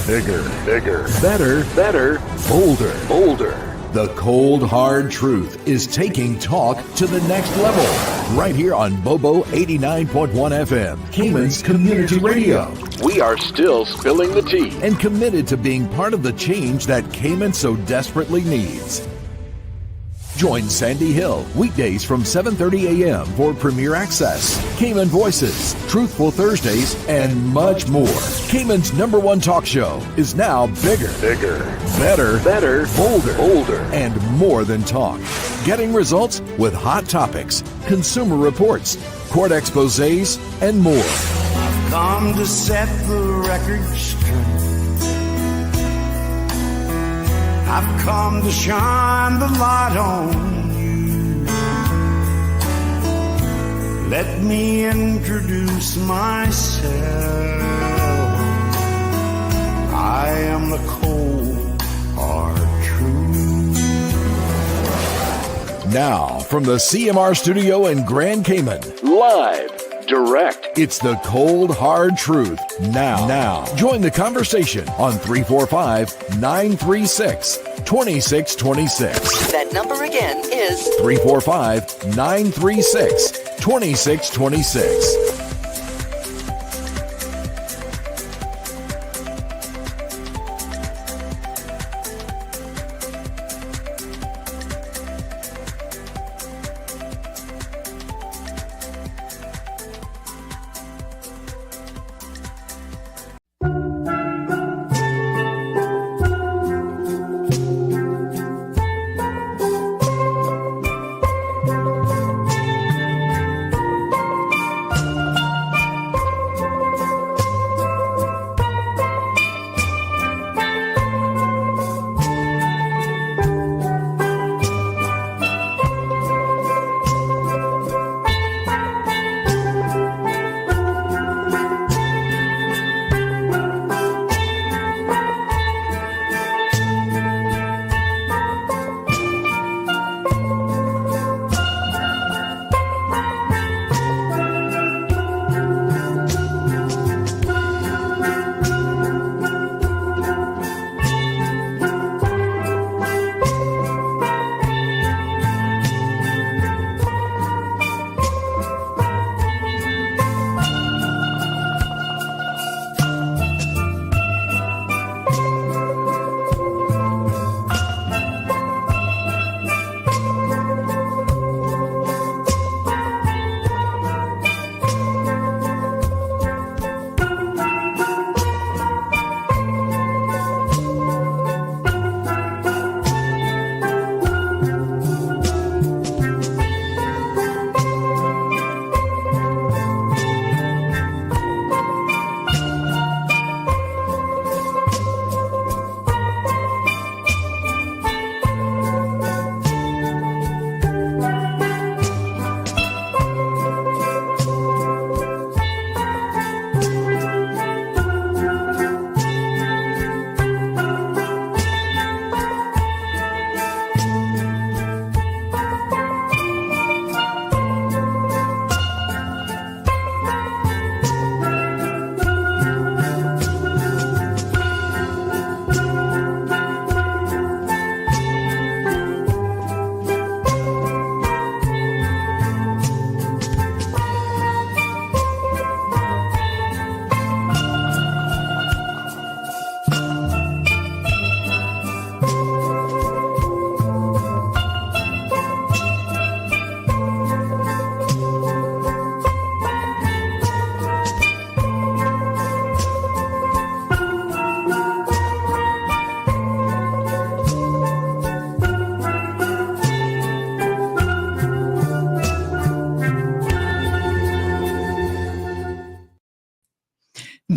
Bigger, better, bolder. The cold, hard truth is taking talk to the next level. Right here on Bobo 89.1 FM, Cayman's Community Radio. We are still spilling the tea and committed to being part of the change that Cayman so desperately needs. Join Sandy Hill weekdays from 7:30 a.m. for Premier Access, Cayman Voices, Truthful Thursdays, and much more. Cayman's #1 talk show is now bigger, better, bolder, and more than talk. Getting results with hot topics, consumer reports, court exposés, and more. I've come to set the record straight. I've come to shine the light on you. Let me introduce myself. I am the cold, hard truth. Now, from the CMR studio in Grand Cayman, live, direct, it's the cold, hard truth. Now, join the conversation on 345-936-2626. That number again is 345-936-2626.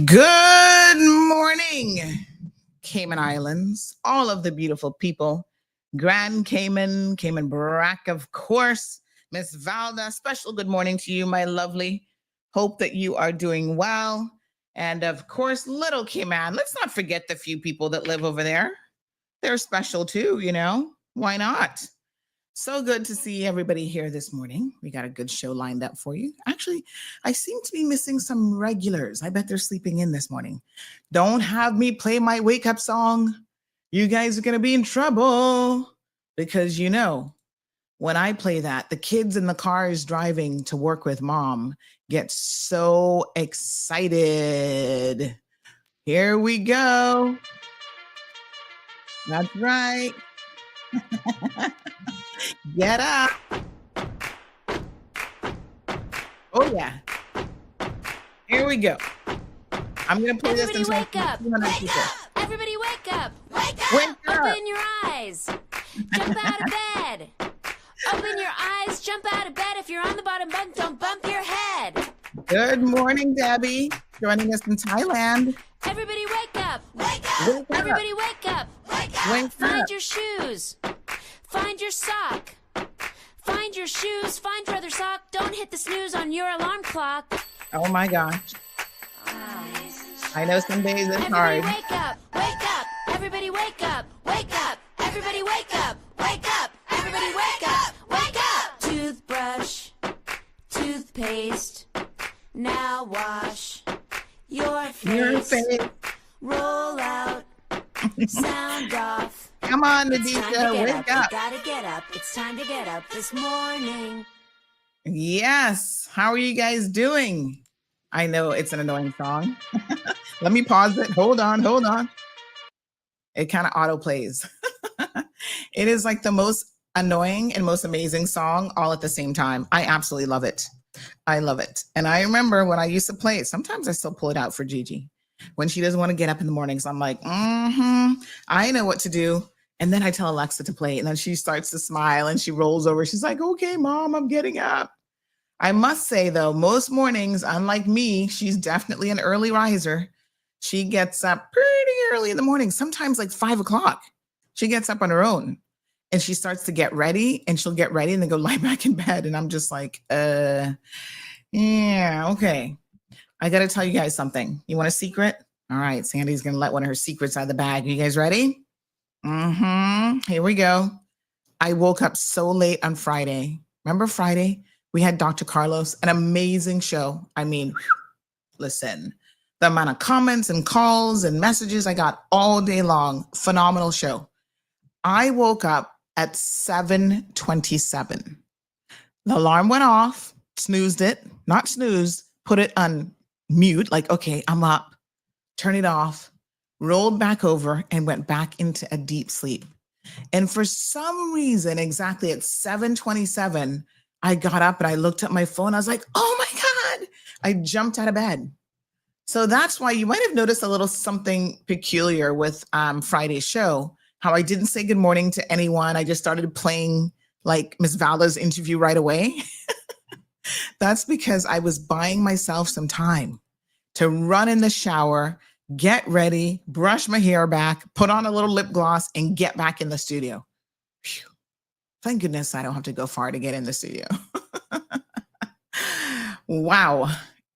Good morning, Cayman Islands, all of the beautiful people, Grand Cayman, Cayman Brac, of course, Miss Valda, special good morning to you, my lovely. Hope that you are doing well. And of course, Little Cayman, let's not forget the few people that live over there. They're special too, you know, why not? So good to see everybody here this morning. We got a good show lined up for you. Actually, I seem to be missing some regulars. I bet they're sleeping in this morning. Don't have me play my wake up song. You guys are going to be in trouble because when I play that, the kids in the cars driving to work with mom get so excited. Here we go. That's right. Get up. Oh, yeah. Here we go. I'm going to play Everybody this until wake up. 200 Wake people. up. Everybody wake up. Wake Wake up. up. Open your eyes. Jump out of bed. Open your eyes. Jump out of bed. If you're on the bottom bunk, don't bump your head. Good morning, Debbie. Joining us from Thailand. Everybody wake up. Wake up. Wake up. Everybody wake up. Wake up. Wake Find up. your shoes. Find your sock. Find your shoes. Find your other sock. Don't hit the snooze on your alarm clock. Oh, my gosh. I know some days it's Everybody hard. wake up. Wake up. Everybody wake up. Wake up. Everybody wake up. Wake up. Everybody wake up. Wake up. Toothbrush. Toothpaste. Now wash your Your face. face. Roll out. Sound off. Come on, It's time to Nadisha. get Wake You up. gotta get up. It's time to get up this morning. Yes. How are you guys doing? I know it's an annoying song. Let me pause it. Hold on. It kind of auto plays. It is like the most annoying and most amazing song all at the same time. I absolutely love it. I love it. And I remember when I used to play it, sometimes I still pull it out for Gigi. When she doesn't want to get up in the mornings, I'm like, I know what to do. And then I tell Alexa to play it. And then she starts to smile and she rolls over. She's like, okay, mom, I'm getting up. I must say, though, most mornings, unlike me, she's definitely an early riser. She gets up pretty early in the morning, sometimes like 5 o'clock. She gets up on her own and she starts to get ready and she'll get ready and then go lie back in bed. And I'm just like, yeah, okay. I got to tell you guys something. You want a secret? All right. Sandy's going to let one of her secrets out of the bag. You guys ready? Here we go. I woke up so late on Friday. Remember Friday? We had Dr. Carlos, an amazing show. I mean, listen, the amount of comments and calls and messages I got all day long, phenomenal show. I woke up at 7:27. The alarm went off, snoozed it, not snooze, put it on mute, like, okay, I'm up, turn it off, rolled back over and went back into a deep sleep. And for some reason, exactly at 7:27, I got up and I looked at my phone. I was like, oh my God, I jumped out of bed. So that's why you might have noticed a little something peculiar with Friday's show, how I didn't say good morning to anyone. I just started playing like Miss Vala's interview right away. That's because I was buying myself some time to run in the shower, get ready, brush my hair back, put on a little lip gloss, and get back in the studio. Phew. Thank goodness I don't have to go far to get in the studio. Wow.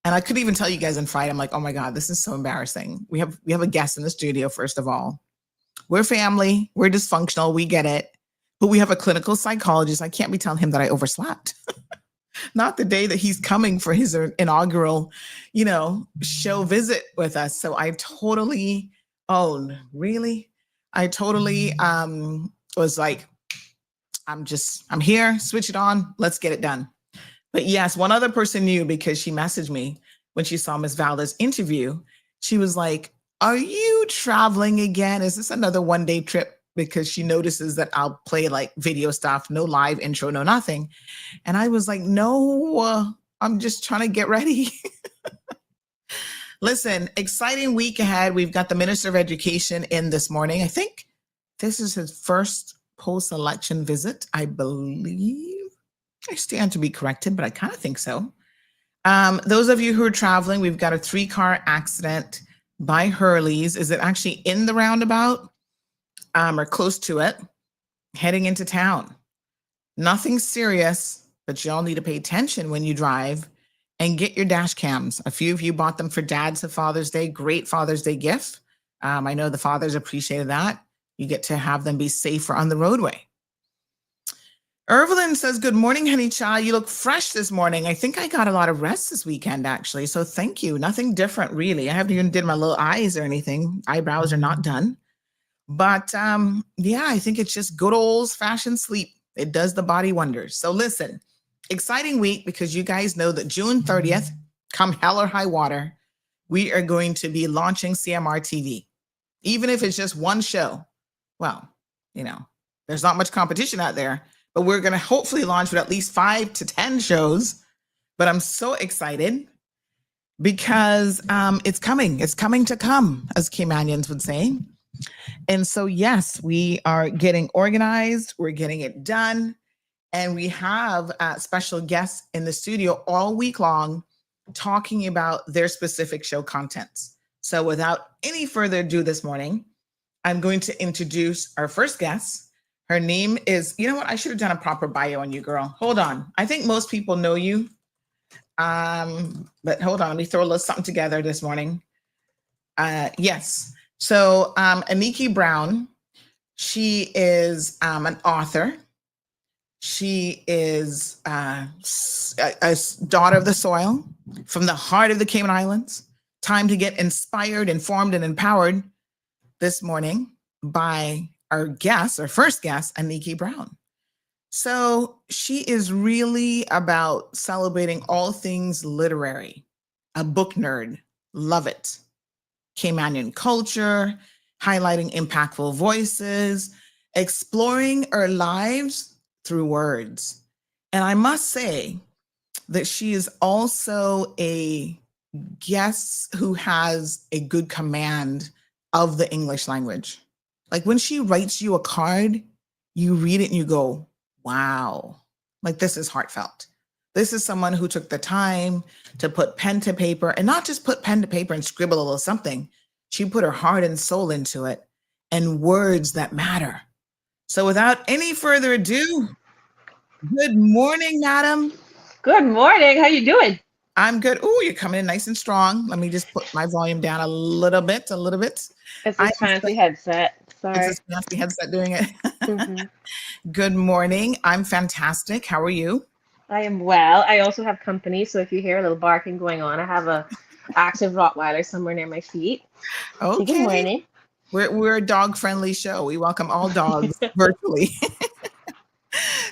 And I couldn't even tell you guys on Friday. I'm like, oh my God, this is so embarrassing. We have a guest in the studio, first of all. We're family. We're dysfunctional. We get it. But we have a clinical psychologist. I can't be telling him that I overslept. Not the day that he's coming for his inaugural, show visit with us. So I totally, really? I totally was like, I'm here, switch it on, let's get it done. But yes, one other person knew because she messaged me when she saw Miss Vala's interview. She was like, are you traveling again? Is this another one-day trip? Because she notices that I'll play like video stuff, no live intro, no nothing. And I was like, no, I'm just trying to get ready. Listen, exciting week ahead. We've got the Minister of Education in this morning. I think this is his first post-election visit, I believe. I stand to be corrected, but I kind of think so. Those of you who are traveling, we've got a 3-car accident by Hurley's. Is it actually in the roundabout or close to it, heading into town? Nothing serious, but y'all need to pay attention when you drive and get your dash cams. A few of you bought them for dads for Father's Day. Great Father's Day gift. I know the fathers appreciated that. You get to have them be safer on the roadway. Evelyn says, good morning, honey child. You look fresh this morning. I think I got a lot of rest this weekend, actually. So thank you. Nothing different, really. I haven't even did my little eyes or anything. Eyebrows are not done. But yeah, I think it's just good old-fashioned sleep. It does the body wonders. So listen, exciting week because you guys know that June 30th, come hell or high water, we are going to be launching CMR TV. Even if it's just one show. Well, there's not much competition out there. But we're going to hopefully launch with at least 5 to 10 shows. But I'm so excited because it's coming. It's coming to come, as Caymanians would say. And so, yes, we are getting organized. We're getting it done. And we have special guests in the studio all week long talking about their specific show contents. So without any further ado this morning, I'm going to introduce our first guest. Her name is, you know what? I should have done a proper bio on you, girl. Hold on. I think most people know you. But hold on. Let me throw a little something together this morning. Yes. So Aniki Brown, she is an author. She is a daughter of the soil from the heart of the Cayman Islands. Time to get inspired, informed, and empowered this morning by our first guest, Aniki Brown. So she is really about celebrating all things literary, a book nerd, love it. Caymanian culture, highlighting impactful voices, exploring our lives through words. And I must say that she is also a guest who has a good command of the English language. Like when she writes you a card, you read it and you go, wow, like this is heartfelt. This is someone who took the time to put pen to paper and not just put pen to paper and scribble a little something. She put her heart and soul into it and words that matter. So without any further ado, good morning, madam. Good morning. How you doing? I'm good. Oh, you're coming in nice and strong. Let me just put my volume down a little bit. It's a fancy headset. Sorry. It's a fancy headset doing it. Mm-hmm. Good morning. I'm fantastic. How are you? I am well. I also have company, so if you hear a little barking going on, I have a active Rottweiler somewhere near my feet. Okay. Good morning. We're a dog-friendly show. We welcome all dogs virtually.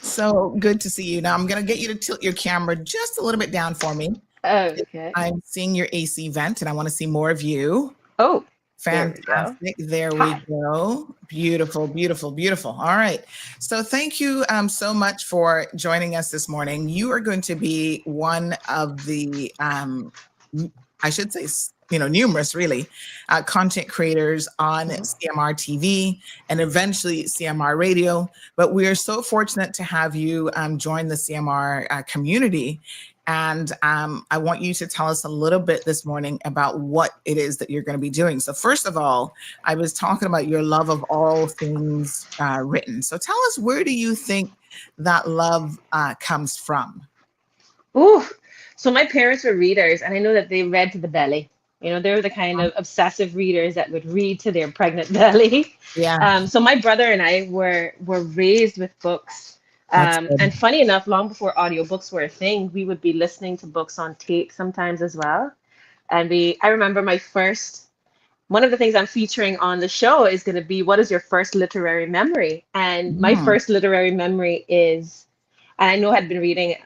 So good to see you. Now I'm going to get you to tilt your camera just a little bit down for me. Okay. I'm seeing your AC vent and I want to see more of you. Oh, fantastic. There we go. Beautiful, beautiful, beautiful. All right. So thank you so much for joining us this morning. You are going to be one of the, I should say, numerous really content creators on CMR TV and eventually CMR Radio. But we are so fortunate to have you join the CMR community. And I want you to tell us a little bit this morning about what it is that you're going to be doing. So first of all, I was talking about your love of all things written. So tell us, where do you think that love comes from? Ooh, so my parents were readers, and I know that they read to the belly. They were the kind of obsessive readers that would read to their pregnant belly. Yeah. So my brother and I were raised with books. And funny enough, long before audiobooks were a thing, we would be listening to books on tape sometimes as well. And I remember one of the things I'm featuring on the show is going to be, what is your first literary memory? And my first literary memory is, and I know I'd been reading,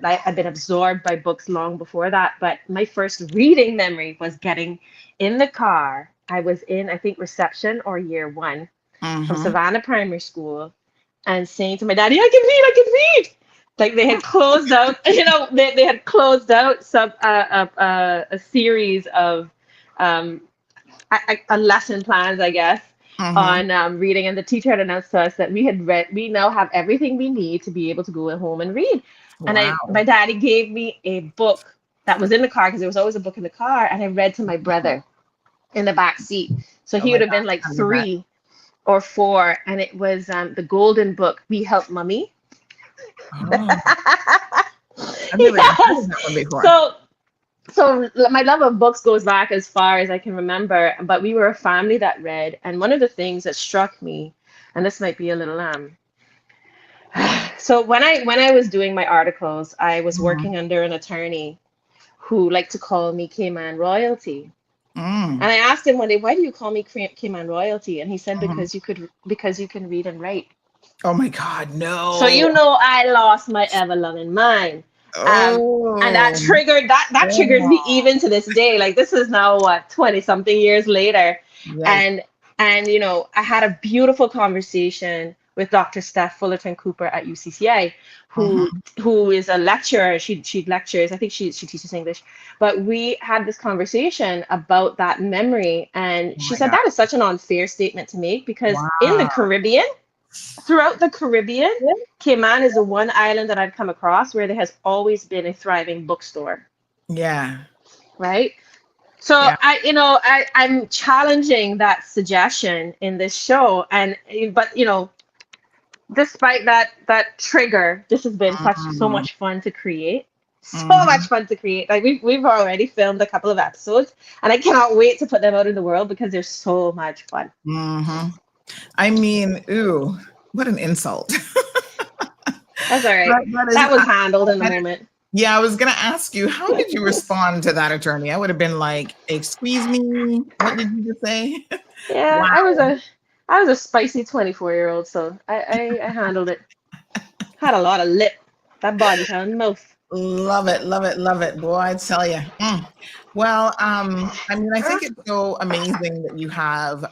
I had been absorbed by books long before that, but my first reading memory was getting in the car. I was in, I think, reception or year one from Savannah Primary School, and saying to my daddy, I can read. Like they had closed out, they had closed out a series of a lesson plans, I guess, on reading. And the teacher had announced to us that we now have everything we need to be able to go home and read. Wow. And my daddy gave me a book that was in the car, because there was always a book in the car, and I read to my brother in the back seat. So he would have been like 3 or 4, and it was the golden book, We Help Mummy. I've never heard that one before. So my love of books goes back as far as I can remember, but we were a family that read. And one of the things that struck me, and this might be a little So when I was doing my articles, I was Mhm. working under an attorney who liked to call me Cayman royalty. Mm. And I asked him one day, why do you call me Cayman royalty? And he said, Mhm. because you can read and write. Oh my God, So no. you know I lost my ever loving mind. And that Oh. triggers me Oh. even to this day. Like this is now what, 20 something years later. Yikes. And you know, I had a beautiful conversation with Dr. Steph Fullerton Cooper at UCCI, who Mhm. who is a lecturer. She lectures, I think she teaches English. But we had this conversation about that memory. And Oh she my said God. that is such an unfair statement to make because in the Wow. Caribbean, throughout the Caribbean, Cayman is the one island that I've come across where there has always been a thriving bookstore, Yeah. right? So Yeah. I'm challenging that suggestion in this show, and but despite that trigger, this has been so Mhm. much fun to create. So much Mhm. fun to create. Like we've already filmed a couple of episodes, and I cannot wait to put them out in the world because they're so much fun. Mhm. I mean, ooh, what an insult. That's all right. That is, That was handled in the moment. yeah, I was gonna ask you, how did you respond to that attorney? I would have been like, "Excuse me, what did you just say?" Yeah, Wow, I was a spicy 24-year-old, so I handled it. Had a lot of lip. That body had a mouth. love it, love it, love it, boy! I tell you. Well, I mean, I think it's so amazing that you have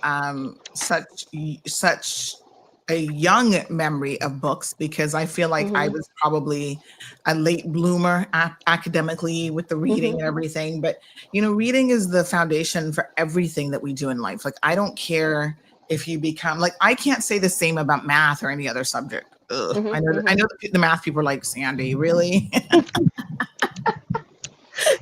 such a young memory of books because I feel like I Hmm. was probably a late bloomer academically with the reading Hmm. and everything. But reading is the foundation for everything that we do in life. Like I don't care if you become like I can't say the same about math or any other subject. Ugh. Hmm. I Hmm. know the math people are like Sandy, really. I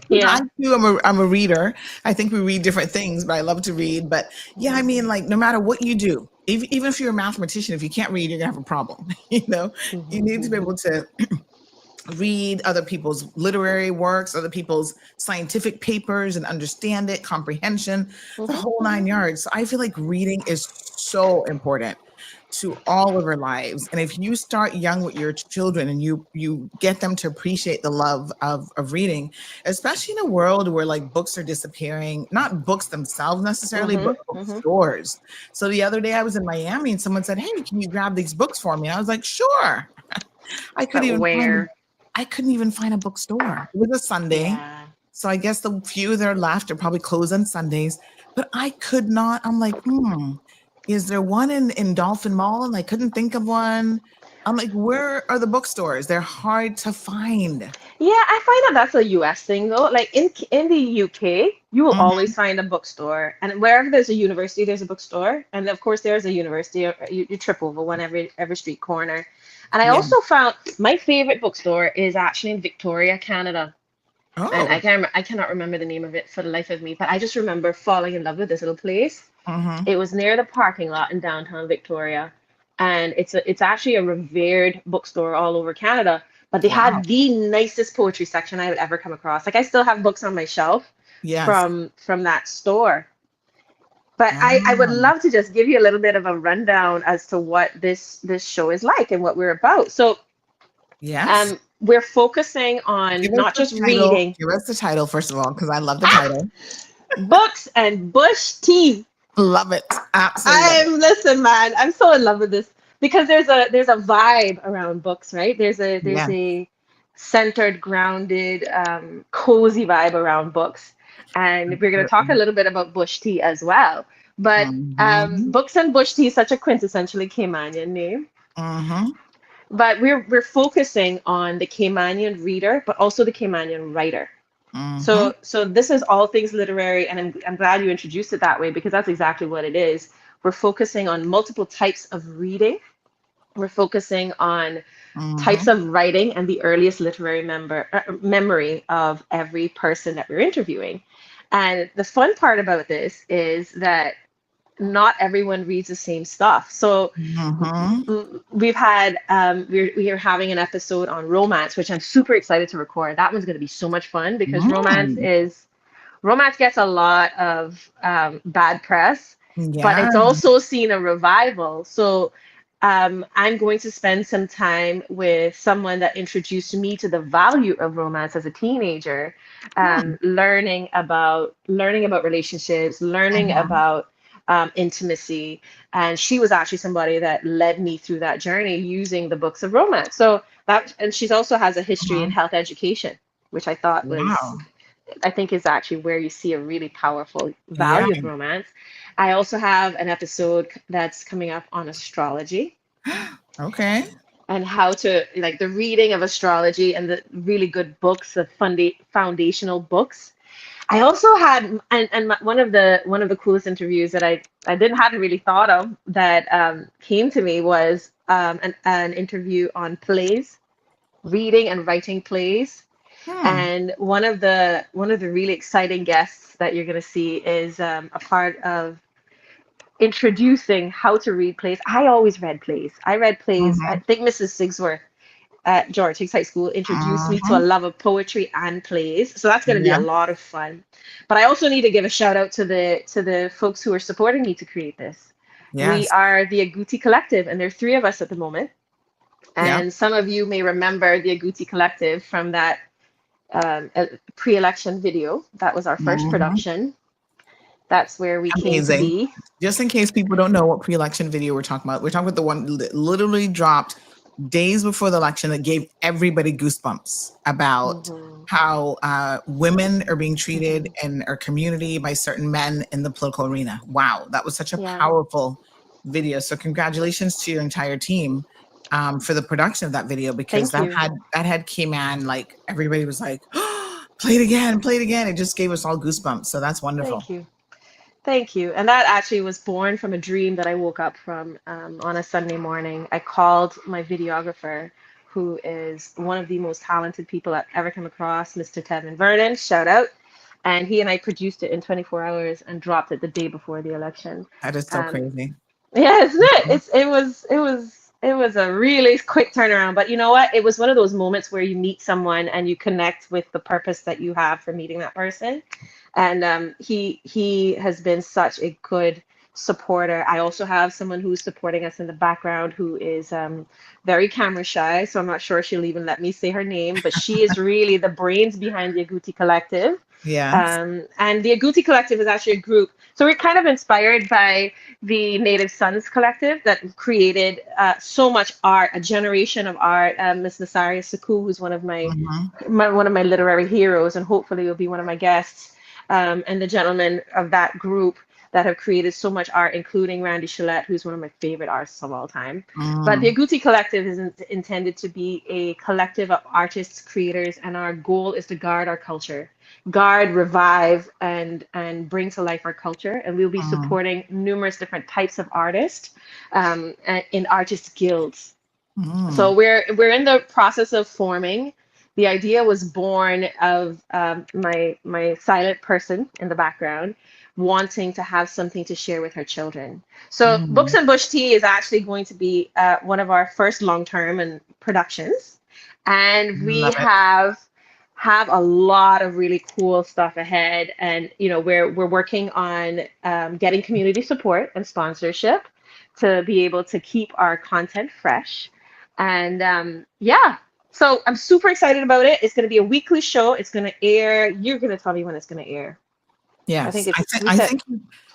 Yeah. too I'm a reader. I think we read different things, but I love to read. But yeah, I mean, like no matter what you do, even if you're a mathematician, if you can't read, you're gonna have a problem. You Hmm. need to be Hmm. able to read other people's literary works, other people's scientific papers, and understand it, comprehension, the Hmm. whole nine yards. So I feel like reading is so important to all of our lives. And if you start young with your children and you get them to appreciate the love of reading, especially in a world where like books are disappearing, not books themselves necessarily, Hmm. but Hmm. bookstores. So the other day I was in Miami and someone said, "Hey, can you grab these books for me?" I was like, "Sure." I couldn't But even find where? I couldn't even find a bookstore. It was a Sunday. Yeah. So I guess the few that are left are probably closed on Sundays. But I could not. I'm like, is there one in Dolphin Mall? And I couldn't think of one. I'm like, where are the bookstores? They're hard to find. Yeah, I find that that's a US thing though. Like in the UK, you will Mhm. always find a bookstore, and wherever there's a university, there's a bookstore, and of course there's a university. You trip over one every street corner. And I Yeah. also found my favorite bookstore is actually in Victoria, Canada. And Oh. I cannot remember the name of it for the life of me, but I just remember falling in love with this little place. Mhm. It was near the parking lot in downtown Victoria, and it's actually a revered bookstore all over Canada. But they Wow. had the nicest poetry section I had ever come across. Like I still have books on my shelf Yes. from that store. But I would Um, love to just give you a little bit of a rundown as to what this show is like and what we're about. So yes. we're focusing on Give us not the just title. reading Give us the title first of all, because I love the title. books and bush tea. Love it. Absolutely love it. Listen, man, I'm so in love with this because there's a vibe around books, right? There's Yeah. a centered, grounded, cozy vibe around books, and we're going to talk a little bit about bush tea as well. But Mhm. books and bush tea is such a quintessentially Caymanian name. Mhm. But we're focusing on the Caymanian reader, but also the Caymanian writer. Mhm. So this is all things literary, and I'm glad you introduced it that way because that's exactly what it is. We're focusing on multiple types of reading. We're focusing on types Mhm. of writing and the earliest literary memory of every person that we're interviewing. And the fun part about this is that not everyone reads the same stuff. So Mhm. we've had we're having an episode on romance, which I'm super excited to record. That one's going to be so much fun because Mm. romance gets a lot of bad press, but Yeah. it's also seen a revival. So I'm going to spend some time with someone that introduced me to the value of romance as a teenager, learning about relationships, learning about intimacy, and she was actually somebody that led me through that journey using the books of romance. So that, and she's also has a history in health education, which Wow. I think is actually where you see a really powerful Yeah. value of romance. I also have an episode that's coming up on astrology Okay. and how to like the reading of astrology and the really good books, the foundational books. I also had one of the coolest interviews that I hadn't really thought of that came to me was an interview on plays, reading and writing plays. Hmm. And one of the really exciting guests that you're going to see is a part of introducing how to read plays. I always read plays. I read plays. I Mhm. think Mrs. Sigsworth at George Hicks High School introduced me to a Mhm. love of poetry and plays. So that's going to be Yeah. a lot of fun. But I also need to give a shout out to the folks who are supporting me to create this. We Yes. are the Agouti Collective, and there are three of us at the moment. Yeah. And some of you may remember the Agouti Collective from that pre-election video. That was our first Mhm. production. That's where we came to Amazing. be. Just in case people don't know what pre-election video we're talking about the one that literally dropped days before the election that gave everybody goosebumps about Mhm. how women are being treated in our community by certain men in the political arena. Wow, that was such a Yeah. powerful video. So congratulations to your entire team for the production of that video, because Thank you. that had came in like everybody was like, play it again, play it again. It just gave us all goosebumps. So that's wonderful. Thank you. Thank you. And that actually was born from a dream that I woke up from on a Sunday morning. I called my videographer, who is one of the most talented people I've ever come across, Mr. Tevin Vernon, shout out. And he and I produced it in 24 hours and dropped it the day before the election. That is so Um, crazy. Yeah, isn't it? It was a really quick turnaround, but you know what? It was one of those moments where you meet someone and you connect with the purpose that you have for meeting that person. And he has been such a good supporter. I also have someone who's supporting us in the background who is very camera shy, so I'm not sure she'll even let me say her name, but she is really the brains behind the Agouti Collective. Yes. And the Agouti Collective is actually a group. So we're kind of inspired by the Native Sons Collective that created so much art, a generation of art. Miss Nasaria Saku, who's one of Mhm. one of my literary heroes, and hopefully will be one of my guests. And the gentlemen of that group that have created so much art, including Randy Shillette, who's one of my favorite artists of all time. But the Mm. Agouti Collective is intended to be a collective of artists, creators, and our goal is to guard our culture, guard, revive, and bring to life our culture. And we'll be Mm. supporting numerous different types of artists in artist guilds. So Mm. we're in the process of forming. The idea was born of my silent person in the background wanting to have something to share with her children. So Books Mm. and Bush Tea is actually going to be one of our first long-term and productions, and we Love it. have a lot of really cool stuff ahead. And we're working on getting community support and sponsorship to be able to keep our content fresh. And yeah, so I'm super excited about it. It's going to be a weekly show. It's going to air. You're going to tell me when it's going to air. I think Yes, it's, we I said, think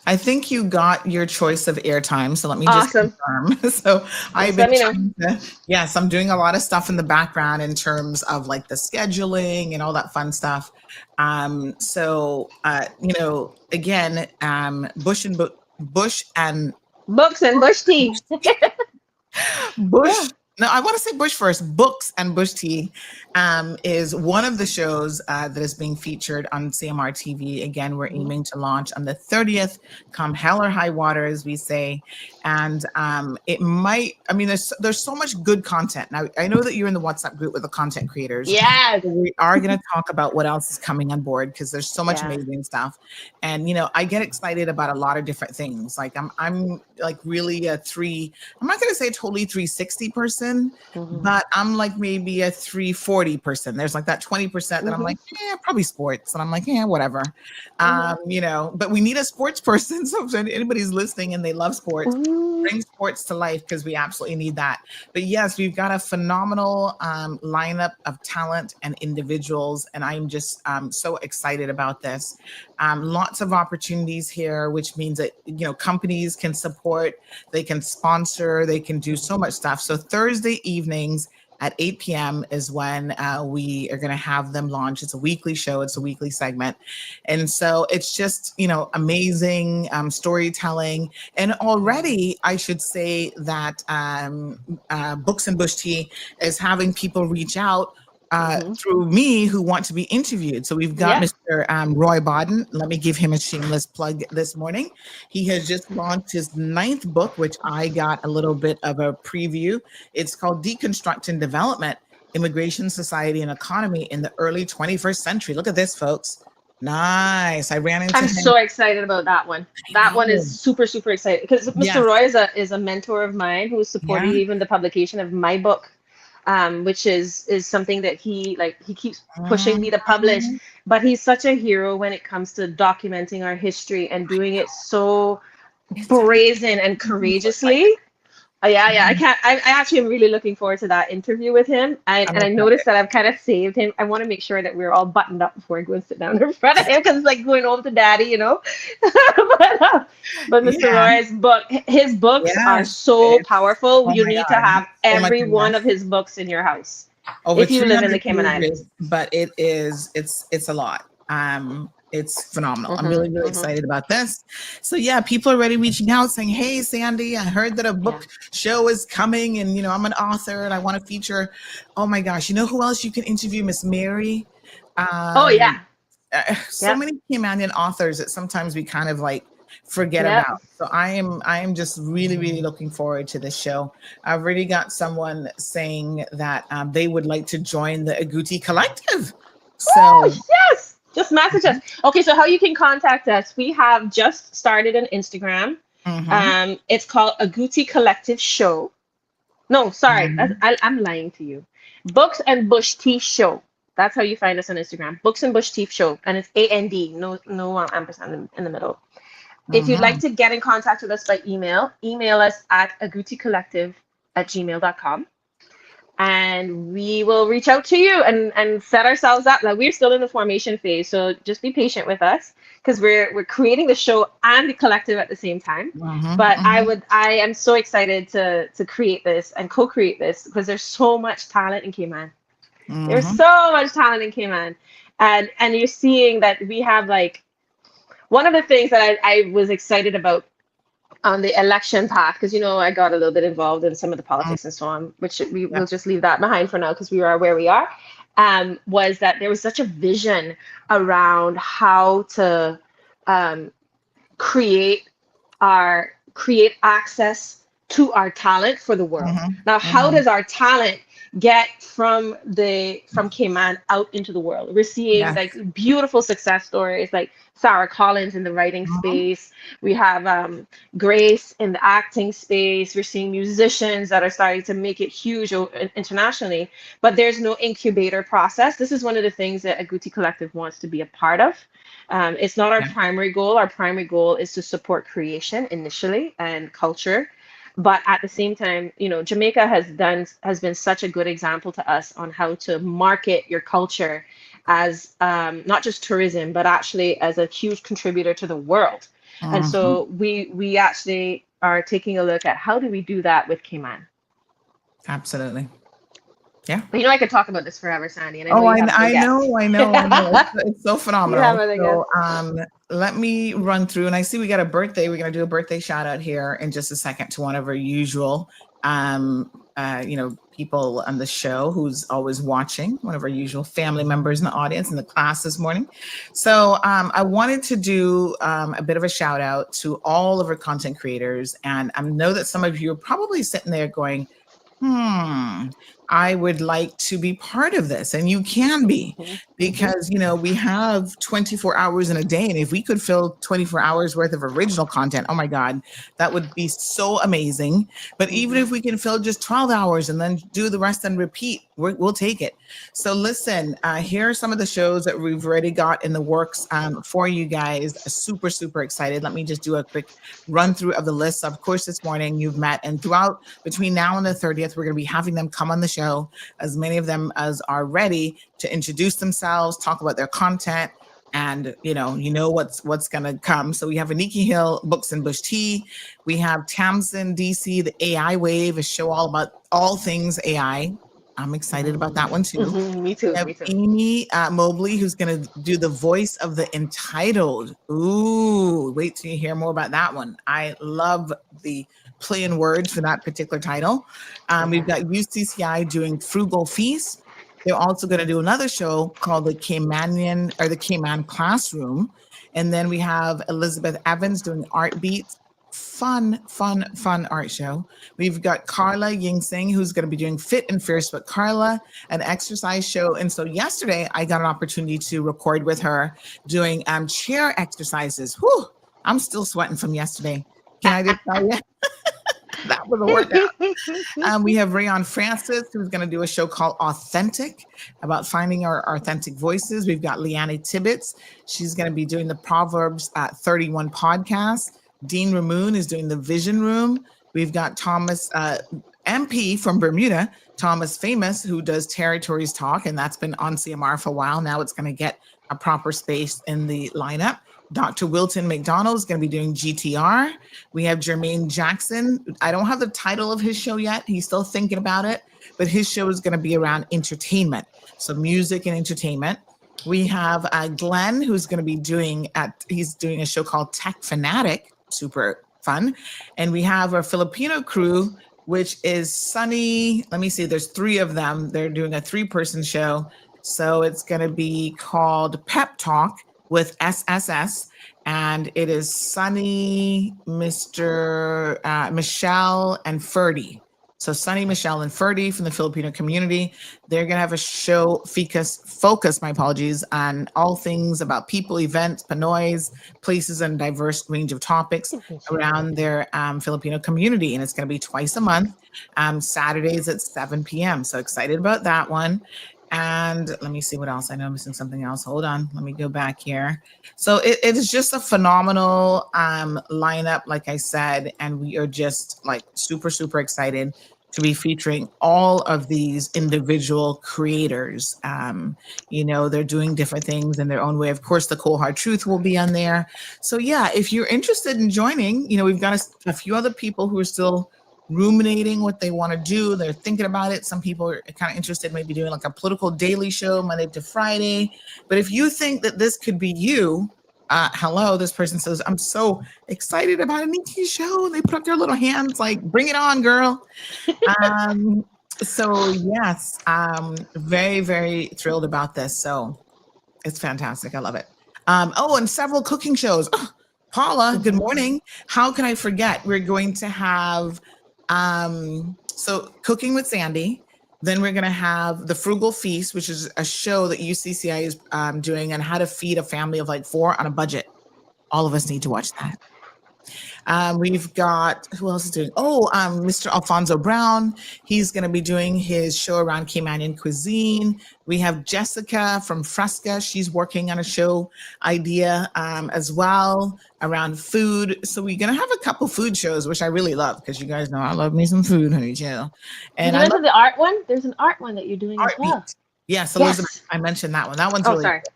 I think you got your choice of airtime. So let me just awesome. confirm. So I've Just been let me know. trying to, yes, I'm doing a lot of stuff in the background in terms of like the scheduling and all that fun stuff. Again, Bush and Books and Bush Tea. Yeah. Bush. No, I want to say Bush first. Books and Bush Tea is one of the shows that is being featured on CMR TV. Again, we're Mhm. aiming to launch on the 30th, come hell or high water, as we say. And it might, I mean, there's so much good content. Now, I know that you're in the WhatsApp group with the content creators. Yes. So we are going to talk about what else is coming on board because there's so much Yeah. amazing stuff. And, I get excited about a lot of different things. Like I'm like really I'm not going to say totally 360 person, person, but I'm like maybe a 340 person. There's like that 20% that I'm like, probably sports. And I'm like, whatever. You know, but we need a sports person. So if anybody's listening and they love sports, bring sports to life, because we absolutely need that. But yes, we've got a phenomenal lineup of talent and individuals, and I'm just so excited about this. Lots of opportunities here, which means that, you know, companies can support, they can sponsor, they can do so much stuff. So Thursday evenings at 8 p.m. is when we are going to have them launch. It's a weekly show. It's a weekly segment. And so it's just, you know, amazing storytelling. And already I should say that Books and Bush Tea is having people reach out through me who want to be interviewed. So we've got Mr. Roy Bodden. Let me give him a shameless plug this morning. He has just launched his 9th book, which I got a little bit of a preview. It's called Deconstruct and Development, Immigration, Society, and Economy in the Early 21st Century. Look at this, folks. Nice. I ran into I'm him. so excited about that one. That one is super, super excited, because Mr. Roy is a mentor of mine who supported even the publication of my book. Which is something that he keeps pushing me to publish, but he's such a hero when it comes to documenting our history and doing it so brazen and courageously. I actually am really looking forward to that interview with him. And I noticed that I've kind of saved him. I want to make sure that we're all buttoned up before I go and sit down in front of him, because it's like going home to daddy, you know. but Mr. Roy's book, his books are so powerful. You need to have every one of his books in your house if you live in the Cayman Islands. But it's a lot. It's phenomenal. I'm really, really excited about this. So yeah, people are already reaching out saying, hey, Sandy, I heard that a book show is coming, and, you know, I'm an author and I want to feature. Oh my gosh. You know who else you can interview? Miss Mary. So many Caymanian authors that sometimes we kind of like forget about. So I am just really, really looking forward to this show. I've already got someone saying that they would like to join the Agouti Collective. So yes. Just message us. Okay, so how you can contact us? We have just started an Instagram. It's called Agouti Collective Show. No, sorry, I'm lying to you. Books and Bush Tea Show. That's how you find us on Instagram. Books and Bush Tea Show, and it's AND, no ampersand in the middle. If you'd like to get in contact with us by email us at agouticollective@gmail.com. And we will reach out to you and set ourselves up. Like, we're still in the formation phase, so just be patient with us, because we're creating the show and the collective at the same time. But I am so excited to create this and co-create this, because there's so much talent in Cayman. There's so much talent in Cayman, and you're seeing that we have, like, one of the things that I was excited about on the election path, because, you know, I got a little bit involved in some of the politics and so on, which we will just leave that behind for now, because we are where we are, was that there was such a vision around how to create access to our talent for the world. Now, how does our talent get from Cayman out into the world? We're seeing like beautiful success stories, like Sarah Collins in the writing space. We have Grace in the acting space. We're seeing musicians that are starting to make it huge internationally, but there's no incubator process. This is one of the things that Agouti Collective wants to be a part of. It's not our primary goal. Our primary goal is to support creation initially and culture. But at the same time, you know, Jamaica has been such a good example to us on how to market your culture as not just tourism, but actually as a huge contributor to the world. And so we actually are taking a look at how do we do that with Cayman. Absolutely. Yeah. But, you know, I could talk about this forever, Sandy. And I know. It's so phenomenal. So, let me run through, and I see we got a birthday. We're going to do a birthday shout out here in just a second to one of our usual, people on the show who's always watching, one of our usual family members in the audience in the class this morning. So I wanted to do a bit of a shout out to all of our content creators. And I know that some of you are probably sitting there going, I would like to be part of this. And you can be, because, we have 24 hours in a day. And if we could fill 24 hours worth of original content, oh my God, that would be so amazing. But even if we can fill just 12 hours and then do the rest and repeat, we'll take it. So listen, here are some of the shows that we've already got in the works for you guys. Super, super excited. Let me just do a quick run through of the list. Of course, this morning you've met, and throughout between now and the 30th, we're going to be having them come on the show, as many of them as are ready to introduce themselves, talk about their content, and what's going to come. So we have Aniki Hill, Books and Bush Tea. We have Tamsin DC, the AI Wave, a show all about all things AI. I'm excited about that one too. Me too. We have Amy Mobley, who's going to do the voice of the Entitled. Ooh, wait till you hear more about that one. I love the play in words for that particular title. We've got UCCI doing Frugal Feast. They're also going to do another show called the Cayman Classroom. And then we have Elizabeth Evans doing Art Beats. Fun art show. We've got Carla Yingsing, who's going to be doing Fit and Fierce with Carla, an exercise show. And so yesterday I got an opportunity to record with her doing chair exercises. Whew, I'm still sweating from yesterday. Can I just tell you? That was a workout. We have Rayon Francis, who's going to do a show called Authentic, about finding our authentic voices. We've got Leanne Tibbetts. She's going to be doing the Proverbs 31 podcast. Dean Ramoon is doing the Vision Room. We've got Thomas MP from Bermuda, Thomas Famous, who does Territories Talk, and that's been on CMR for a while. Now it's going to get a proper space in the lineup. Dr. Wilton McDonald is going to be doing GTR. We have Jermaine Jackson. I don't have the title of his show yet. He's still thinking about it, but his show is going to be around entertainment. So music and entertainment. We have Glenn, who's going to be doing a show called Tech Fanatic. Super fun. And we have our Filipino crew, which is Sunny. Let me see. There's 3 of them. They're doing a 3-person show. So it's going to be called Pep Talk with SSS. And it is Sunny, Mr. Michelle, and Ferdy. So Sunny, Michelle, and Ferdy from the Filipino community. They're going to have a show focus, on all things about people, events, Pinoys, places, and diverse range of topics around their Filipino community. And it's going to be twice a month, Saturdays at 7 p.m. So excited about that one. And let me see what else. I know I'm missing something else. Hold on. Let me go back here. So it is just a phenomenal lineup, like I said, and we are just like super, super excited to be featuring all of these individual creators. They're doing different things in their own way. Of course, the Cold Hard Truth will be on there. So yeah, if you're interested in joining, we've got a few other people who are still ruminating what they want to do. They're thinking about it. Some people are kind of interested, maybe doing like a political daily show Monday to Friday. But if you think that this could be you, hello, this person says, I'm so excited about a Nikki show. They put up their little hands like, bring it on, girl. So yes, very, very thrilled about this. So it's fantastic. I love it. And several cooking shows. Oh, Paula, good morning. How can I forget? We're going to have so Cooking with Sandy. Then we're going to have the Frugal Feast, which is a show that UCCI is doing on how to feed a family of like 4 on a budget. All of us need to watch that. We've got, who else is doing? Mr. Alfonso Brown. He's going to be doing his show around Caymanian cuisine. We have Jessica from Fresca. She's working on a show idea as well around food. So we're going to have a couple food shows, which I really love because you guys know I love me some food, honey, chill. And you mention the art one? There's an art one that you're doing as well. Yes, Elizabeth, I mentioned that one. That one's really sorry. Good.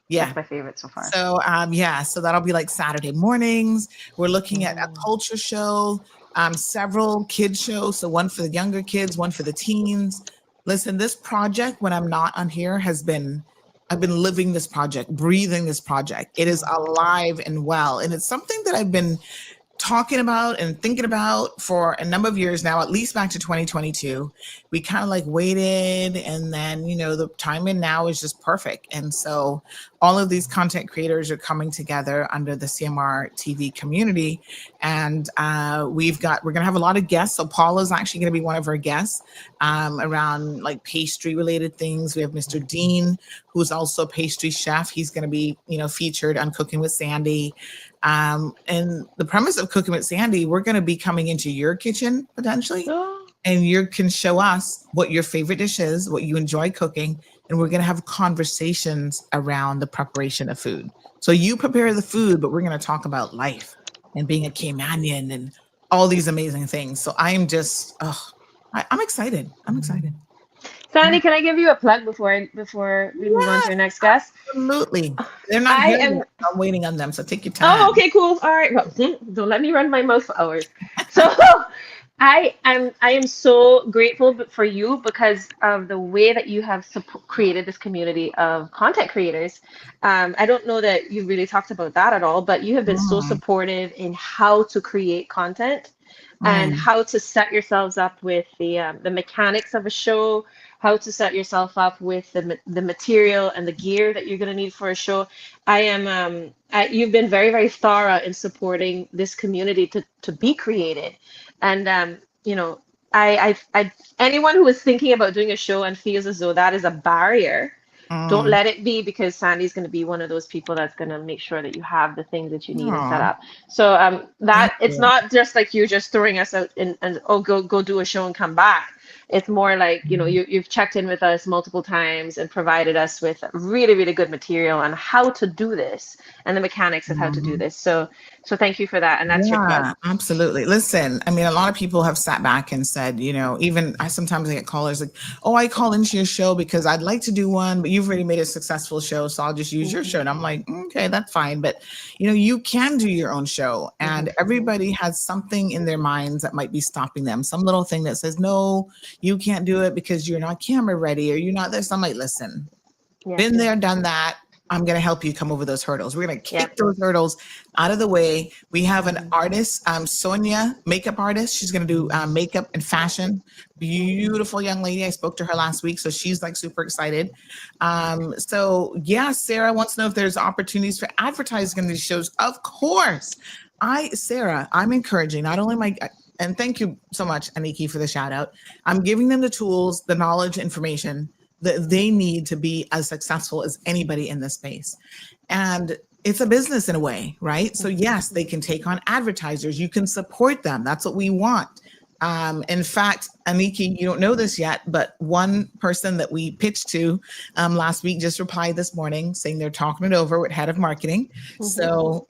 Yeah. That's my favorite so far. So, so that'll be like Saturday mornings. We're looking at a culture show, several kids shows. So one for the younger kids, one for the teens. Listen, this project, when I'm not on here, I've been living this project, breathing this project. It is alive and well. And it's something that I've been talking about and thinking about for a number of years now, at least back to 2022. We kind of like waited, and then, the timing now is just perfect. And so all of these content creators are coming together under the CMR TV community. And we're going to have a lot of guests. So Paula's actually going to be one of our guests around like pastry related things. We have Mr. Dean, who's also a pastry chef. He's going to be, featured on Cooking with Sandy. And the premise of Cooking with Sandy, we're going to be coming into your kitchen potentially, and you can show us what your favorite dish is, what you enjoy cooking, and we're going to have conversations around the preparation of food. So you prepare the food, but we're going to talk about life and being a Caymanian and all these amazing things. So I am just, I'm excited. I'm excited. Sandy, can I give you a plug before we move on to your next guest? Absolutely. They're not here yet. I'm waiting on them, so take your time. Oh, okay, cool. All right. Well, don't let me run my mouth for hours. So I am so grateful for you because of the way that you have created this community of content creators. I don't know that you really talked about that at all, but you have been so supportive in how to create content and how to set yourselves up with the mechanics of a show, how to set yourself up with the material and the gear that you're going to need for a show. You've been very, very thorough in supporting this community to be created. And, anyone who is thinking about doing a show and feels as though that is a barrier, don't let it be, because Sandy's going to be one of those people that's going to make sure that you have the things that you need and set up. So that it's not just like you're just throwing us out and go do a show and come back. It's more like, you've checked in with us multiple times and provided us with really, really good material on how to do this and the mechanics of how to do this. So thank you for that. And that's your plug. Absolutely. Listen, I mean, a lot of people have sat back and said, even sometimes I get callers like, oh, I call into your show because I'd like to do one, but you've already made a successful show, so I'll just use your show. And I'm like, okay, that's fine. But, you can do your own show, and everybody has something in their minds that might be stopping them. Some little thing that says, no, you can't do it because you're not camera ready or you're not this. I'm like, listen, been there, done that. I'm going to help you come over those hurdles. We're going to kick those hurdles out of the way. We have an artist, Sonia, makeup artist. She's going to do makeup and fashion. Beautiful young lady. I spoke to her last week, so she's like super excited. Sarah wants to know if there's opportunities for advertising in these shows. Of course. Sarah, I'm encouraging not only and thank you so much, Aniki, for the shout out. I'm giving them the tools, the knowledge, information that they need to be as successful as anybody in this space. And it's a business in a way, right? So yes, they can take on advertisers. You can support them. That's what we want. In fact, Aniki, you don't know this yet, but one person that we pitched to last week just replied this morning saying they're talking it over with head of marketing. So,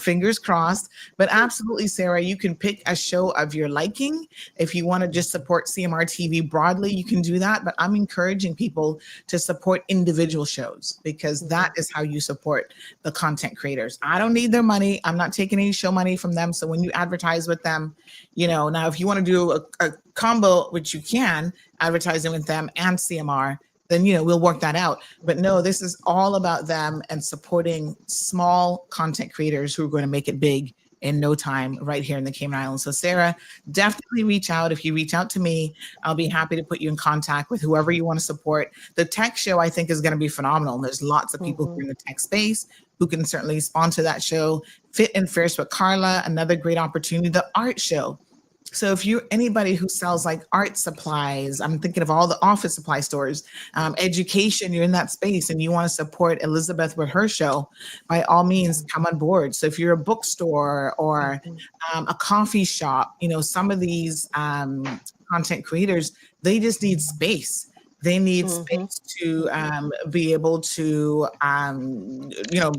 fingers crossed. But absolutely, Sarah, you can pick a show of your liking. If you want to just support CMR TV broadly, you can do that. But I'm encouraging people to support individual shows because that is how you support the content creators. I don't need their money. I'm not taking any show money from them. So when you advertise with them, now if you want to do a combo, which you can, advertising with them and CMR, then we'll work that out. But no, this is all about them and supporting small content creators who are going to make it big in no time right here in the Cayman Islands. So Sarah, definitely reach out. If you reach out to me, I'll be happy to put you in contact with whoever you want to support. The tech show, I think, is going to be phenomenal. There's lots of people who are in the tech space who can certainly sponsor that show. Fit and Fierce with Carla, another great opportunity. The art show. So if you're anybody who sells like art supplies, I'm thinking of all the office supply stores, education, you're in that space and you want to support Elizabeth with her show, by all means, come on board. So if you're a bookstore or a coffee shop, some of these content creators, they just need space. They need space to be able to,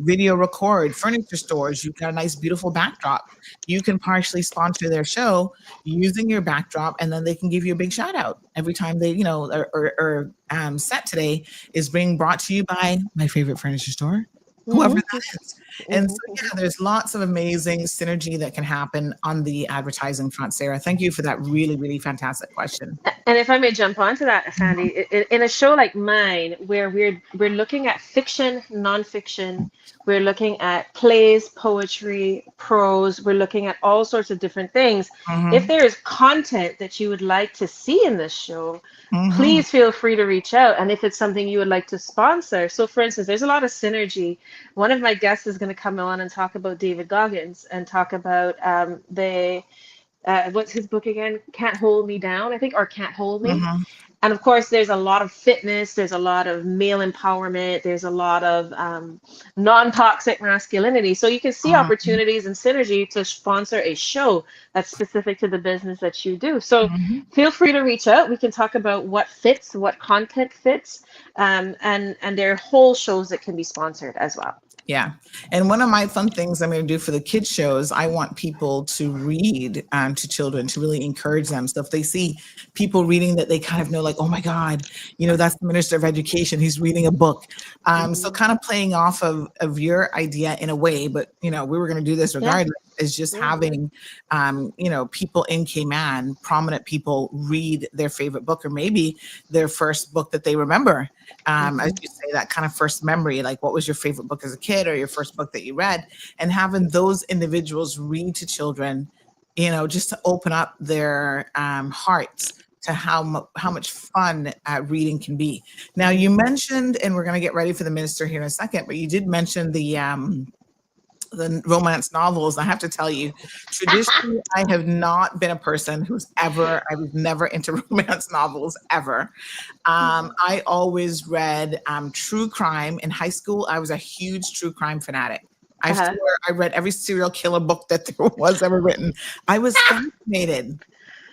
video record. Furniture stores, you've got a nice, beautiful backdrop. You can partially sponsor their show using your backdrop, and then they can give you a big shout out every time they, set today is being brought to you by my favorite furniture store, whoever Mhm. that is. And so, Mhm. yeah, there's lots of amazing synergy that can happen on the advertising front. Sarah, thank you for that really, really fantastic question. And if I may jump onto that, Mhm. Sandy, in a show like mine, where we're looking at fiction, nonfiction, we're looking at plays, poetry, prose, we're looking at all sorts of different things. If Mhm. there is content that you would like to see in this show, Mhm. please feel free to reach out. And if it's something you would like to sponsor, so for instance, there's a lot of synergy. One of my guests is going to come on and talk about David Goggins and talk about the what's his book again? Can't Hold Me Down, I think, or Can't Hold Me. Mhm. And of course, there's a lot of fitness, there's a lot of male empowerment, there's a lot of non-toxic masculinity. So you can see Mhm. opportunities and synergy to sponsor a show that's specific to the business that you do. So Mhm. feel free to reach out. We can talk about what fits, what content fits, and there are whole shows that can be sponsored as well. Yeah. And one of my fun things I'm going to do for the kids shows, I want people to read to children to really encourage them. So if they see people reading that they kind of know, like, oh my God, that's the Minister of Education. He's reading a book. So Mhm. kind of playing off of your idea in a way, but we were going to do this Yeah. regardless, is just Yeah. having, people in Cayman, prominent people read their favorite book or maybe their first book that they remember. As Mhm. you say, that kind of first memory, like what was your favorite book as a kid or your first book that you read, and having those individuals read to children, just to open up their hearts to how much fun reading can be. Now, you mentioned, and we're going to get ready for the minister here in a second, but you did mention the romance novels. I have to tell you, traditionally, I have not been a person I was never into romance novels ever. I always read true crime. In high school, I was a huge true crime fanatic. I Uh-huh. swear I read every serial killer book that there was ever written. I was fascinated.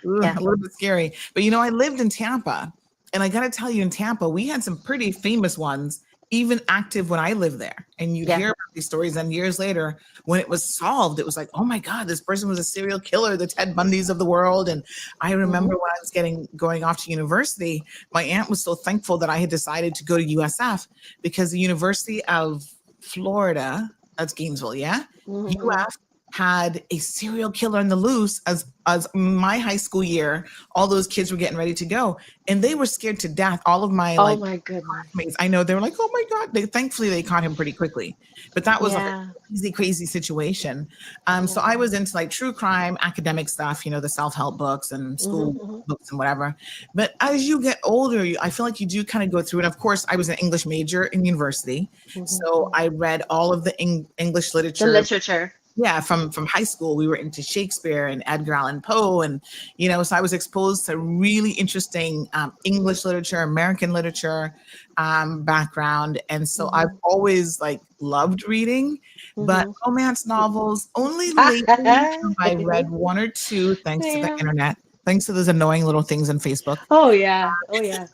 Ugh, Yeah. a little bit scary. But I lived in Tampa, and I got to tell you, in Tampa, we had some pretty famous ones, even active when I lived there. And you'd Yeah. hear about these stories, and years later, when it was solved, it was like, oh my God, this person was a serial killer, the Ted Bundys of the world. And I remember Mhm. when I was going off to university, my aunt was so thankful that I had decided to go to USF, because the University of Florida, that's Gainesville, yeah? Mhm. UF had a serial killer in the loose as my high school year. All those kids were getting ready to go, and they were scared to death. All of my Oh my goodness. classmates, I know, they were like, oh my God. Thankfully they caught him pretty quickly, but that was like Yeah. a crazy situation. So Yeah. I was into like true crime, academic stuff, the self-help books and Mhm. school Mhm. books and whatever. But as you get older, I feel like you do kind of go through. And of course, I was an English major in university, Mhm. so Mhm. I read all of the English The literature. literature. Yeah, from high school, we were into Shakespeare and Edgar Allan Poe, and so I was exposed to really interesting English literature, American literature background, and so I've Mhm. always like loved reading, but Mhm. romance novels only lately have I read one or two, thanks to the Yeah. internet, thanks to those annoying little things on Facebook. Oh yeah. Oh yeah.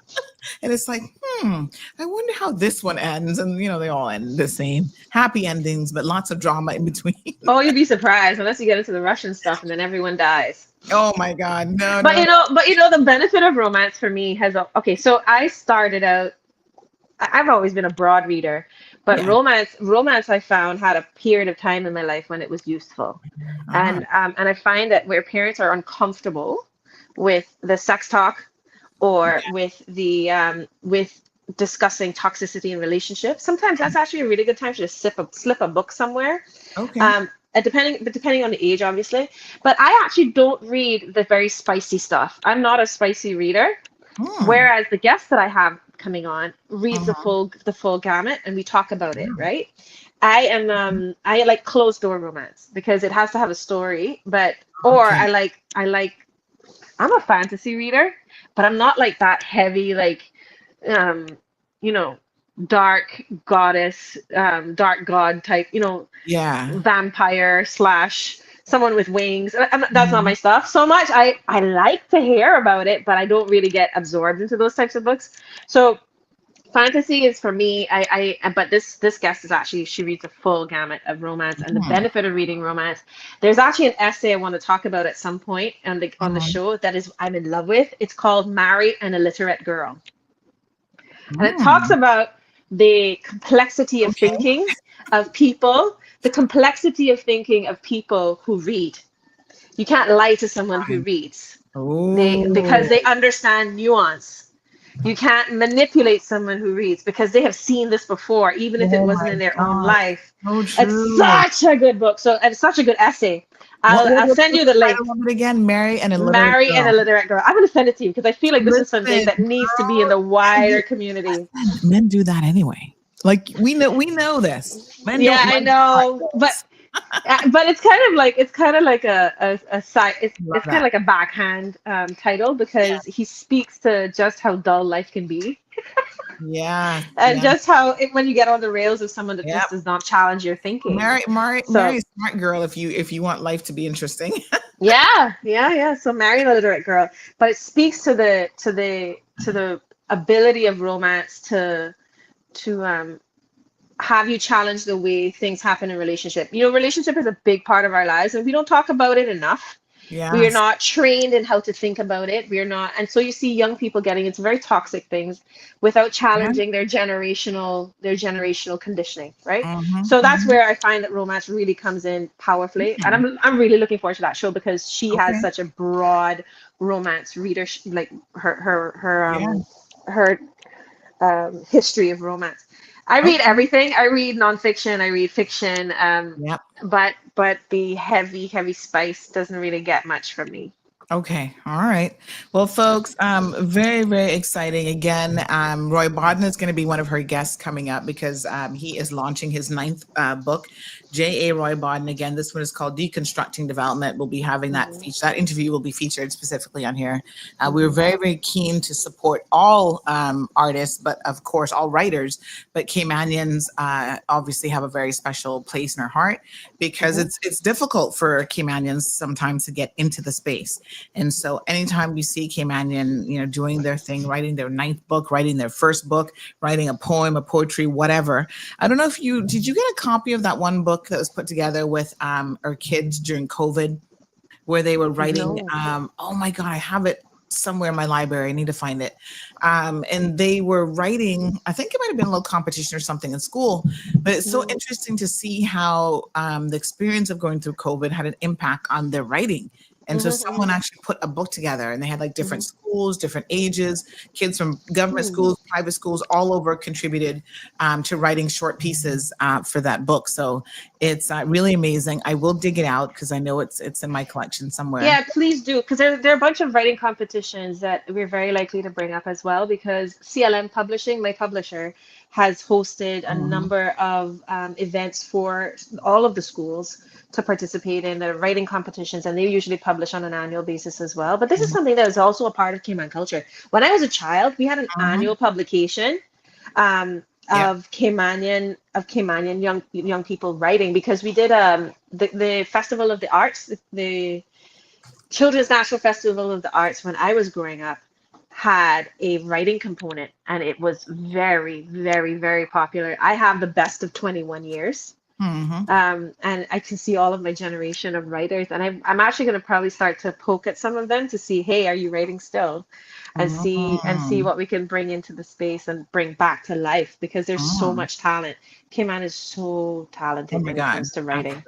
And it's like, I wonder how this one ends. And, they all end the same. Happy endings, but lots of drama in between. Oh, you'd be surprised unless you get into the Russian stuff and then everyone dies. Oh my God. No, But no, you no. know, but you know, the benefit of romance for me has okay. So I started out. I've always been a broad reader, but Yeah. romance I found had a period of time in my life when it was useful, Uh-huh. and I find that where parents are uncomfortable with the sex talk or with discussing toxicity in relationships, sometimes that's actually a really good time to just slip a book somewhere. Okay. Depending on the age, obviously. But I actually don't read the very spicy stuff. I'm not a spicy reader. Hmm. Whereas the guest that I have coming on reads the Uh-huh. full gamut, and we talk about it, right? I like closed door romance because it has to have a story, but or Okay. I like I'm a fantasy reader, but I'm not like that heavy, like um, you know, dark goddess, dark god type, Yeah. vampire slash someone with wings. That's not my Mhm. stuff so much. I like to hear about it, but I don't really get absorbed into those types of books. So fantasy is for me. But this guest is actually, she reads a full gamut of romance, and the Mhm. benefit of reading romance. There's actually an essay I want to talk about at some point on the Mhm. show that is I'm in love with. It's called "Marry an Illiterate Girl." And it talks Mm. about the complexity of Okay. thinking. of people, the complexity of thinking of people who read. You can't lie to someone who reads. Because Oh, they understand nuance. You can't manipulate someone who reads because they have seen this before, even if it oh wasn't my in their own God. life. So It's true. such a good book. So it's such a good essay. I'll send What's you the the link. title of it again? Mary and a Literate Marry and Girl. a Literate Girl. I'm going to send it to you because I feel like this is something Listen, that needs to be in the men do, wider community. men do that anyway. Like we know this. Men Yeah, don't I like know, titles. but it's kind of like a side. Love It's kind of that. like a backhand title Yeah. because he speaks to just how dull life can be. Yeah. And Yeah. just how when you get on the rails of someone that just Yep. does not challenge your thinking. Mary, So a smart girl if you want life to be interesting. yeah. So marry the literate girl, but it speaks to the ability of romance to have you challenge the way things happen in relationship. Relationship is a big part of our lives, and we don't talk about it enough. We are Yes. not trained in how to think about it. We are not, and so you see young people getting into very toxic things without Yeah. challenging their generational conditioning, right? Mm-hmm, So that's mm-hmm. where I find that romance really comes in powerfully, and I'm really looking forward to that show because she has Okay. such a broad romance readership, like Yeah. her history of romance. I read Okay. everything. I read nonfiction. I read fiction. Yep. But the heavy spice doesn't really get much from me. Okay. All right. Well, folks, very, very exciting. Again, Roy Bodden is going to be one of her guests coming up because he is launching his ninth book, J.A. Roy Bodden. Again, this one is called Deconstructing Development. We'll be having that feature. That interview will be featured specifically on here. We're very, very keen to support all artists, but of course, all writers. But Caymanians obviously have a very special place in our heart because it's difficult for Caymanians sometimes to get into the space. And so anytime we see Caymanian, doing their thing, writing their ninth book, writing their first book, writing a poem, a poetry, whatever. I don't know if did you get a copy of that one book that was put together with our kids during COVID where they were writing, No. oh my God, I have it somewhere in my library. I need to find it. And they were writing, I think it might have been a little competition or something in school, but it's so interesting to see how the experience of going through COVID had an impact on their writing. And so someone actually put a book together and they had like different schools, different ages, kids from government schools, private schools, all over contributed to writing short pieces for that book. So it's really amazing. I will dig it out because I know it's in my collection somewhere. Yeah, please do, because there are a bunch of writing competitions that we're very likely to bring up as well, because CLM Publishing, my publisher, has hosted a number of events for all of the schools to participate in the writing competitions, and they usually publish on an annual basis as well. But this is something that is also a part of Cayman culture. When I was a child, we had an annual publication of Caymanian young people writing, because we did the Festival of the Arts, the Children's National Festival of the Arts when I was growing up had a writing component, and it was very, very, very popular. I have the best of 21 years. And I can see all of my generation of writers, and I'm actually going to probably start to poke at some of them to see, hey, are you writing still? And see what we can bring into the space and bring back to life, because there's so much talent. Cayman is so talented when it comes to writing.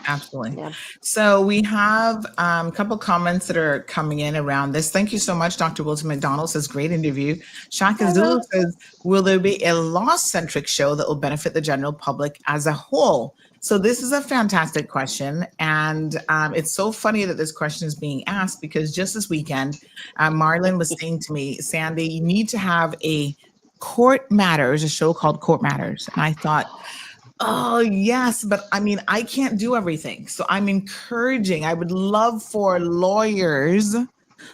Absolutely. Yeah. So we have a couple comments that are coming in around this. Thank you so much. Dr. Wilson McDonald says, great interview. Shaka Zulu says, will there be a law-centric show that will benefit the general public as a whole? So this is a fantastic question. And it's so funny that this question is being asked, because just this weekend, Marlon was saying to me, Sandy, you need to have a Court Matters, a show called Court Matters. And I thought, oh, yes, but I mean, I can't do everything. So I'm encouraging, I would love for lawyers,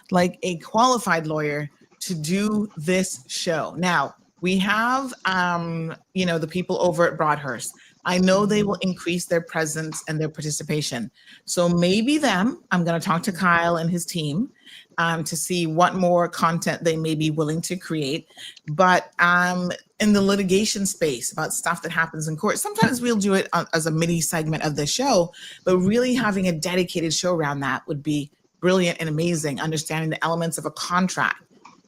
like a qualified lawyer, to do this show. Now, we have, the people over at Broadhurst. I know they will increase their presence and their participation. So maybe them, I'm going to talk to Kyle and his team to see what more content they may be willing to create. But in the litigation space about stuff that happens in court, sometimes we'll do it as a mini segment of the show, but really having a dedicated show around that would be brilliant and amazing, understanding the elements of a contract.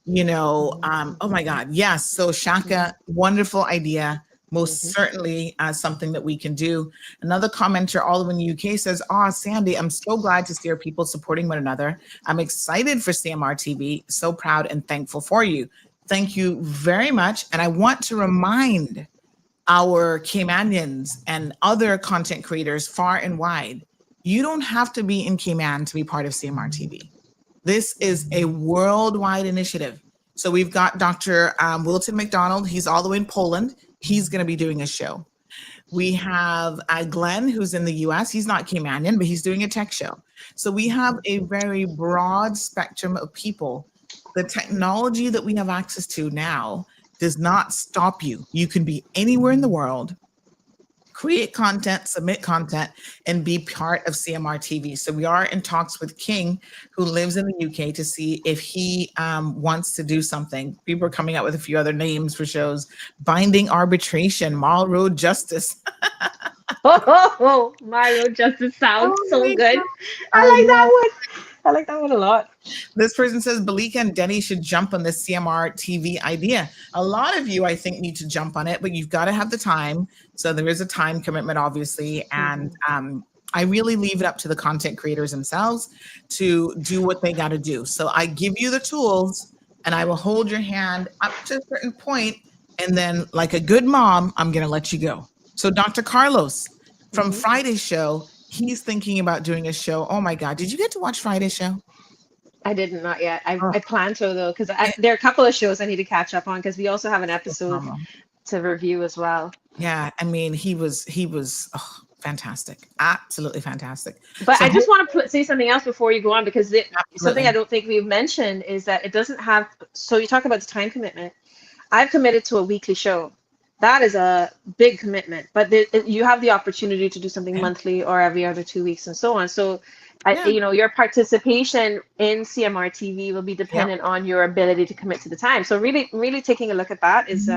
Oh my God, yes. So Shaka, wonderful idea. most certainly something that we can do. Another commenter all over in the UK says, Sandy, I'm so glad to see our people supporting one another. I'm excited for CMR TV. So proud and thankful for you. Thank you very much. And I want to remind our Caymanians and other content creators far and wide, you don't have to be in Cayman to be part of CMR TV. This is a worldwide initiative. So we've got Dr. Wilton McDonald. He's all the way in Poland. He's going to be doing a show. We have Glenn, who's in the US. He's not Caymanian, but he's doing a tech show. So we have a very broad spectrum of people. The technology that we have access to now does not stop you. You can be anywhere in the world, create content, submit content, and be part of CMR TV. So we are in talks with King, who lives in the UK, to see if he wants to do something. People are coming out with a few other names for shows. Binding Arbitration, Mall Road Justice. Mall Road Justice sounds so good. I like that one. I like that one a lot. This person says Balika and Denny should jump on this CMR TV idea. A lot of you, I think, need to jump on it, but you've got to have the time. So there is a time commitment, obviously. And I really leave it up to the content creators themselves to do what they got to do. So I give you the tools and I will hold your hand up to a certain point. And then, like a good mom, I'm going to let you go. So Dr. Carlos from Friday's show, he's thinking about doing a show. Oh my God. Did you get to watch Friday's show? I didn't, not yet. I plan to, though, because there are a couple of shows I need to catch up on, because we also have an episode to review as well. Yeah. I mean, he was fantastic. Absolutely fantastic. But so I just want to say something else before you go on, because something I don't think we've mentioned is that it doesn't have, so you talk about the time commitment. I've committed to a weekly show. That is a big commitment, but you have the opportunity to do something monthly or every other 2 weeks and so on. So, your participation in CMR TV will be dependent on your ability to commit to the time. So really, really taking a look at that is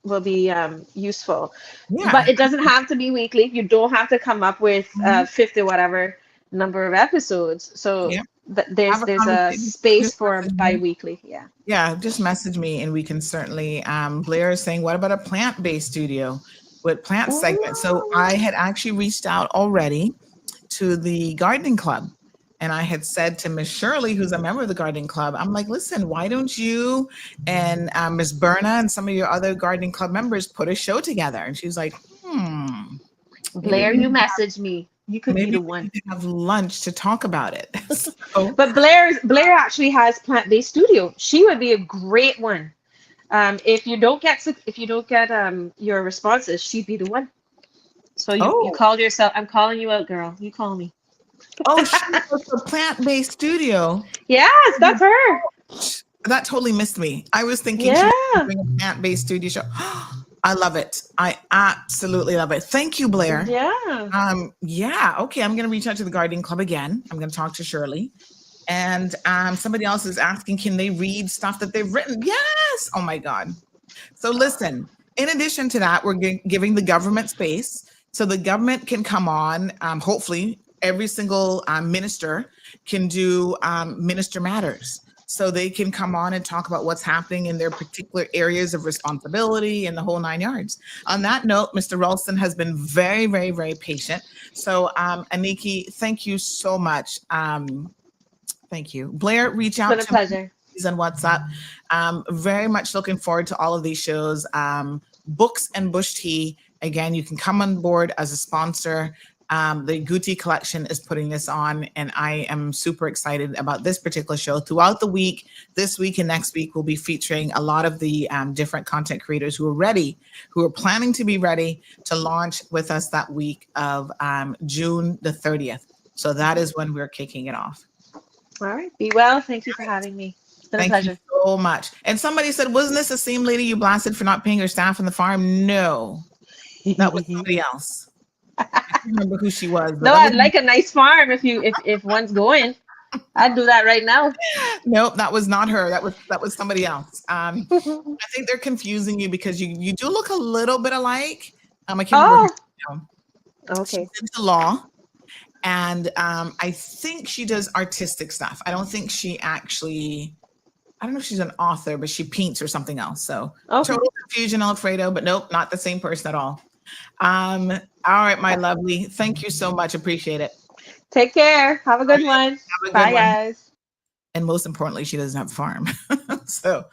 will be useful. Yeah. But it doesn't have to be weekly. You don't have to come up with 50 whatever number of episodes. So there's a space for bi-weekly. Yeah, just message me and we can certainly, Blair is saying, what about a plant-based studio with plant segment? So I had actually reached out already to the gardening club, and I had said to Miss Shirley, who's a member of the gardening club, I'm like, listen, why don't you and Miss Berna and some of your other gardening club members put a show together? And she's like, Blair, you messaged me. You could be the one to have lunch to talk about it. But Blair actually has plant-based studio. She would be a great one. If you don't get your responses, she'd be the one. So you called yourself. I'm calling you out, girl. You call me. She was a plant-based studio. Yes, that's her. That totally missed me. I was thinking she was doing a plant-based studio show. I love it. I absolutely love it. Thank you, Blair. Yeah. Okay. I'm going to reach out to the gardening club again. I'm going to talk to Shirley. And somebody else is asking, can they read stuff that they've written? Yes. Oh my God. So listen, in addition to that, we're giving the government space so the government can come on. Hopefully every single minister can do Minister Matters. So they can come on and talk about what's happening in their particular areas of responsibility and the whole 9 yards. On that note, Mr. Rolston has been very, very, very patient. So Aniki, thank you so much. Thank you. Blair, reach out to me. He's on WhatsApp. Very much looking forward to all of these shows. Books and Bush Tea. Again, you can come on board as a sponsor. The Guti collection is putting this on, and I am super excited about this particular show. Throughout the week, this week and next week, we'll be featuring a lot of the different content creators who are planning to be ready to launch with us that week of June the 30th. So that is when we're kicking it off. All right. Be well. Thank you for having me. It's been a pleasure. Thank you so much. And somebody said, wasn't this the same lady you blasted for not paying her staff on the farm? No, that was somebody else. I can't remember who she was. No, I'd like a nice farm if one's going. I'd do that right now. Nope, that was not her. That was somebody else. I think they're confusing you because you do look a little bit alike. I can't remember. Okay. She's into law, and I think she does artistic stuff. I don't think she actually. I don't know if she's an author, but she paints or something else. So Okay. total confusion, Alfredo, but nope, not the same person at all. All right, my lovely. Thank you so much. Appreciate it. Take care. Have a good one. Have a good Bye, one. guys. And most importantly, she doesn't have a farm. So,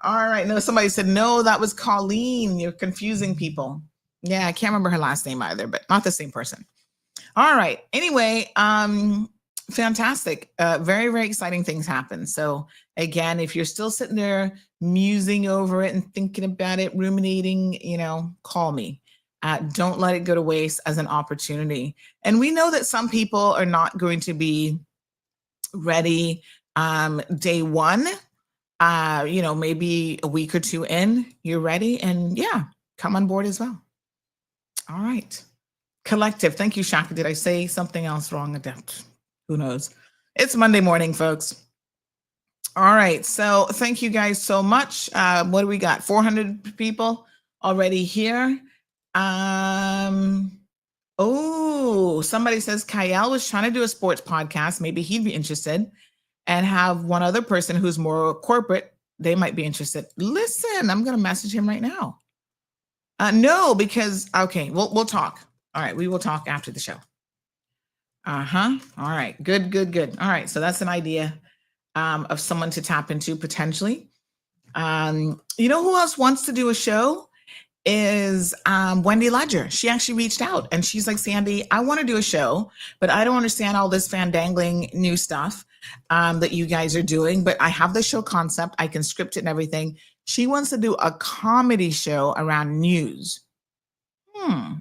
all right. No, somebody said, no, that was Colleen. You're confusing people. Yeah, I can't remember her last name either, but not the same person. All right. Anyway, fantastic. Very, very exciting things happen. So again, if you're still sitting there musing over it and thinking about it, ruminating, call me. Don't let it go to waste as an opportunity. And we know that some people are not going to be ready day one. Maybe a week or two in, you're ready, and yeah, come on board as well. All right. Collective. Thank you, Shaka. Did I say something else wrong? Who knows? It's Monday morning, folks. All right. So thank you guys so much. What do we got? 400 people already here. Somebody says Kyle was trying to do a sports podcast. Maybe he'd be interested, and have one other person who's more corporate. They might be interested. Listen, I'm going to message him right now. No, because, okay, we'll talk. All right. We will talk after the show. All right. Good. All right. So that's an idea of someone to tap into potentially. You know who else wants to do a show? Is Wendy Ledger. She actually reached out and she's like, Sandy, I want to do a show, but I don't understand all this fandangling new stuff that you guys are doing, but I have the show concept. I can script it and everything. She wants to do a comedy show around news.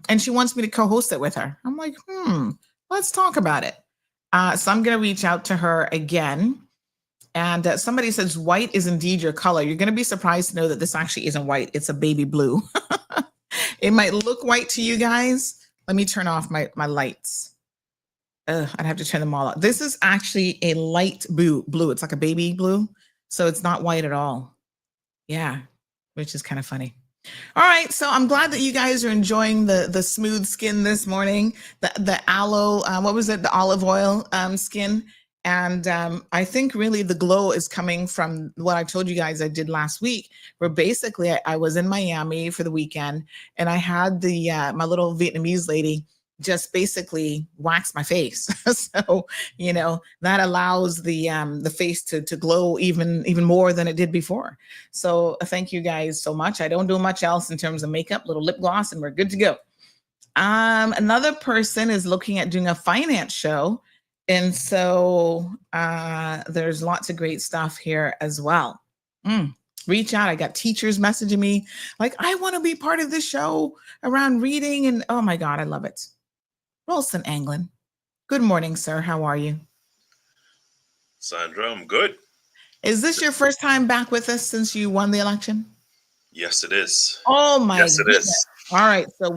And she wants me to co-host it with her. I'm like, let's talk about it. So I'm going to reach out to her again. And somebody says, white is indeed your color. You're going to be surprised to know that this actually isn't white. It's a baby blue. It might look white to you guys. Let me turn off my lights. I'd have to turn them all off. This is actually a light blue. It's like a baby blue. So it's not white at all. Yeah, which is kind of funny. All right, so I'm glad that you guys are enjoying the smooth skin this morning. The aloe, the olive oil skin. And I think really the glow is coming from what I told you guys I did last week, where basically I was in Miami for the weekend and I had my little Vietnamese lady just basically wax my face. So, that allows the face to glow even more than it did before. So thank you guys so much. I don't do much else in terms of makeup, little lip gloss, and we're good to go. Another person is looking at doing a finance show. And so there's lots of great stuff here as well. Reach out. I got teachers messaging me like, I want to be part of this show around reading. And oh my God, I love it. Rolston Anglin. Good morning, sir. How are you? Sandra, I'm good. Is this your first time back with us since you won the election? Yes, it is. Oh my Yes, it goodness. is. All right. So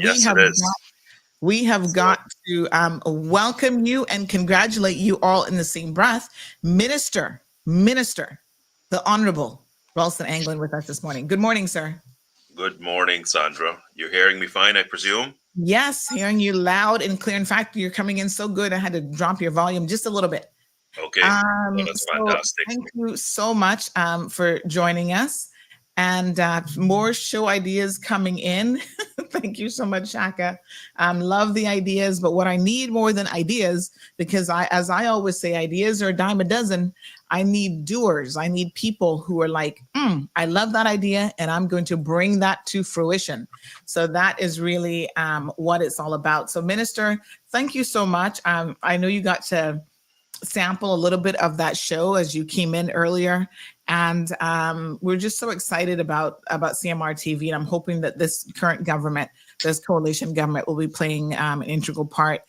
we have got to welcome you and congratulate you all in the same breath. Minister, the Honorable Rolston Anglin with us this morning. Good morning, sir. Good morning, Sandra. You're hearing me fine, I presume? Yes, hearing you loud and clear. In fact, you're coming in so good, I had to drop your volume just a little bit. Okay, that's fantastic. Thank you so much for joining us. And more show ideas coming in. Thank you so much, Shaka. Love the ideas, but what I need more than ideas, because as I always say, ideas are a dime a dozen. I need doers. I need people who are like, I love that idea, and I'm going to bring that to fruition. So that is really what it's all about. So, Minister, thank you so much. I know you got to sample a little bit of that show as you came in earlier. And we're just so excited about CMR TV. And I'm hoping that this current government, this coalition government, will be playing an integral part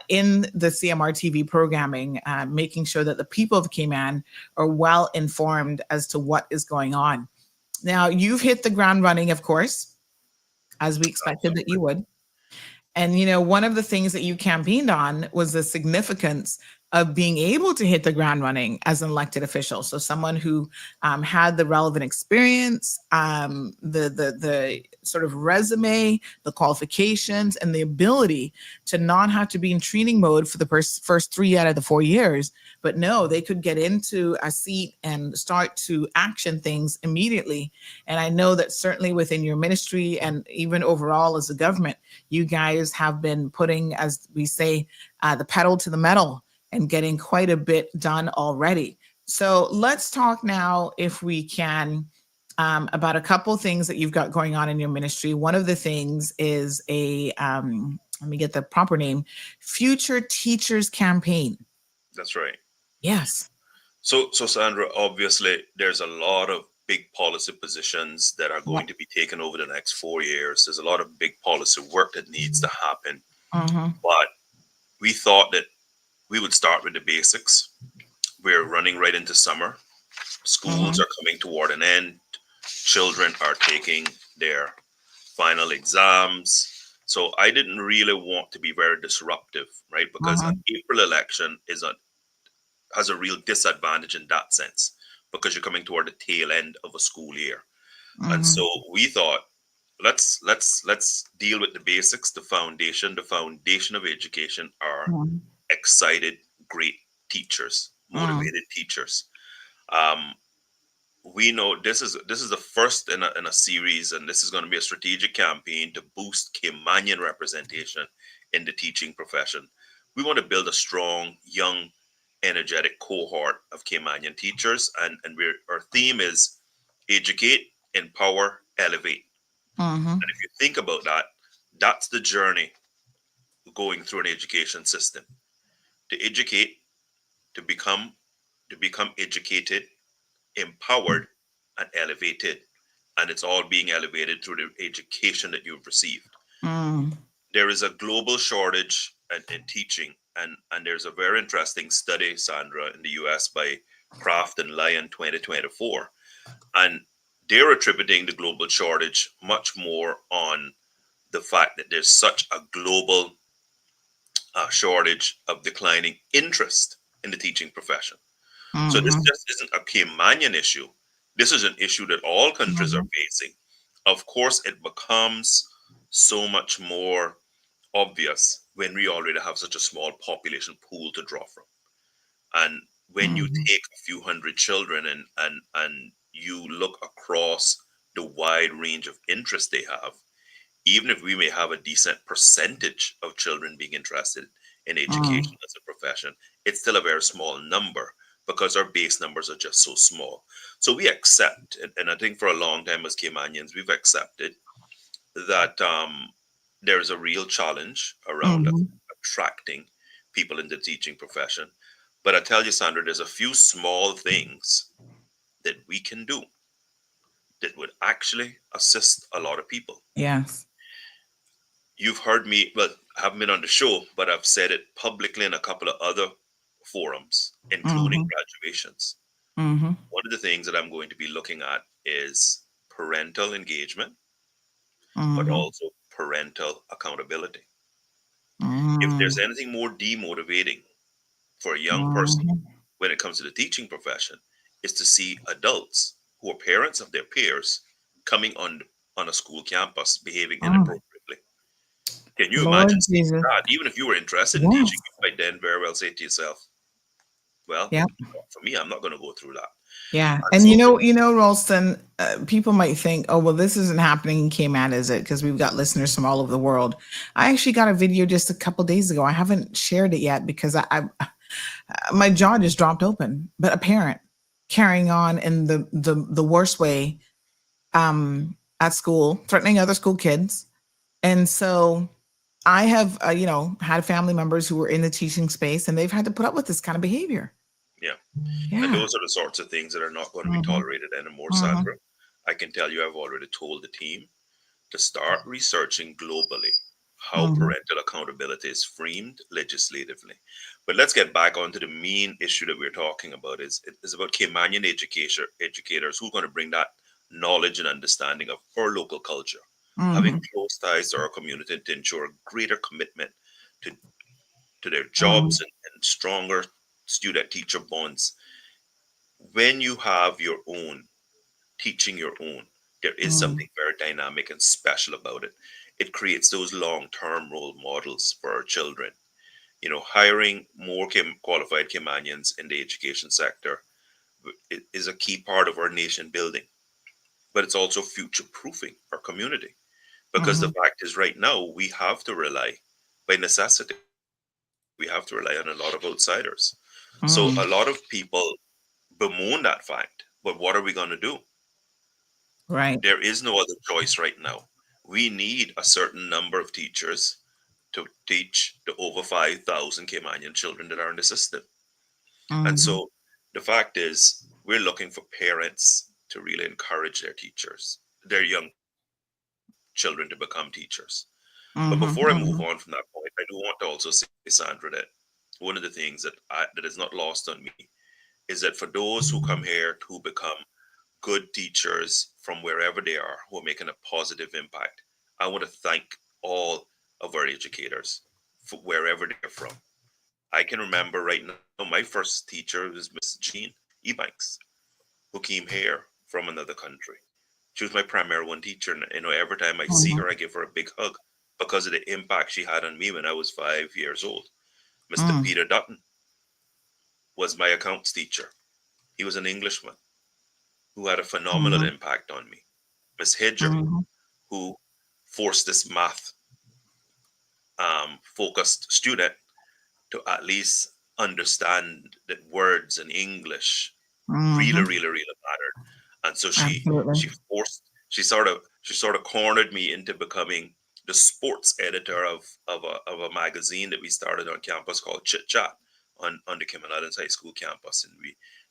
in the CMR TV programming, making sure that the people of Cayman are well informed as to what is going on. Now, you've hit the ground running, of course, as we expected that you would. And, one of the things that you campaigned on was the significance of being able to hit the ground running as an elected official. So someone who had the relevant experience, the sort of resume, the qualifications, and the ability to not have to be in training mode for the first 3 out of the 4 years, but no, they could get into a seat and start to action things immediately. And I know that certainly within your ministry and even overall as a government, you guys have been putting, as we say, the pedal to the metal and getting quite a bit done already. So let's talk now, if we can, about a couple things that you've got going on in your ministry. One of the things is let me get the proper name, Future Teachers Campaign. That's right. Yes. So Sandra, obviously, there's a lot of big policy positions that are going to be taken over the next 4 years. There's a lot of big policy work that needs to happen. But we thought that we would start with the basics. We're running right into summer. Schools are coming toward an end. Children are taking their final exams. So I didn't really want to be very disruptive, right? Because an April election has a real disadvantage in that sense, because you're coming toward the tail end of a school year. And so we thought, let's deal with the basics, the foundation. The foundation of education are excited, great teachers, motivated teachers. We know this is the first in a series, and this is going to be a strategic campaign to boost Caymanian representation in the teaching profession. We want to build a strong, young, energetic cohort of Caymanian teachers, and our theme is educate, empower, elevate. And if you think about that, that's the journey going through an education system. To educate, to become educated, empowered, and elevated. And it's all being elevated through the education that you've received. There is a global shortage in teaching, and there's a very interesting study, Sandra, in the US by Kraft and Lyon 2024. And they're attributing the global shortage much more on the fact that there's such a global shortage of declining interest in the teaching profession. So this just isn't a Caymanian issue. This is an issue that all countries are facing. Of course, it becomes so much more obvious when we already have such a small population pool to draw from. And when you take a few hundred children and you look across the wide range of interest they have, even if we may have a decent percentage of children being interested in education as a profession, it's still a very small number, because our base numbers are just so small. So we accept, and I think for a long time as Caymanians, we've accepted that there is a real challenge around attracting people in the teaching profession. But I tell you, Sandra, there's a few small things that we can do that would actually assist a lot of people. Yes. You've heard me, well, I haven't been on the show, but I've said it publicly in a couple of other forums, including graduations. One of the things that I'm going to be looking at is parental engagement, but also parental accountability. If there's anything more demotivating for a young person when it comes to the teaching profession, is to see adults who are parents of their peers coming on a school campus behaving inappropriately. Can you imagine seeing that? Even if you were interested in teaching, you might then very well say to yourself, well, for me, I'm not going to go through that. Yeah. And so, you know, Rolston, people might think, oh, well, this isn't happening in Cayman, is it? Because we've got listeners from all over the world. I actually got a video just a couple days ago. I haven't shared it yet because my jaw just dropped open. But a parent carrying on in the worst way at school, threatening other school kids. And so I have, had family members who were in the teaching space, and they've had to put up with this kind of behavior. Yeah. And those are the sorts of things that are not going to be tolerated anymore, Sandra. I can tell you, I've already told the team to start researching globally how parental accountability is framed legislatively. But let's get back onto the main issue that we're talking about. It's about Caymanian educators who are going to bring that knowledge and understanding of our local culture, having close ties to our community to ensure greater commitment to their jobs and stronger student teacher bonds. When you have your own, teaching your own, there is something very dynamic and special about it. It creates those long-term role models for our children. Hiring more qualified Caymanians in the education sector is a key part of our nation building, but it's also future proofing our community. Because the fact is, right now, we have to rely, by necessity, we have to rely on a lot of outsiders. So a lot of people bemoan that fact. But what are we going to do? Right. There is no other choice right now. We need a certain number of teachers to teach the over 5,000 Caymanian children that are in the system. And so the fact is, we're looking for parents to really encourage their young children to become teachers. But before I move on from that point, I do want to also say, Sandra, that one of the things that is not lost on me is that for those who come here who become good teachers from wherever they are, who are making a positive impact, I want to thank all of our educators for wherever they're from. I can remember right now, my first teacher was Miss Jean Ebanks, who came here from another country. She was my primary one teacher, and every time I see her, I give her a big hug because of the impact she had on me when I was 5 years old. Mr. Peter Dutton was my accounts teacher. He was an Englishman who had a phenomenal impact on me. Miss Hedger, who forced this math focused student to at least understand that words in English really, really, really mattered. And so Absolutely. she sort of cornered me into becoming the sports editor of a magazine that we started on campus called Chit Chat on the Cayman Islands High School campus. And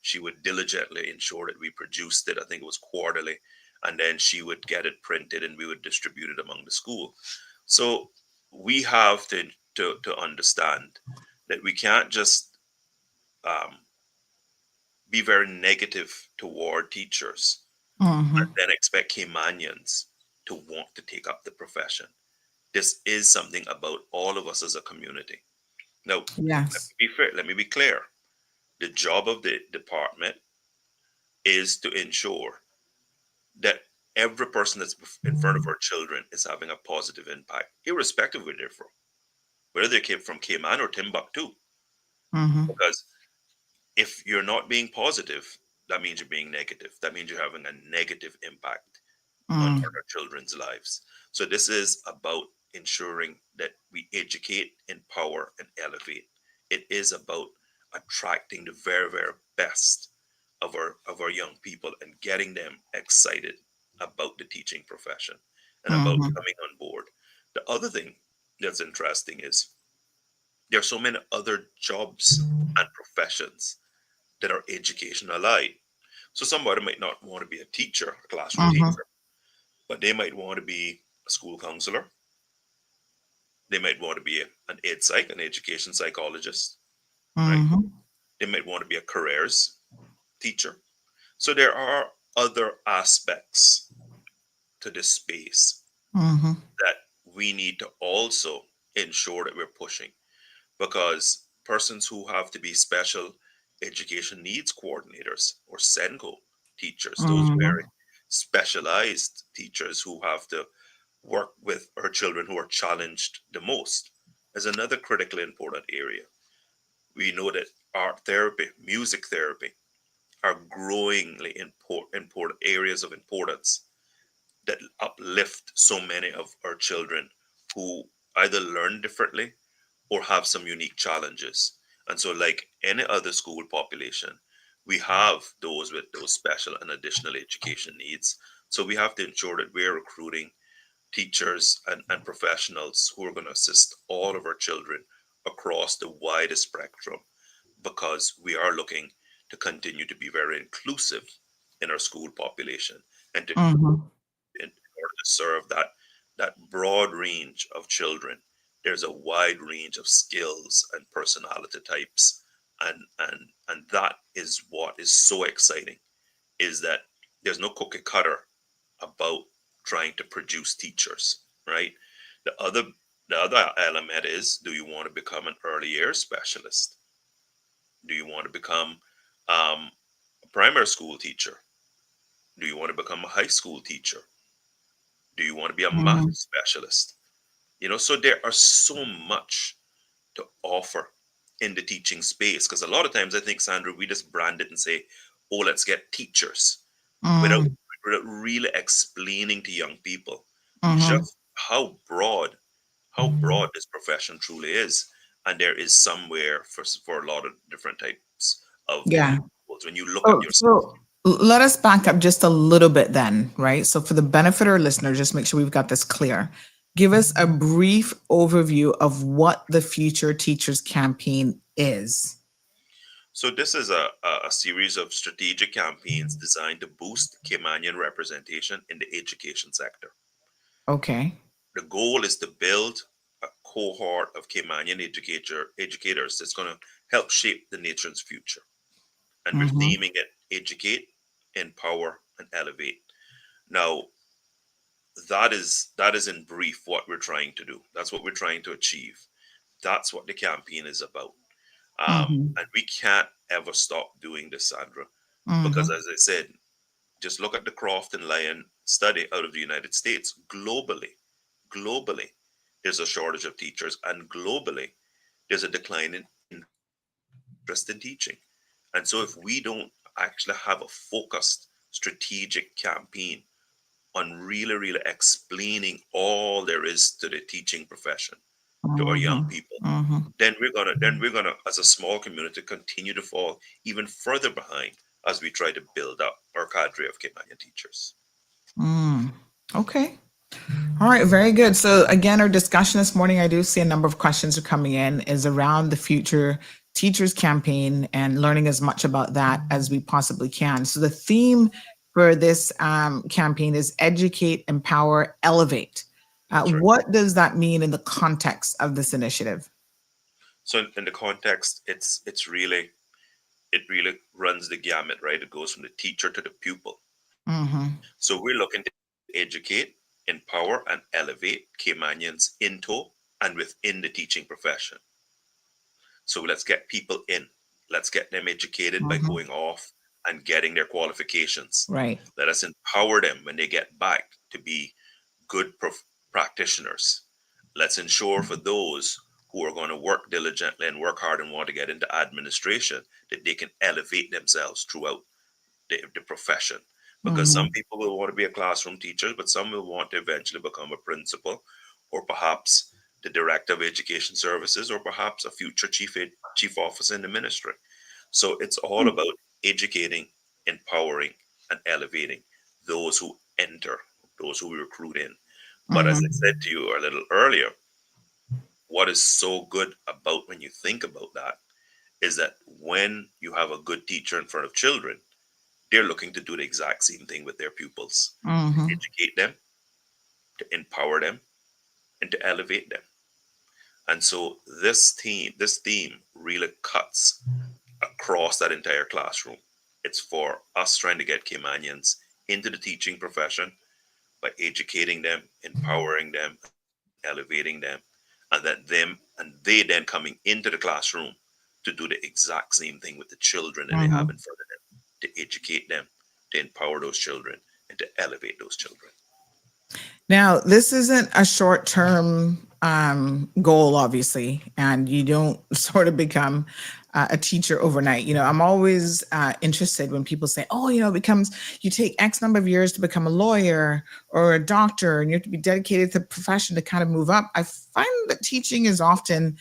she would diligently ensure that we produced it. I think it was quarterly. And then she would get it printed and we would distribute it among the school. So we have to understand that we can't just be very negative toward teachers and then expect Caymanians to want to take up the profession. This is something about all of us as a community. Now, let Yes. me be fair, let me be clear. The job of the department is to ensure that every person that's in front of our children is having a positive impact, irrespective of where they're from, whether they came from Cayman or Timbuktu. Because if you're not being positive, that means you're being negative. That means you're having a negative impact on our children's lives. So this is about ensuring that we educate, empower, and elevate. It is about attracting the very, very best of our young people and getting them excited about the teaching profession and about coming on board. The other thing that's interesting is there are so many other jobs and professions that are education allied. So somebody might not want to be a teacher, a classroom teacher, but they might want to be a school counselor. They might want to be an ed psych, an education psychologist, right? They might want to be a careers teacher. So there are other aspects to this space that we need to also ensure that we're pushing, because persons who have to be special education needs coordinators or SENCO teachers, those very specialized teachers who have to work with our children who are challenged the most, is another critically important area. We know that art therapy, music therapy are growingly important areas of importance that uplift so many of our children who either learn differently or have some unique challenges. And so, like any other school population, we have those with those special and additional education needs. So we have to ensure that we're recruiting teachers and professionals who are going to assist all of our children across the widest spectrum, because we are looking to continue to be very inclusive in our school population and to in order to serve that broad range of children. There's a wide range of skills and personality types, and that is what is so exciting, is that there's no cookie cutter about trying to produce teachers, right? The other element is, do you want to become an early years specialist? Do you want to become a primary school teacher? Do you want to become a high school teacher? Do you want to be a math Mhm. specialist? So there are so much to offer in the teaching space, because a lot of times I think, Sandra, we just brand it and say, oh, let's get teachers, without Mm, really explaining to young people mhm. just how broad this profession truly is. And there is somewhere for a lot of different types of Yeah. individuals. When you look at Oh, yourself. so let us back up just a little bit then, right? So for the benefit of our listeners, just make sure we've got this clear. Give us a brief overview of what the Future Teachers Campaign is. So this is a series of strategic campaigns designed to boost Caymanian representation in the education sector. Okay. The goal is to build a cohort of Caymanian educators that's going to help shape the nation's future. And we're Mm-hmm. theming it educate, empower, and elevate. Now, that is in brief what we're trying to do. That's what we're trying to achieve. That's what the campaign is about. Mm-hmm. And we can't ever stop doing this, Sandra, because Mm-hmm. as I said, just look at the Croft and Lyon study out of the United States. Globally, there's a shortage of teachers, and globally, there's a decline in interest in teaching. And so, if we don't actually have a focused, strategic campaign on really explaining all there is to the teaching profession to our young Mm-hmm. people, Mm-hmm. then we're gonna, as a small community, continue to fall even further behind as we try to build up our cadre of Caymanian teachers. Mm. Okay. All right, very good. So again, our discussion this morning, I do see a number of questions are coming in, is around the Future Teachers Campaign and learning as much about that as we possibly can. So the theme for this campaign is educate, empower, elevate. That's right. What does that mean in the context of this initiative? So in the context, it really runs the gamut, right? It goes from the teacher to the pupil. Mm-hmm. So we're looking to educate, empower, and elevate Caymanians into and within the teaching profession. So let's get people in. Let's get them educated by Mm-hmm. going off and getting their qualifications. Right. Let us empower them when they get back to be good practitioners. Let's ensure for those who are going to work diligently and work hard and want to get into administration that they can elevate themselves throughout the profession. Because some Mm-hmm. people will want to be a classroom teacher, but some will want to eventually become a principal, or perhaps the director of education services, or perhaps a future chief officer in the ministry. So it's all about educating, empowering, and elevating those who enter, those who we recruit in. But as I Mm-hmm. said to you a little earlier, what is so good about when you think about that is that when you have a good teacher in front of children, they're looking to do the exact same thing with their pupils, to Mm-hmm. educate them, to empower them, and to elevate them. And so this theme really cuts across that entire classroom. It's for us trying to get Caymanians into the teaching profession by educating them, empowering them, elevating them, and they then coming into the classroom to do the exact same thing with the children that they have Mm-hmm. in front of them, to educate them, to empower those children, and to elevate those children. Now, this isn't a short term goal, obviously, and you don't sort of become a teacher overnight. I'm always interested when people say, oh, it becomes, you take X number of years to become a lawyer or a doctor, and you have to be dedicated to the profession to kind of move up. I find that teaching is often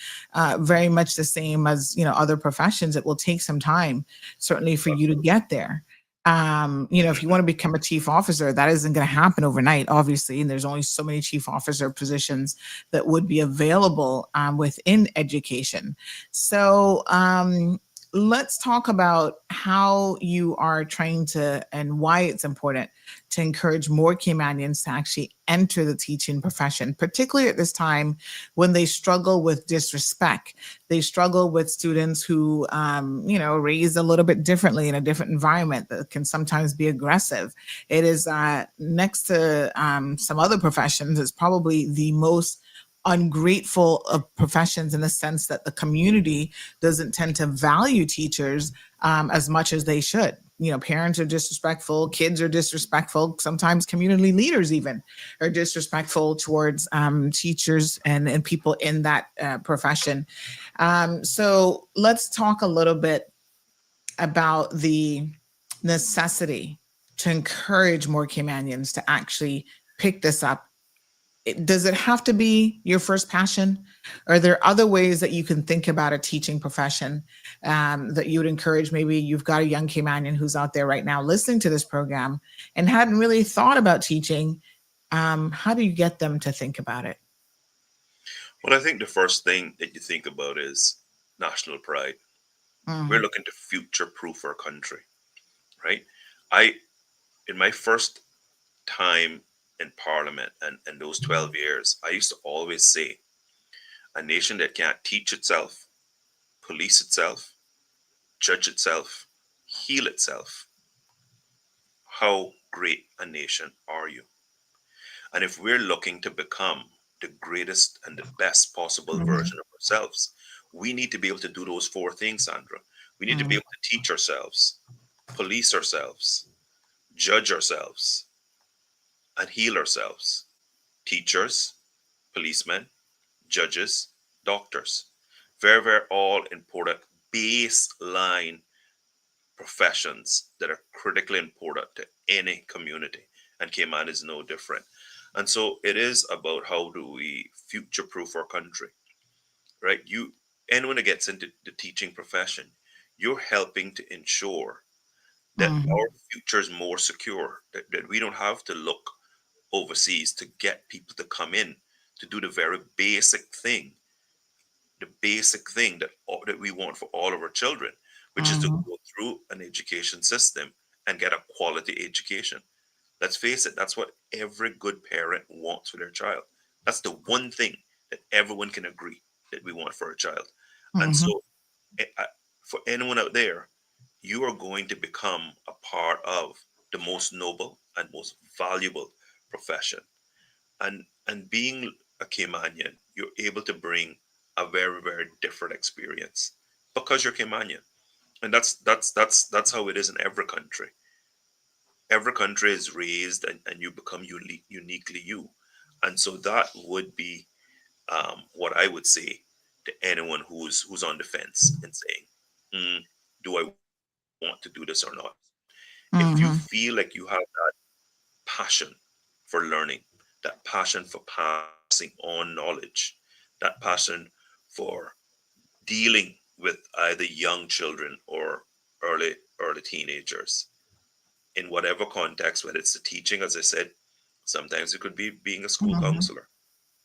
very much the same as, other professions. It will take some time, certainly, for you to get there. If you want to become a chief officer, that isn't going to happen overnight, obviously. And there's only so many chief officer positions that would be available within education. So let's talk about how you are trying to and why it's important to encourage more Caymanians to actually enter the teaching profession, particularly at this time when they struggle with disrespect. They struggle with students who, raised a little bit differently in a different environment that can sometimes be aggressive. It is next to some other professions, it's probably the most ungrateful of professions in the sense that the community doesn't tend to value teachers as much as they should. Parents are disrespectful, kids are disrespectful, sometimes community leaders even are disrespectful towards teachers and people in that profession. So let's talk a little bit about the necessity to encourage more Caymanians to actually pick this up. Does it have to be your first passion? Are there other ways that you can think about a teaching profession that you would encourage? Maybe you've got a young Caymanian who's out there right now listening to this program and hadn't really thought about teaching. How do you get them to think about it? Well, I think the first thing that you think about is national pride. We're looking to future-proof our country, right? In my first time in Parliament and those 12 years, I used to always say, a nation that can't teach itself, police itself, judge itself, heal itself, how great a nation are you? And if we're looking to become the greatest and the best possible version of ourselves, we need to be able to do those four things, Sandra. We need to be able to teach ourselves, police ourselves, judge ourselves, and heal ourselves. Teachers, policemen, judges, doctors. Very, very all important baseline professions that are critically important to any community. And Cayman is no different. And so it is about how do we future-proof our country, right? Anyone that gets into the teaching profession, you're helping to ensure that our future is more secure, that we don't have to look overseas to get people to come in to do the very basic thing, that we want for all of our children, which is to go through an education system and get a quality education. Let's face it, that's what every good parent wants for their child. That's the one thing that everyone can agree that we want for a child. And so for anyone out there, you are going to become a part of the most noble and most valuable profession. And being a Caymanian, you're able to bring a very, very different experience because you're Caymanian. And that's how it is in every country. Every country is raised and you become uniquely you. And so that would be what I would say to anyone who's on the fence and saying, do I want to do this or not? If you feel like you have that passion for learning, that passion for passing on knowledge, that passion for dealing with either young children or early teenagers in whatever context, whether it's the teaching, as I said, sometimes it could be being a school counselor,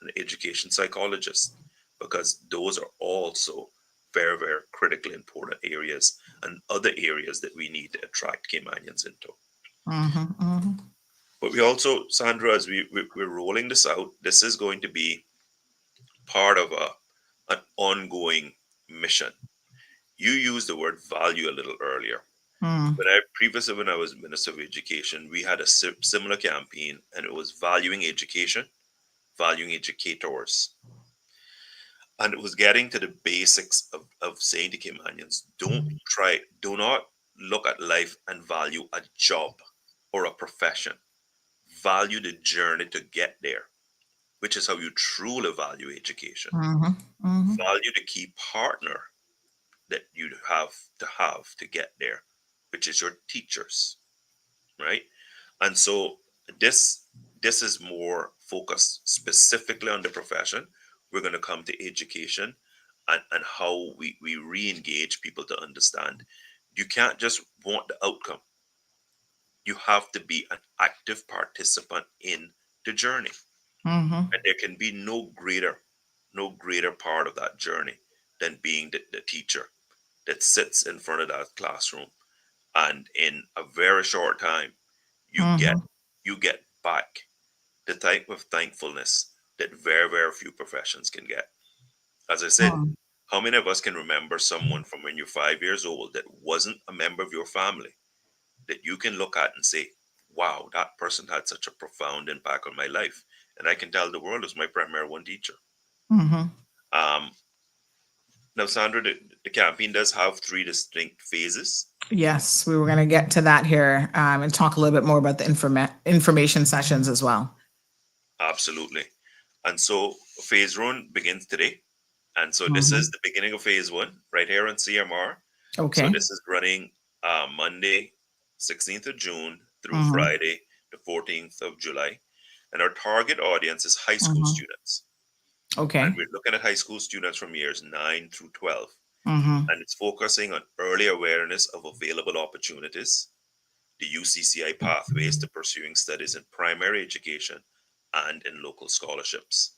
an education psychologist, because those are also very, very critically important areas and other areas that we need to attract Caymanians into. But we also, Sandra, as we're rolling this out, this is going to be part of an ongoing mission. You used the word value a little earlier. When I was Minister of Education, we had a similar campaign, and it was valuing education, valuing educators. And it was getting to the basics of saying to Caymanians, do not look at life and value a job or a profession. Value the journey to get there, which is how you truly value education. Value the key partner that you have to get there, which is your teachers, right? And so this is more focused specifically on the profession. We're going to come to education and how we re-engage people to understand you can't just want the outcome. You have to be an active participant in the journey. And there can be no greater part of that journey than being the teacher that sits in front of that classroom, and in a very short time you get back the type of thankfulness that very, very few professions can get. As I said, how many of us can remember someone from when you're 5 years old that wasn't a member of your family that you can look at and say, wow, that person had such a profound impact on my life? And I can tell the world is my primary one teacher. Mm-hmm. Now, Sandra, the campaign does have 3 distinct phases. Yes, we were going to get to that here and talk a little bit more about the information sessions as well. Absolutely. And so phase 1 begins today. And so this Mm-hmm. is the beginning of phase 1 right here on CMR. Okay. So this is running Monday, 16th of June through Mm-hmm. Friday, the 14th of July. And our target audience is high school Mm-hmm. students. Okay. And we're looking at high school students from years 9 through 12. Mm-hmm. And it's focusing on early awareness of available opportunities, the UCCI pathways to pursuing studies in primary education and in local scholarships.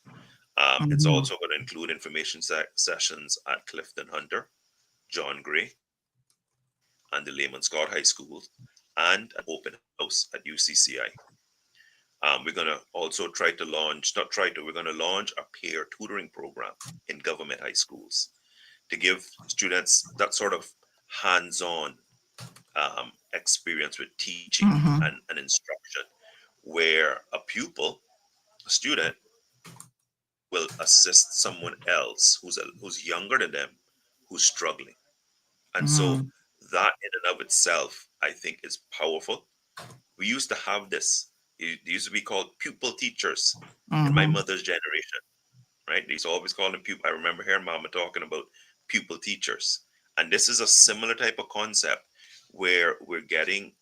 It's Mm-hmm. also going to include information sessions at Clifton Hunter, John Gray, and the Lehman Scott High School, and an open house at UCCI. We're going to also we're going to launch a peer tutoring program in government high schools to give students that sort of hands-on experience with teaching Mm-hmm. and instruction, where a student, will assist someone else who's younger than them, who's struggling. And so Mm-hmm. that in and of itself, I think, is powerful. We used to have this. It used to be called pupil teachers in my Mm-hmm. mother's generation, right? They used to always call them pupil. I remember hearing Mama talking about pupil teachers. And this is a similar type of concept where we're getting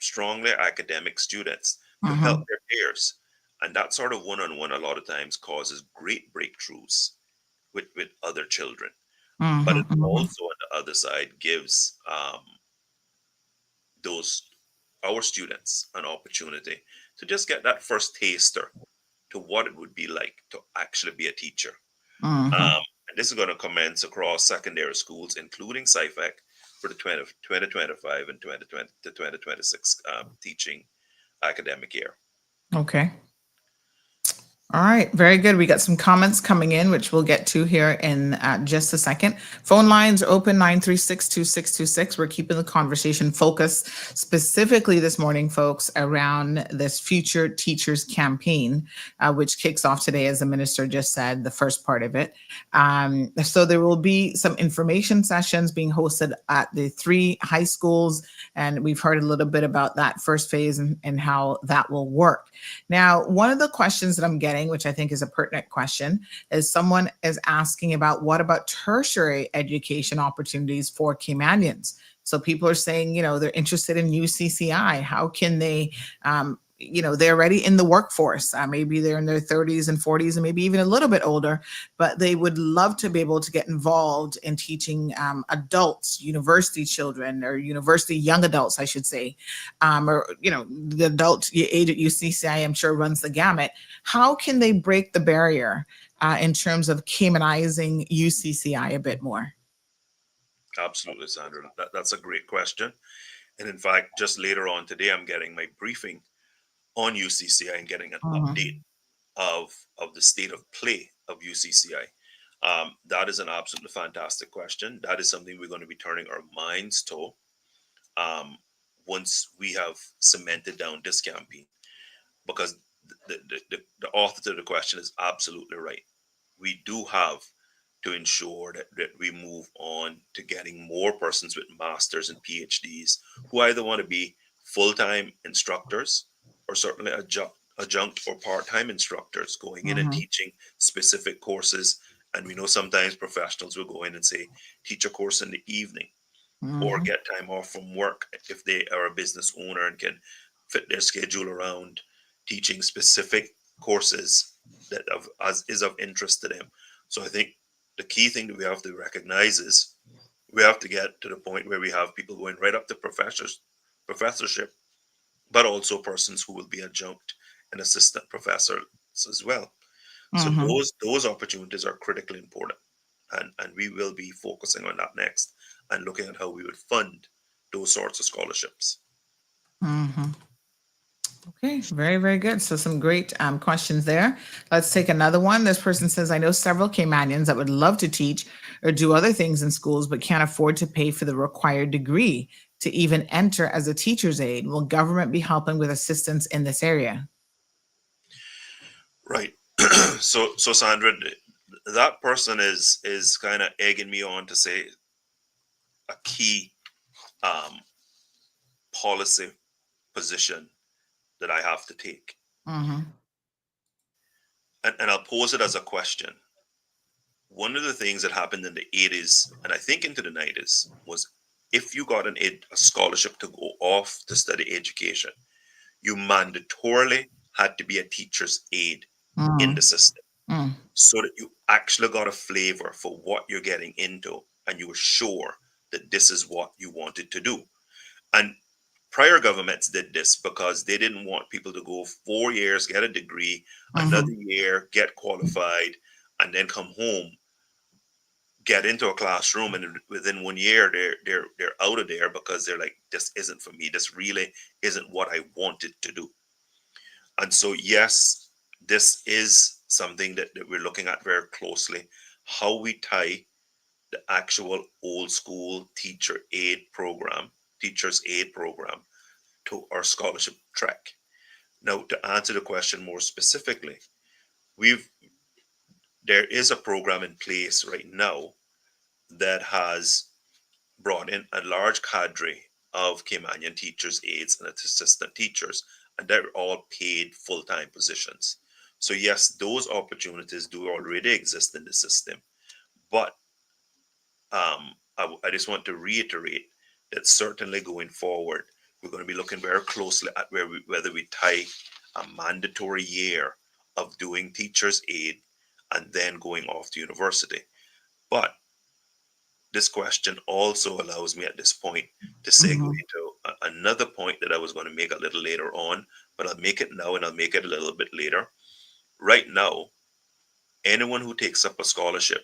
strongly academic students to help Mm-hmm. their peers. And that sort of one-on-one a lot of times causes great breakthroughs with other children. But it Mm-hmm. also on the other side gives those our students an opportunity to just get that first taster to what it would be like to actually be a teacher. Mm-hmm. And this is going to commence across secondary schools, including SciFec, for the 2025 and 2020 to 2026 teaching academic year. Okay. All right, very good. We got some comments coming in, which we'll get to here in just a second. Phone lines are open 936-2626. We're keeping the conversation focused specifically this morning, folks, around this Future Teachers campaign, which kicks off today, as the minister just said, the first part of it. So there will be some information sessions being hosted at the 3 high schools, and we've heard a little bit about that first phase and how that will work. Now, one of the questions that I'm getting, which I think is a pertinent question, is someone is asking about what about tertiary education opportunities for Caymanians? So people are saying, they're interested in UCCI. How can they, they're already in the workforce. Maybe they're in their 30s and 40s and maybe even a little bit older, but they would love to be able to get involved in teaching adults, university children, or university young adults, I should say, or, the adult age at UCCI, I'm sure, runs the gamut. How can they break the barrier in terms of Caymanizing UCCI a bit more? Absolutely, Sandra. That's a great question. And in fact, just later on today, I'm getting my briefing on UCCI and getting an update of the state of play of UCCI. That is an absolutely fantastic question. That is something we're going to be turning our minds to once we have cemented down this campaign, because the author of the question is absolutely right. We do have to ensure that we move on to getting more persons with masters and PhDs who either want to be full-time instructors or certainly adjunct or part-time instructors going in and teaching specific courses. And we know sometimes professionals will go in and say, teach a course in the evening or get time off from work if they are a business owner and can fit their schedule around teaching specific courses that is of interest to them. So I think the key thing that we have to recognize is we have to get to the point where we have people going right up to professorship, but also persons who will be adjunct and assistant professors as well. So those opportunities are critically important. And we will be focusing on that next and looking at how we would fund those sorts of scholarships. Okay, very, very good. So some great questions there. Let's take another one. This person says, I know several Caymanians that would love to teach or do other things in schools, but can't afford to pay for the required degree to even enter as a teacher's aide. Will government be helping with assistance in this area? Right. So Sandra, that person is kind of egging me on to say a key um, policy position that I have to take. Mm-hmm. And I'll pose it as a question. One of the things that happened in the 80s and I think into the 90s was if you got a scholarship to go off to study education, you mandatorily had to be a teacher's aide in the system Mm-hmm. so that you actually got a flavor for what you're getting into and you were sure that this is what you wanted to do. And prior governments did this because they didn't want people to go 4 years, get a degree, Mm-hmm. another year, get qualified, and then come home, get into a classroom, and within 1 year they're out of there because they're like, this isn't for me. This really isn't what I wanted to do. And so, yes, this is something that we're looking at very closely. How we tie the actual old school teacher's aid program to our scholarship track. Now, to answer the question more specifically, we've there is a program in place right now that has brought in a large cadre of Caymanian teachers, aides, and assistant teachers, and they're all paid full-time positions. So yes, those opportunities do already exist in the system, but I just want to reiterate that certainly going forward, we're going to be looking very closely at whether we tie a mandatory year of doing teacher's aid and then going off to university. But this question also allows me at this point to segue Mm-hmm. into another point that I was going to make a little later on, but I'll make it now and I'll make it a little bit later. Right now, anyone who takes up a scholarship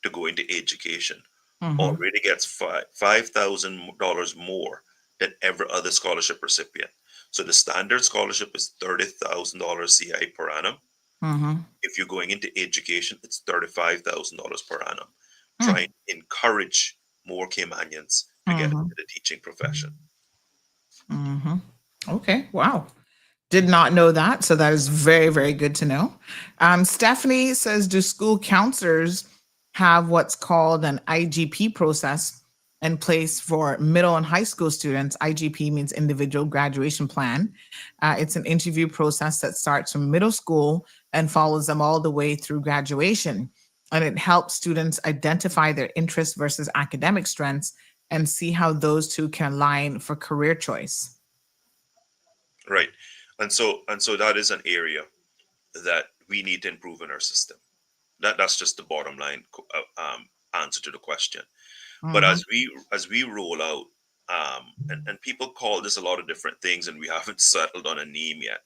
to go into education Mm-hmm. already gets $5,000 more than every other scholarship recipient. So the standard scholarship is $30,000 CI per annum. Mm-hmm. If you're going into education, it's $35,000 per annum. Mm-hmm. Trying to encourage more Caymanians to get Mm-hmm. into the teaching profession. Mm-hmm. Okay. Wow. Did not know that. So that is very, very good to know. Stephanie says, do school counselors have what's called an IGP process in place for middle and high school students? IGP means individual graduation plan. It's an interview process that starts from middle school and follows them all the way through graduation. And it helps students identify their interests versus academic strengths and see how those two can align for career choice. Right. And so that is an area that we need to improve in our system. That's just the bottom line answer to the question. But Mhm. as we roll out, and people call this a lot of different things, and we haven't settled on a name yet.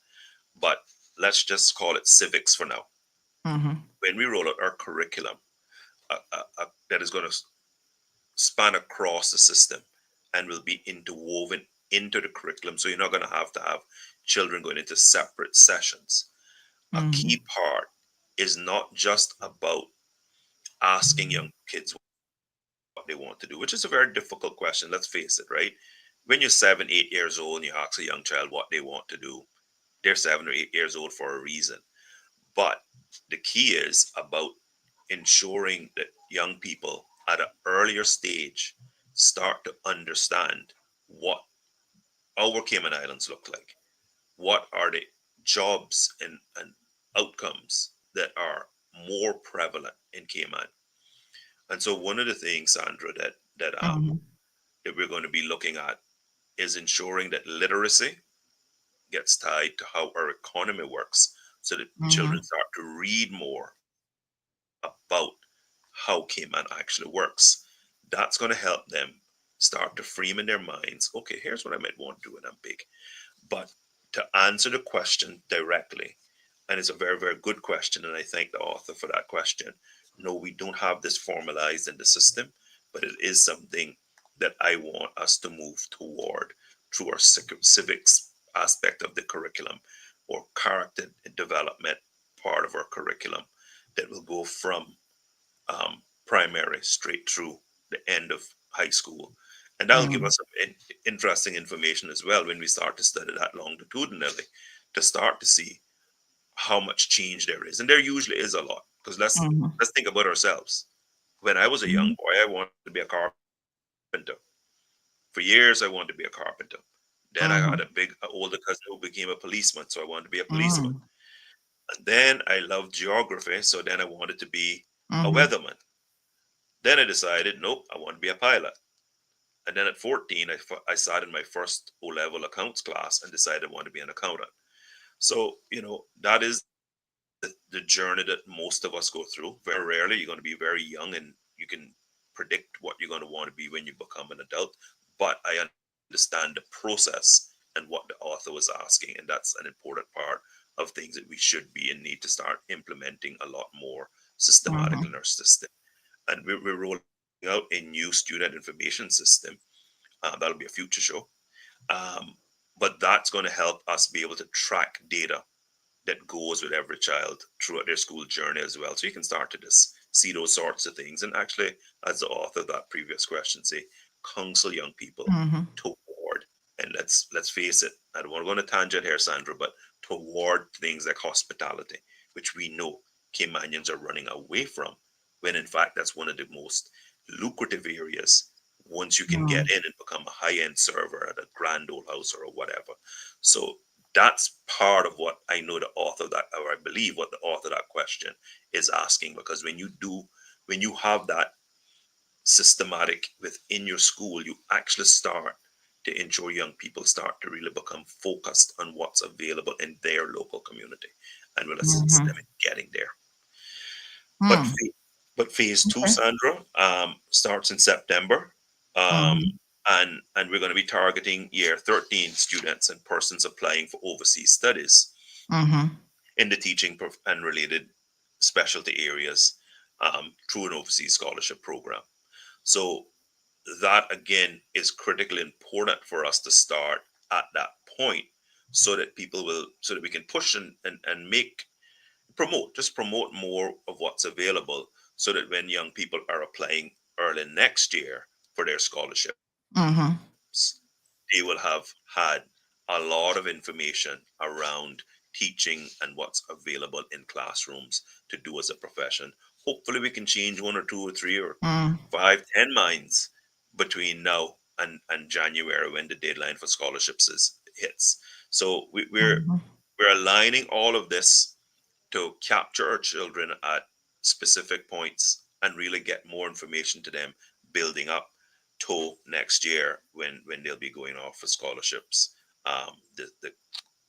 But let's just call it civics for now. Mhm. When we roll out our curriculum, that is going to span across the system and will be interwoven into the curriculum. So you're not going to have children going into separate sessions. A Mhm. key part is not just about asking young kids what they want to do, which is a very difficult question. Let's face it, right? When you're 7, 8 years old and you ask a young child what they want to do, they're 7 or 8 years old for a reason. But the key is about ensuring that young people at an earlier stage start to understand what our Cayman Islands look like. What are the jobs and outcomes that are more prevalent in Cayman? And so one of the things, Sandra, Mhm. that we're going to be looking at is ensuring that literacy gets tied to how our economy works so that Mhm. children start to read more about how Cayman actually works. That's going to help them start to frame in their minds, okay, here's what I might want to do when I'm big. But to answer the question directly, and it's a very, very good question, and I thank the author for that question. No, we don't have this formalized in the system, but it is something that I want us to move toward through our civics aspect of the curriculum or character development part of our curriculum that will go from primary straight through the end of high school. And that'll give Mhm. us some interesting information as well when we start to study that longitudinally to start to see how much change there is. And there usually is a lot. Because let's Mhm. let's think about ourselves. When I was a young Mhm. boy, I wanted to be a carpenter. For years, I wanted to be a carpenter. Then I had Mhm. a big older cousin who became a policeman, so I wanted to be a policeman. Mhm. And then I loved geography, so then I wanted to be a Mhm. weatherman. Then I decided, nope, I want to be a pilot. And then at 14, I sat in my first O level accounts class and decided I want to be an accountant. So, that is the journey that most of us go through. Very rarely you're going to be very young and you can predict what you're going to want to be when you become an adult. But I understand the process and what the author was asking. And that's an important part of things that we should be and need to start implementing a lot more systematically Mhm. in our system. And we're rolling out a new student information system. That'll be a future show. Um, but that's going to help us be able to track data that goes with every child throughout their school journey as well. So you can start to just see those sorts of things. And actually, as the author of that previous question say, counsel young people Mhm. toward, and let's face it, I don't want to go on a tangent here, Sandra, but toward things like hospitality, which we know Caymanians are running away from, when in fact that's one of the most lucrative areas once you can get Mhm. in and become a high-end server at a grand old house or whatever. So that's part of what I know the author of that, or I believe what the author of that question is asking. Because when you have that systematic within your school, you actually start to ensure young people start to really become focused on what's available in their local community and will assist them Mhm. in getting there. But Hmm. phase two, Okay. Sandra, starts in September. Um, Mhm. and we're going to be targeting year 13 students and persons applying for overseas studies Mhm. in the teaching and related specialty areas through an overseas scholarship program. So that again is critically important for us to start at that point, so that so that we can push and make promote more of what's available, so that when young people are applying early next year for their scholarships, Mhm. they will have had a lot of information around teaching and what's available in classrooms to do as a profession. Hopefully, we can change one or two or three or Mm. 5, 10 minds between now and January, when the deadline for scholarships hits. So Mhm. we're aligning all of this to capture our children at specific points and really get more information to them, building up to next year when they'll be going off for scholarships. The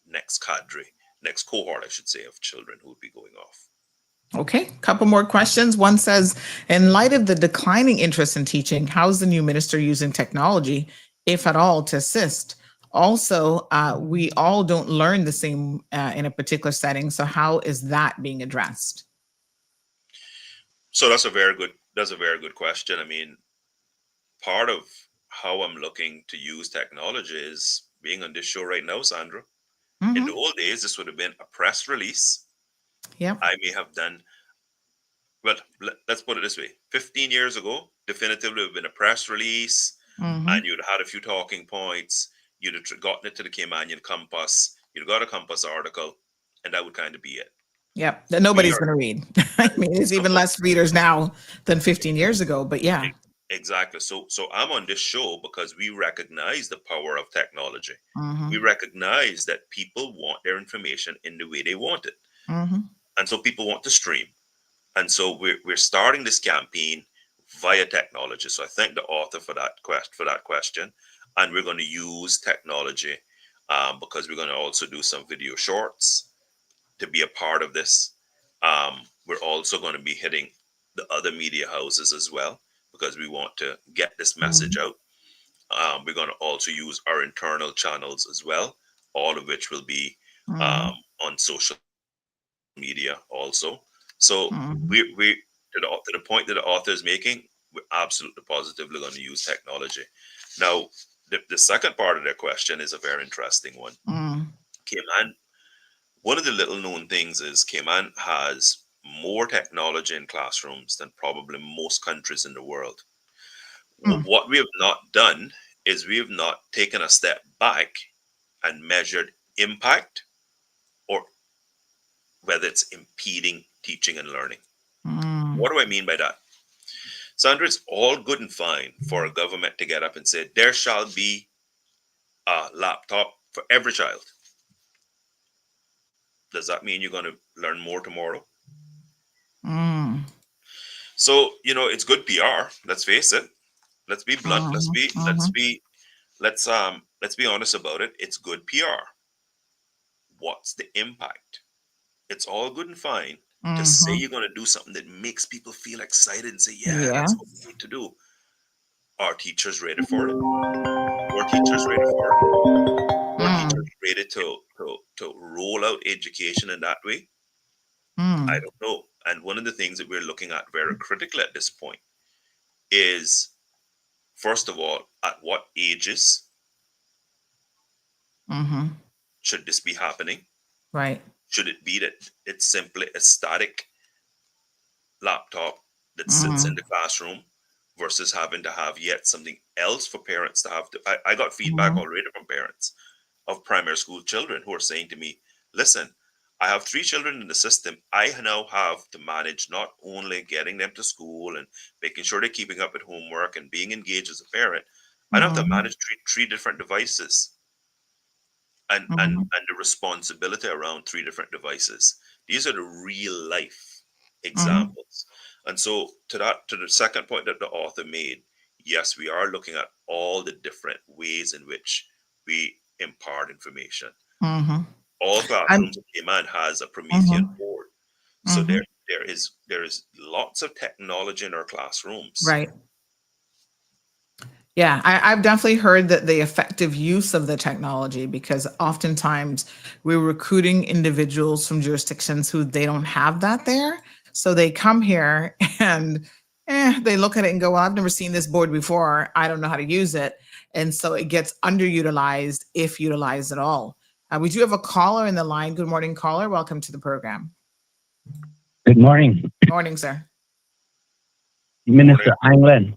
next cadre, next cohort, I should say, of children who would be going off. Okay, couple more questions. One says, in light of the declining interest in teaching, how is the new minister using technology, if at all, to assist? Also, we all don't learn the same in a particular setting. So, how is that being addressed? So that's a very good question. I mean, part of how I'm looking to use technology is being on this show right now, Sandra. In the Hmm. old days, this would have been a press release. Yep. I may have done, well, let's put it this way: 15 years ago, definitively would have been a press release, and Hmm. you'd had a few talking points. You'd have gotten it to the Caymanian Compass. You'd got a Compass article, and that would kind of be it. Yep. That We nobody's are going to read. I mean, there's even less readers now than 15 years ago. But yeah. exactly. So I'm on this show because we recognize the power of technology. We Hmm. recognize that people want their information in the way they want it. Hmm. And so people want to stream. And so we're starting this campaign via technology. So I thank the author for that question. And we're going to use technology because we're going to also do some video shorts to be a part of this. We're also going to be hitting the other media houses as well, because we want to get this message Hmm. out. We're going to also use our internal channels as well, all of which will be Hmm. on social media also. So Hmm. we to the point that the author is making, we're absolutely positively going to use technology. Now, the second part of their question is a very interesting one. Hmm. Cayman, one of the little known things is Cayman has more technology in classrooms than probably most countries in the world. What we have not done is we have not taken a step back and measured impact, or whether it's impeding teaching and learning. What do I mean by that? Sandra, it's all good and fine for a government to get up and say, there shall be a laptop for every child. Does that mean you're going to learn more tomorrow? So, it's good PR. Let's face it. Let's be blunt. Let's be honest about it. It's good PR. What's the impact? It's all good and fine to say you're going to do something that makes people feel excited and say, that's what we need to do. Are teachers ready for it? Are teachers ready for it? Are teachers ready to roll out education in that way? I don't know. And one of the things that we're looking at very critically at this point is, first of all, at what ages should this be happening? Right. Should it be that it's simply a static laptop that sits in the classroom versus having to have yet something else for parents to have to? I got feedback already from parents of primary school children who are saying to me, listen, I have 3 children in the system. I now have to manage not only getting them to school and making sure they're keeping up with homework and being engaged as a parent. I have to manage three different devices and the responsibility around 3 different devices. These are the real life examples. And so to the second point that the author made, yes, we are looking at all the different ways in which we impart information. All classrooms in Cayman has a Promethean board. So there is lots of technology in our classrooms. Right. Yeah, I've definitely heard that the effective use of the technology, because oftentimes we're recruiting individuals from jurisdictions who they don't have that there. So they come here and they look at it and go, well, I've never seen this board before. I don't know how to use it. And so it gets underutilized, if utilized at all. We do have a caller in the line. Good morning, caller. Welcome to the program. Good morning. Morning, sir. Minister Anglin.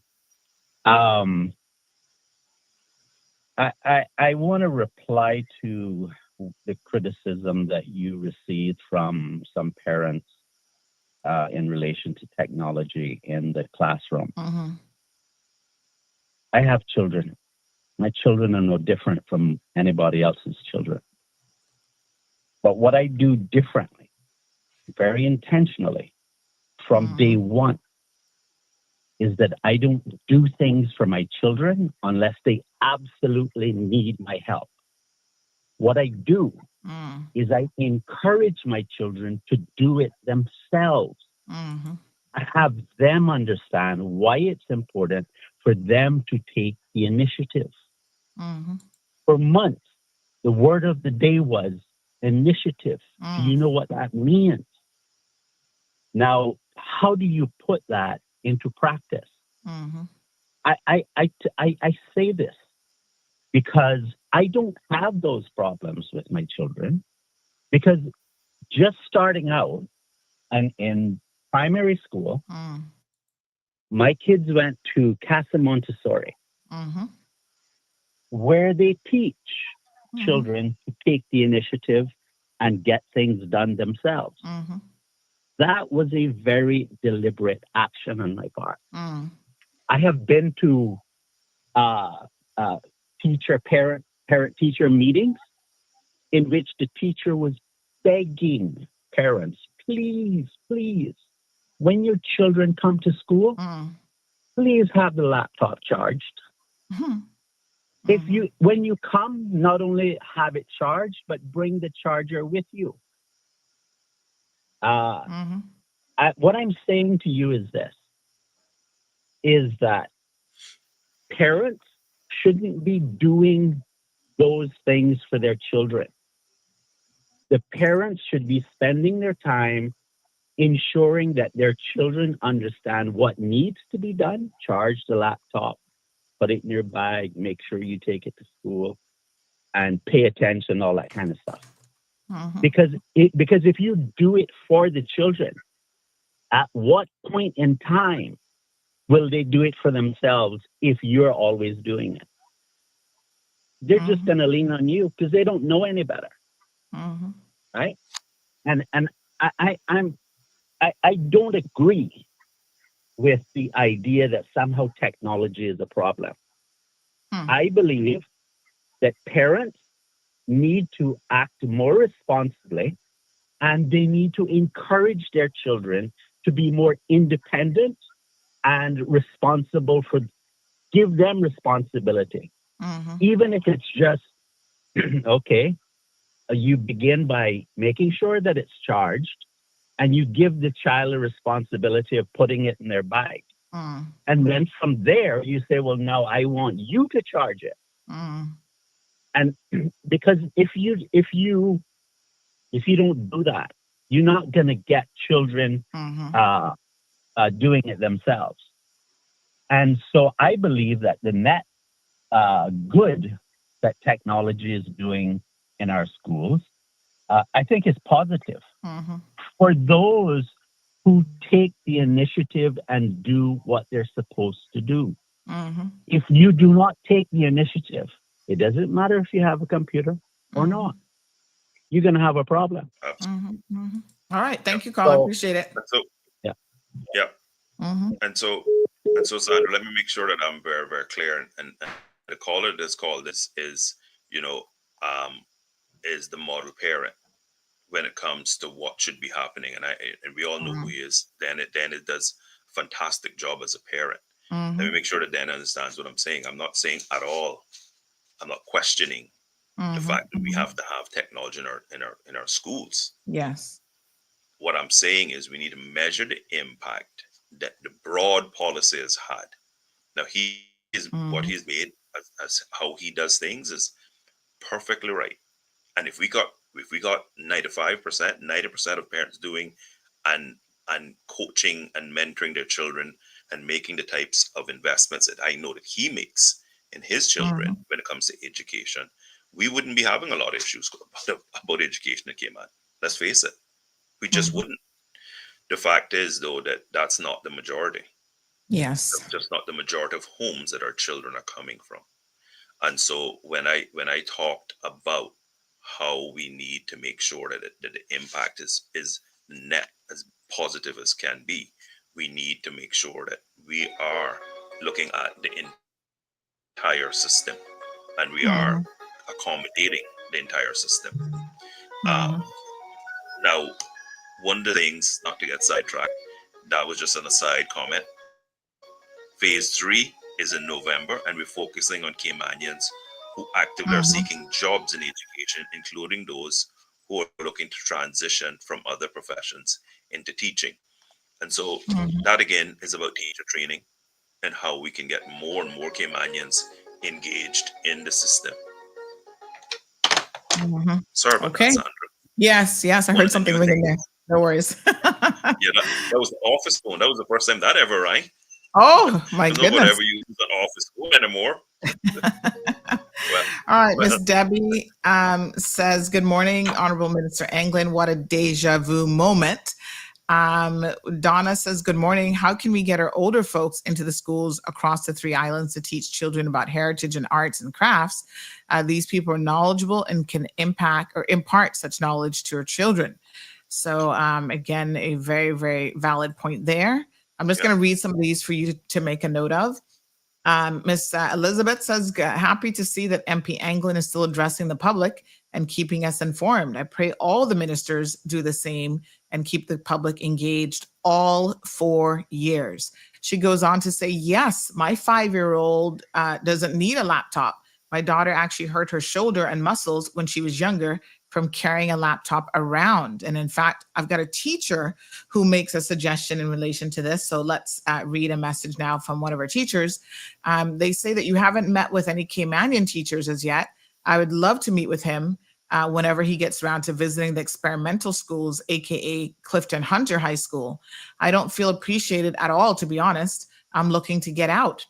I want to reply to the criticism that you received from some parents in relation to technology in the classroom. I have children. My children are no different from anybody else's children. But what I do differently, very intentionally, from day one, is that I don't do things for my children unless they absolutely need my help. What I do is I encourage my children to do it themselves. I have them understand why it's important for them to take the initiative. For months, the word of the day was initiative. Do you know what that means? Now, how do you put that into practice? I say this because I don't have those problems with my children, because just starting out and in primary school, my kids went to Casa Montessori, where they teach children to take the initiative and get things done themselves. That was a very deliberate action on my part. I have been to parent-teacher meetings in which the teacher was begging parents, please, when your children come to school, please have the laptop charged. When you come, not only have it charged, but bring the charger with you. What I'm saying to you is this, is that parents shouldn't be doing those things for their children. The parents should be spending their time ensuring that their children understand what needs to be done, charge the laptop, put it in your bag, make sure you take it to school, and pay attention, all that kind of stuff. Because if you do it for the children, at what point in time will they do it for themselves if you're always doing it? They're just going to lean on you because they don't know any better, right? And I don't agree with the idea that somehow technology is a problem. Hmm. I believe that parents need to act more responsibly, and they need to encourage their children to be more independent and responsible give them responsibility. Mm-hmm. Even if it's just, okay, you begin by making sure that it's charged, and you give the child a responsibility of putting it in their bag. Mm. And then from there, you say, well, now I want you to charge it. Mm. And because if you don't do that, you're not going to get children doing it themselves. And so I believe that the net good that technology is doing in our schools, I think is positive for those who take the initiative and do what they're supposed to do. If you do not take the initiative, it doesn't matter if you have a computer or not. You're going to have a problem. All right. Thank you, Carl. I appreciate it. So, yeah. And so, Sandra, let me make sure that I'm very, very clear. And the caller that's called this is, is the model parent when it comes to what should be happening. And we all know who he is. Dana does a fantastic job as a parent. Let me make sure that Dana understands what I'm saying. I'm not saying at all. I'm not questioning the fact that we have to have technology in our schools. Yes. What I'm saying is we need to measure the impact that the broad policy has had. Now what he's made as how he does things is perfectly right. And if we got 95%, 90% of parents doing and coaching and mentoring their children and making the types of investments that I know that he makes in his children when it comes to education, we wouldn't be having a lot of issues about education at Cayman. Let's face it. We just wouldn't. The fact is, though, that that's not the majority. Yes. That's just not the majority of homes that our children are coming from. And so when I talked about how we need to make sure that the impact is net as positive as can be, we need to make sure that we are looking at the entire system and we are accommodating the entire system. Now, one of the things, not to get sidetracked, that was just an aside comment. Phase 3 is in November, and we're focusing on Caymanians who actively are seeking jobs in education, including those who are looking to transition from other professions into teaching. And so that again is about teacher training and how we can get more and more Caymanians engaged in the system. Sorry about that, Sandra. Yes, I heard something ringing there. No worries. Yeah, that was the office phone. That was the first time that ever rang. Oh, my goodness. Nobody ever uses an office phone anymore. All right, Miss Debbie says, good morning, Honorable Minister Anglin. What a deja vu moment. Donna says, good morning. How can we get our older folks into the schools across the 3 islands to teach children about heritage and arts and crafts? These people are knowledgeable and can impact or impart such knowledge to our children. So again, a very, very valid point there. I'm just going to read some of these for you to make a note of. Miss Elizabeth says, happy to see that MP Anglin is still addressing the public and keeping us informed. I pray all the ministers do the same and keep the public engaged all 4 years. She goes on to say, yes, my 5-year-old doesn't need a laptop. My daughter actually hurt her shoulder and muscles when she was younger from carrying a laptop around. And in fact, I've got a teacher who makes a suggestion in relation to this. So let's read a message now from one of our teachers. They say that you haven't met with any Caymanian teachers as yet. I would love to meet with him whenever he gets around to visiting the experimental schools, AKA Clifton Hunter High School. I don't feel appreciated at all, to be honest. I'm looking to get out.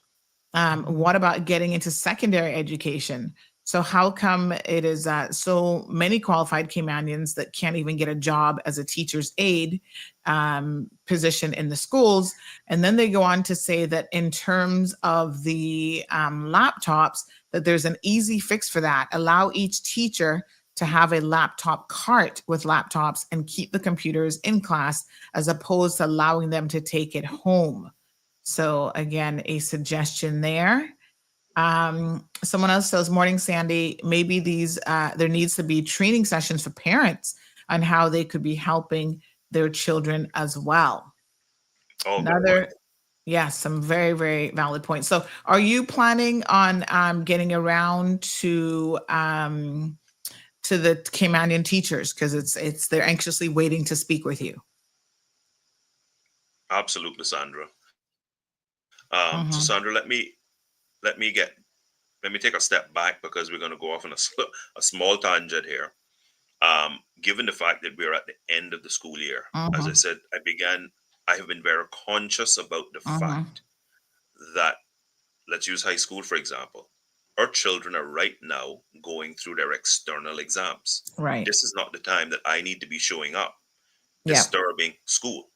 What about getting into secondary education? So how come it is so many qualified Caymanians that can't even get a job as a teacher's aide position in the schools? And then they go on to say that in terms of the laptops, that there's an easy fix for that. Allow each teacher to have a laptop cart with laptops and keep the computers in class as opposed to allowing them to take it home. So again, a suggestion there. Someone else says, "Morning, Sandy. Maybe there needs to be training sessions for parents on how they could be helping their children as well." Oh, good point. Another, yes, some very, very valid points. So, are you planning on getting around to the Caymanian teachers, because they're anxiously waiting to speak with you? Absolutely, Sandra. So, Mm-hmm. Sandra, let me get let me take a step back because we're going to go off on a small tangent here. Given the fact that we're at the end of the school year, as I Mm-hmm. said, I have been very conscious about the Mm-hmm. fact that, let's use high school, for example. Our children are right now going through their external exams. Right. This is not the time that I need to be showing up Yeah. disturbing school.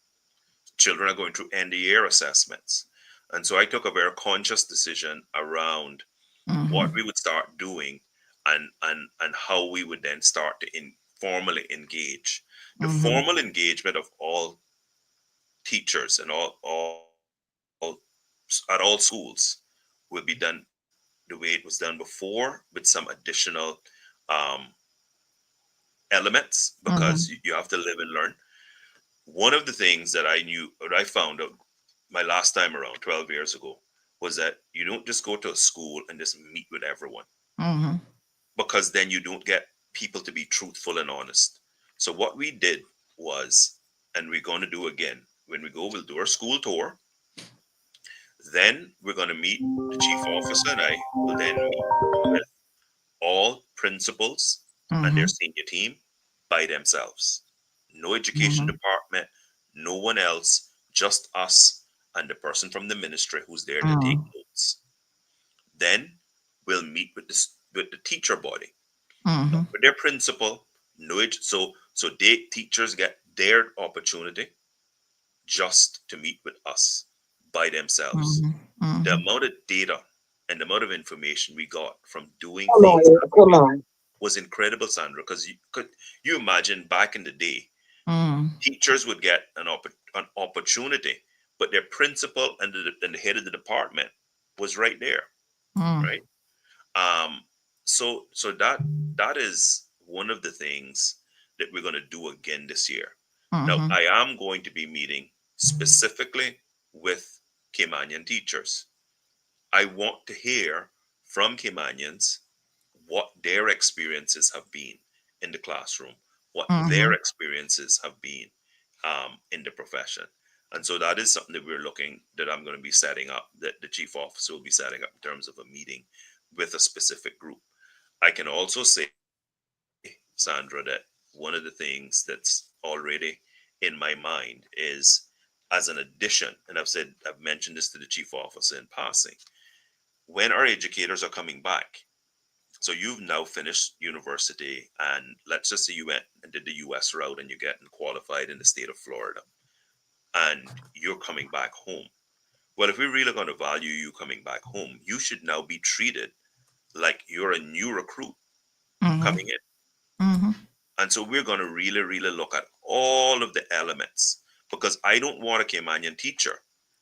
Children are going through end of year assessments. And so I took a very conscious decision around what Mm-hmm. we would start doing and how we would then start to formally engage. The Mm-hmm. formal engagement of all teachers and at all schools will be done the way it was done before, with some additional um, elements, because Mm-hmm. you have to live and learn. One of the things that I found out my last time around 12 years ago, was that you don't just go to a school and just meet with everyone, Mm-hmm. because then you don't get people to be truthful and honest. So what we did was, and we're going to do again, when we go, we'll do our school tour. Then we're going to meet, the chief officer and I will then meet with all principals and their Mm-hmm. senior team by themselves. No education Mm-hmm. department, no one else, just us and the person from the ministry who's there to take Mm-hmm. notes. Then we'll meet with the teacher body, not Mm-hmm. with their principal. So they teachers get their opportunity just to meet with us by themselves. Mm-hmm. The Mm-hmm. amount of data and the amount of information we got from doing Come things on, that come way on. was incredible, Sandra. Because you imagine back in the day, Mm-hmm. teachers would get an opportunity, but their principal and the head of the department was right there, right? Um, so that is one of the things that we're going to do again this year. Now, Mm-hmm. I am going to be meeting specifically with Caymanian teachers. I want to hear from Caymanians what their experiences have been in the classroom, what their Mm-hmm. experiences have been in the profession. And so that is something that I'm going to be setting up, that the chief officer will be setting up in terms of a meeting with a specific group. I can also say, Sandra, that one of the things that's already in my mind is, as an addition, and I've mentioned this to the chief officer in passing, when our educators are coming back. So you've now finished university, and let's just say you went and did the US route and you're getting qualified in the state of Florida, and you're coming back home. Well, if we're really going to value you coming back home, you should now be treated like you're a new recruit Mm-hmm. coming in. Mm-hmm. And so we're going to really, really look at all of the elements, because I don't want a Caymanian teacher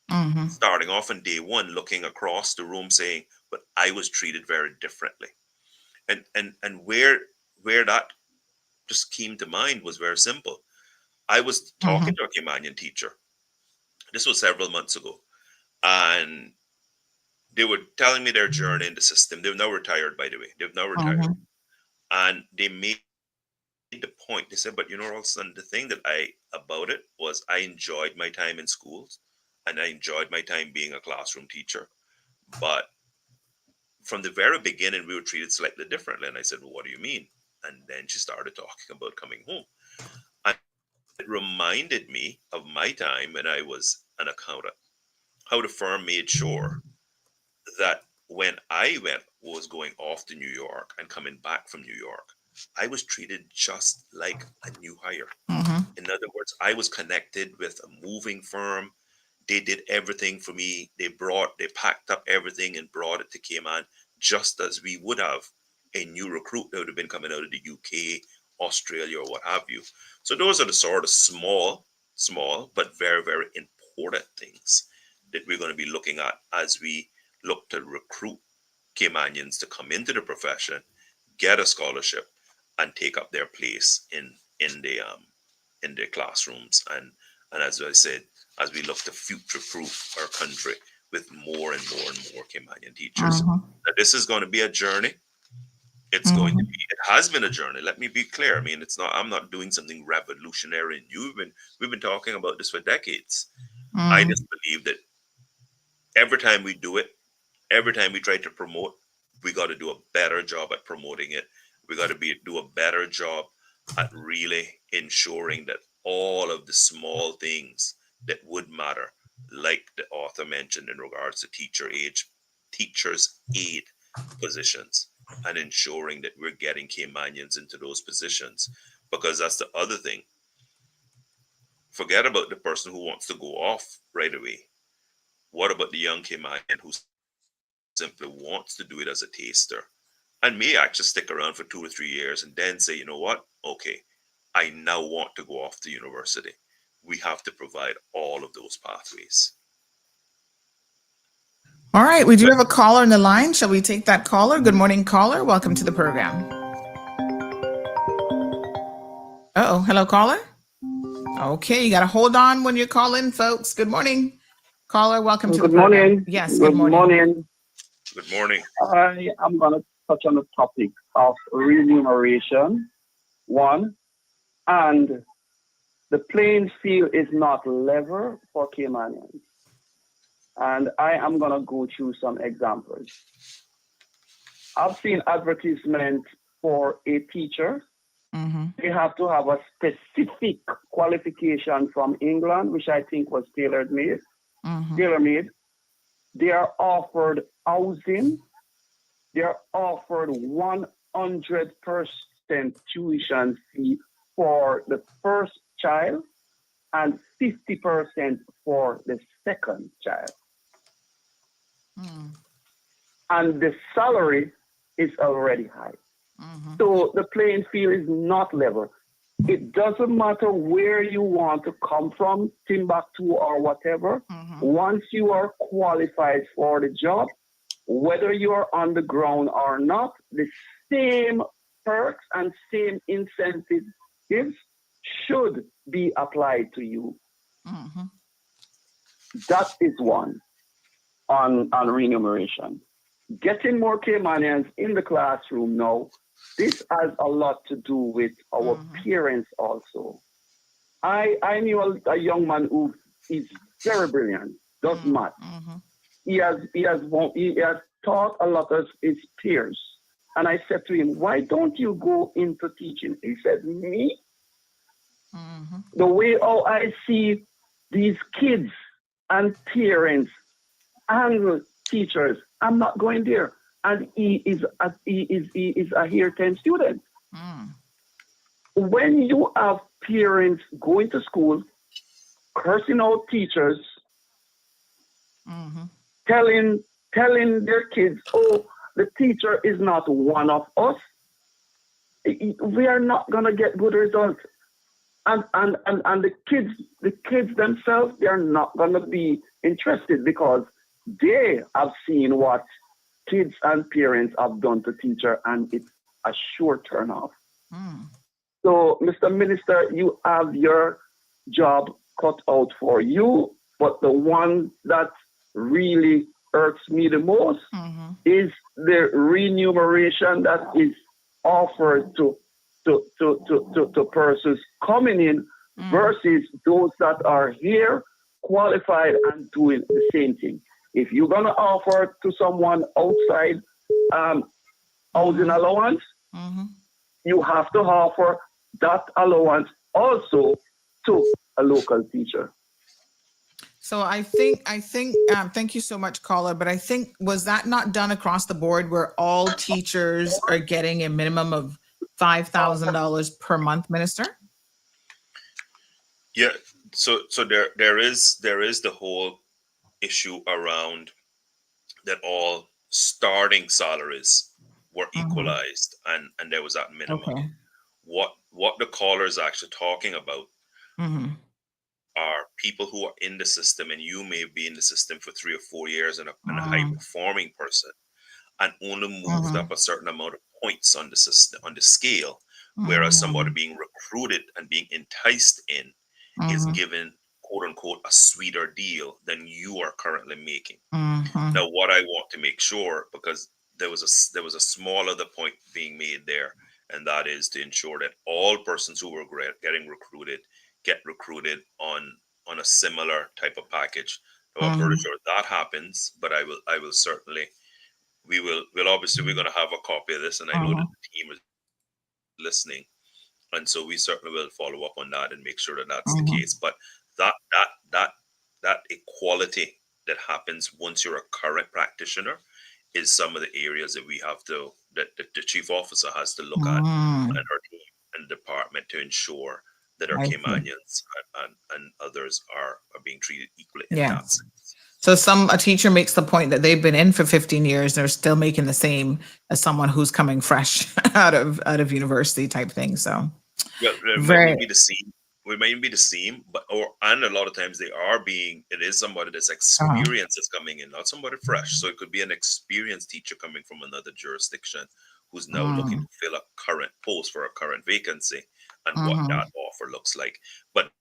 Mm-hmm. starting off on day one looking across the room saying, but I was treated very differently. And where that just came to mind was very simple. I was talking Mm-hmm. to a Caymanian teacher. This was several months ago. And they were telling me their journey in the system. They've now retired, by the way. They've now retired. Mm-hmm. And they made the point. They said, but Rolston, the thing that I about it was I enjoyed my time in schools and I enjoyed my time being a classroom teacher. But from the very beginning, we were treated slightly differently. And I said, well, what do you mean? And then she started talking about coming home. And it reminded me of my time when I was an accountant, how the firm made sure that when I was going off to New York and coming back from New York, I was treated just like a new hire. Mm-hmm. In other words, I was connected with a moving firm. They did everything for me. They packed up everything and brought it to Cayman, just as we would have a new recruit that would have been coming out of the UK, Australia, or what have you. So those are the sort of small, but very, very important things that we're going to be looking at as we look to recruit Caymanians to come into the profession, get a scholarship, and take up their place in their classrooms. And as I said, as we look to future-proof our country with more and more and more Caymanian teachers. Now, this is going to be a journey. It's going to be, it has been a journey. Let me be clear. I mean, I'm not doing something revolutionary and we've been talking about this for decades. I just believe that every time we do it, every time we try to promote, we got to do a better job at promoting it. We got to do a better job at really ensuring that all of the small things that would matter, like the author mentioned in regards to teachers' aid positions, and ensuring that we're getting Caymanians into those positions. Because that's the other thing. Forget about the person who wants to go off right away. What about the young Caymanian who simply wants to do it as a taster and may actually stick around for 2 or 3 years and then say, you know what? Okay, I now want to go off to university. We have to provide all of those pathways. All right, we do have a caller on the line. Shall we take that caller? Good morning, caller. Welcome to the program. Uh-oh, hello, caller. Okay, you got to hold on when you call in, folks. Good morning, caller. Welcome to the program. Good morning. Yes, good morning. Good morning. I am going to touch on the topic of remuneration. One, and the playing field is not level for Caymanians. And I am going to go through some examples. I've seen advertisements for a teacher. They have to have a specific qualification from England, which I think was tailor-made. They are offered housing. They are offered 100% tuition fee for the first child and 50% for the second child. And the salary is already high. So the playing field is not level. It doesn't matter where you want to come from, Timbuktu or whatever. Once you are qualified for the job, whether you are on the ground or not, the same perks and same incentives should be applied to you. That is one on remuneration. Getting more Caymanians in the classroom now, this has a lot to do with our parents also. I knew a young man who is very brilliant, does math. He has taught a lot of his peers. And I said to him, why don't you go into teaching? He said, me? The way how I see these kids and parents and teachers, I'm not going there. And he is a year 10 student. When you have parents going to school, cursing out teachers, telling their kids, oh, the teacher is not one of us, we are not gonna get good results. And the kids themselves, they are not gonna be interested because they have seen what kids and parents have done to teacher, and it's a sure turn off. So, Mr. Minister, you have your job cut out for you, but the one that really hurts me the most is the remuneration that is offered to persons coming in versus those that are here, qualified and doing the same thing. If you're going to offer to someone outside housing allowance, you have to offer that allowance also to a local teacher. So I think, thank you so much, caller, but I think, was that not done across the board where all teachers are getting a minimum of $5,000 per month, Minister? Yeah, so there is the whole issue around that all starting salaries were equalized and there was that minimum. What the caller is actually talking about are people who are in the system, and you may be in the system for 3 or 4 years and a high performing person, and only moved up a certain amount of points on the system, on the scale, whereas somebody being recruited and being enticed in is given, quote unquote, a sweeter deal than you are currently making. Now, what I want to make sure, because there was a small other point being made there, and that is to ensure that all persons who were getting recruited get recruited on a similar type of package. So I'm pretty sure that happens, but I will certainly, we'll obviously, we're going to have a copy of this, and I know that the team is listening, and so we certainly will follow up on that and make sure that that's the case. But that equality that happens once you're a current practitioner is some of the areas that we have to, that the chief officer has to look at, and her team and department, to ensure that our Caymanians and others are being treated equally in that sense. So a teacher makes the point that they've been in for 15 years, they're still making the same as someone who's coming fresh out of university type thing. So well, it might be the same. It might be the same, and a lot of times it is somebody that's experienced that's coming in, not somebody fresh. So it could be an experienced teacher coming from another jurisdiction who's now looking to fill a current post for a current vacancy, and what that offer looks like. But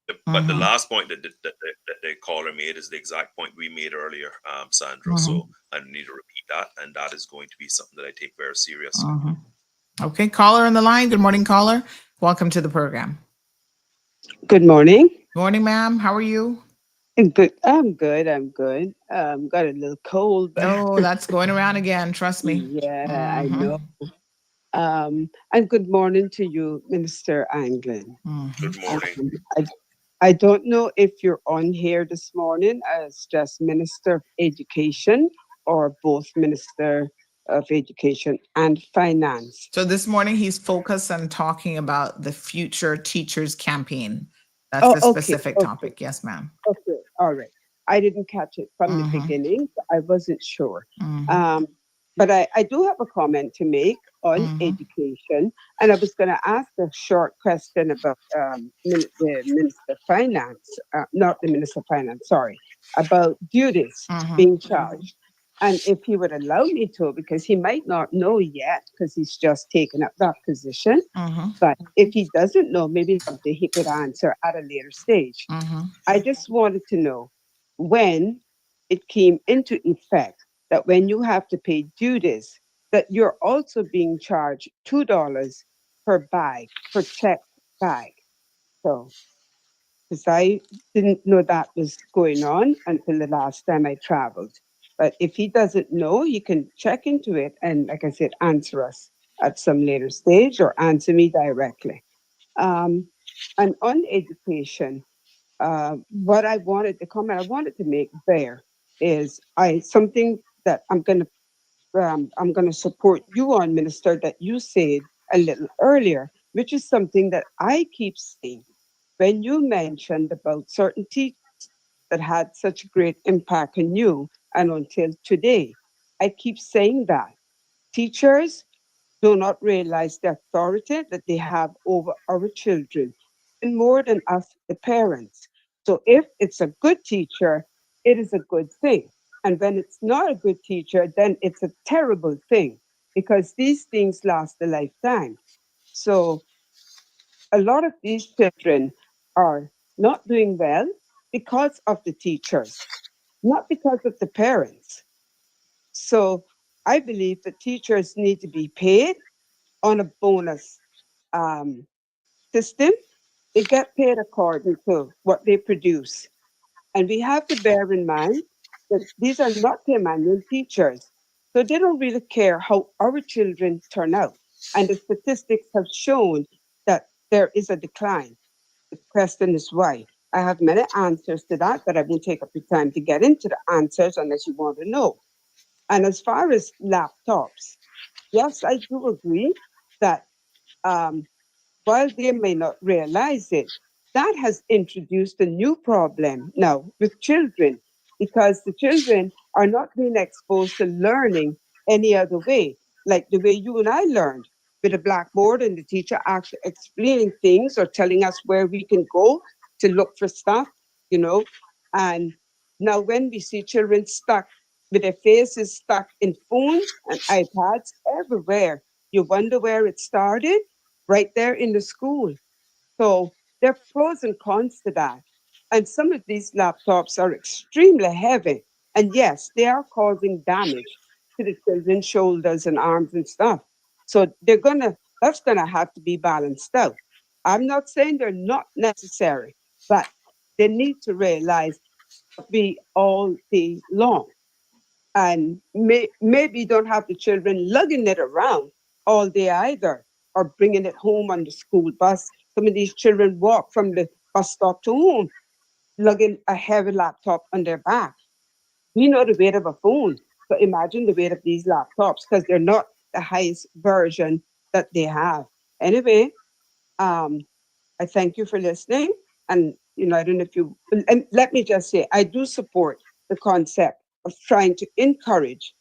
the last point that the caller made is the exact point we made earlier, Sandra. So I need to repeat that, and that is going to be something that I take very seriously. Okay, caller on the line. Good morning, caller. Welcome to the program. Good morning. Morning, ma'am. How are you? Good. I'm good. Got a little cold. But Oh, that's going around again. Trust me. Yeah, I know. And good morning to you, Minister Anglin. Good morning. I don't know if you're on here this morning as just Minister of Education or both Minister of Education and Finance. So this morning he's focused on talking about the Future Teachers Campaign. That's the specific topic. Yes, ma'am. Okay, all right. I didn't catch it from the beginning. So I wasn't sure. But I do have a comment to make on education. And I was going to ask a short question about the Minister of Finance, not the Minister of Finance, sorry, about duties being charged. And if he would allow me to, because he might not know yet, because he's just taken up that position. But if he doesn't know, maybe something he could answer at a later stage. I just wanted to know when it came into effect that when you have to pay duties, that you're also being charged $2 per bag, per checked bag. So, because I didn't know that was going on until the last time I traveled. But if he doesn't know, he can check into it and, like I said, answer us at some later stage or answer me directly. And on education, what I wanted, the comment I wanted to make there is something that I'm going to support you on, Minister, that you said a little earlier, which is something that I keep saying. When you mentioned about certain teachers that had such a great impact on you, and until today, I keep saying that teachers do not realize the authority that they have over our children, and more than us, the parents. So if it's a good teacher, it is a good thing. And when it's not a good teacher, then it's a terrible thing, because these things last a lifetime. So a lot of these children are not doing well because of the teachers, not because of the parents. So I believe that teachers need to be paid on a bonus system. They get paid according to what they produce. And we have to bear in mind that these are not their manual teachers. So they don't really care how our children turn out. And the statistics have shown that there is a decline. The question is why. I have many answers to that, but I won't take up your time to get into the answers unless you want to know. And as far as laptops, yes, I do agree that while they may not realize it, that has introduced a new problem now with children, because the children are not being exposed to learning any other way, like the way you and I learned, with a blackboard and the teacher actually explaining things or telling us where we can go to look for stuff. you know. And now when we see children stuck with their faces stuck in phones and iPads everywhere, you wonder where it started, right there in the school. So there are pros and cons to that. And some of these laptops are extremely heavy. And yes, they are causing damage to the children's shoulders and arms and stuff. So that's gonna have to be balanced out. I'm not saying they're not necessary, but they need to realize be all day long. And maybe don't have the children lugging it around all day either, or bringing it home on the school bus. Some of these children walk from the bus stop to home, lugging a heavy laptop on their back. We know the weight of a phone, so imagine the weight of these laptops because they're not the highest version that they have. Anyway, um, I thank you for listening. And, I don't know if you, and let me just say, I do support the concept of trying to encourage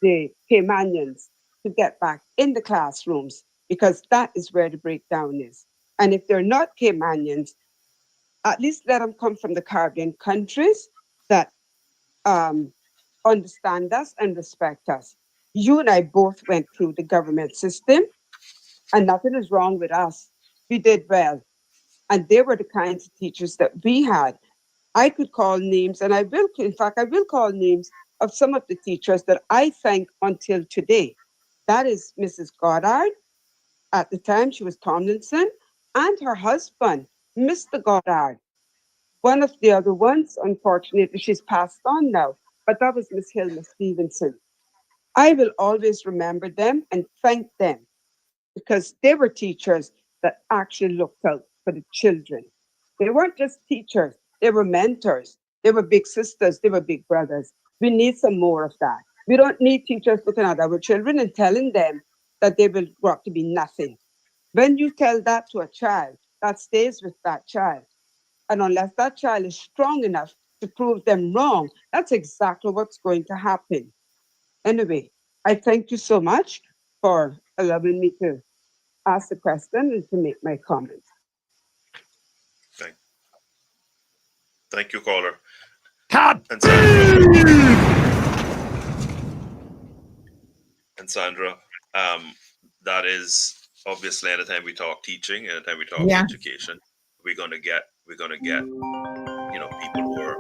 the Caymanians to get back in the classrooms because that is where the breakdown is. And if they're not Caymanians, at least let them come from the Caribbean countries that um, understand us and respect us. You and I both went through the government system, and nothing is wrong with us. We did well. And they were the kinds of teachers that we had. I could call names, and in fact, I will call names of some of the teachers that I thank until today. That is Mrs. Goddard. At the time, she was Tomlinson, and her husband, Mr. Goddard. One of the other ones, unfortunately, she's passed on now, but that was Miss Hilma Stevenson. I will always remember them and thank them because they were teachers that actually looked out for the children. They weren't just teachers, they were mentors, they were big sisters, they were big brothers. We need some more of that. We don't need teachers looking at our children and telling them that they will grow up to be nothing. When you tell that to a child, that stays with that child. And unless that child is strong enough to prove them wrong, that's exactly what's going to happen. Anyway, I thank you so much for allowing me to ask the question and to make my comments. Thank, thank you, caller. Cut. And Sandra. And Sandra, that is obviously anytime we talk teaching, anytime we talk education, we're gonna get people who are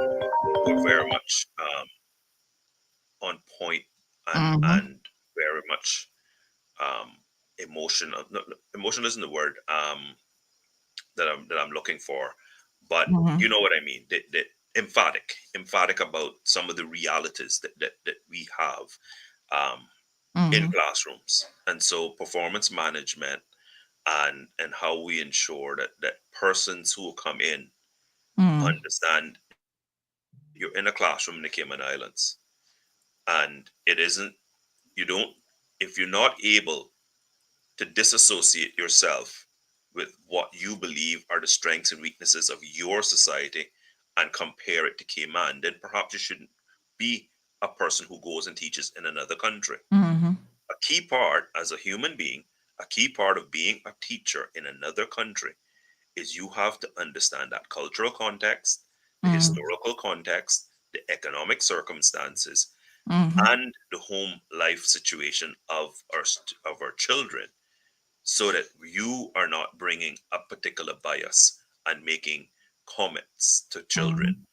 very much on point and very much emotional. No, emotional isn't the word that I'm looking for, but you know what I mean. That emphatic about some of the realities that we have in classrooms, and so performance management and how we ensure that persons who come in understand you're in a classroom in the Cayman Islands, and it isn't you don't if you're not able to disassociate yourself with what you believe are the strengths and weaknesses of your society and compare it to Cayman, then perhaps you shouldn't be a person who goes and teaches in another country. A key part as a human being, a key part of being a teacher in another country is you have to understand that cultural context, the historical context, the economic circumstances, and the home life situation of our children, so that you are not bringing a particular bias and making comments to children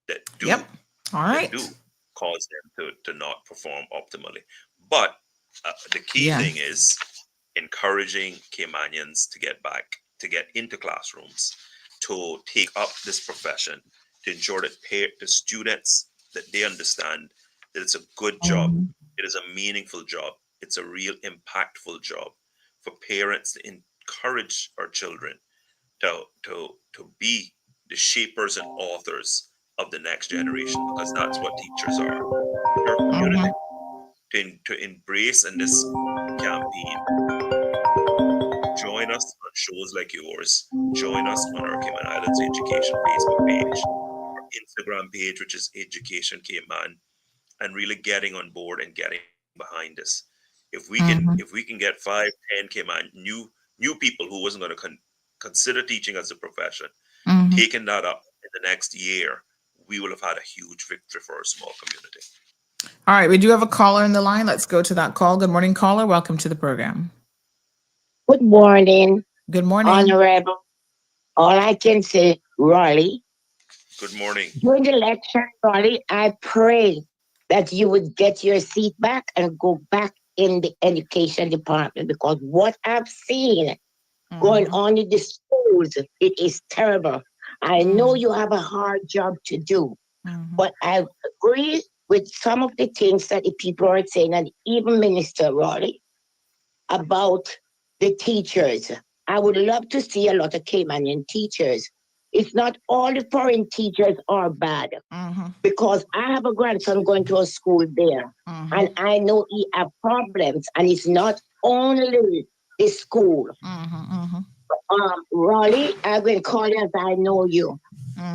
that do cause them to not perform optimally. But the key thing is encouraging Caymanians to get into classrooms, to take up this profession, to ensure that the students, that they understand that it's a good job, it is a meaningful job, it's a real impactful job, for parents to encourage our children to be the shapers and authors of the next generation, because that's what teachers are. Your community. To embrace in this campaign, join us on shows like yours. Join us on our Cayman Islands Education Facebook page, our Instagram page, which is Education Cayman, and really getting on board and getting behind this. If we can get 5, 10 Cayman new people who wasn't going to consider teaching as a profession, taking that up in the next year, we will have had a huge victory for our small community. All right, we do have a caller in the line. Let's go to that call. Good morning, caller. Welcome to the program. Good morning, Good morning. Honorable. All I can say, Raleigh, Good morning. during the election, Raleigh, I pray that you would get your seat back and go back in the education department, because what I've seen going on in the schools, it is terrible. I know you have a hard job to do, but I agree with some of the things that the people are saying, and even Minister Raleigh, about the teachers. I would love to see a lot of Caymanian teachers. It's not all the foreign teachers are bad, because I have a grandson going to a school there, and I know he have problems, and it's not only the school. Raleigh, I've been calling as I know you.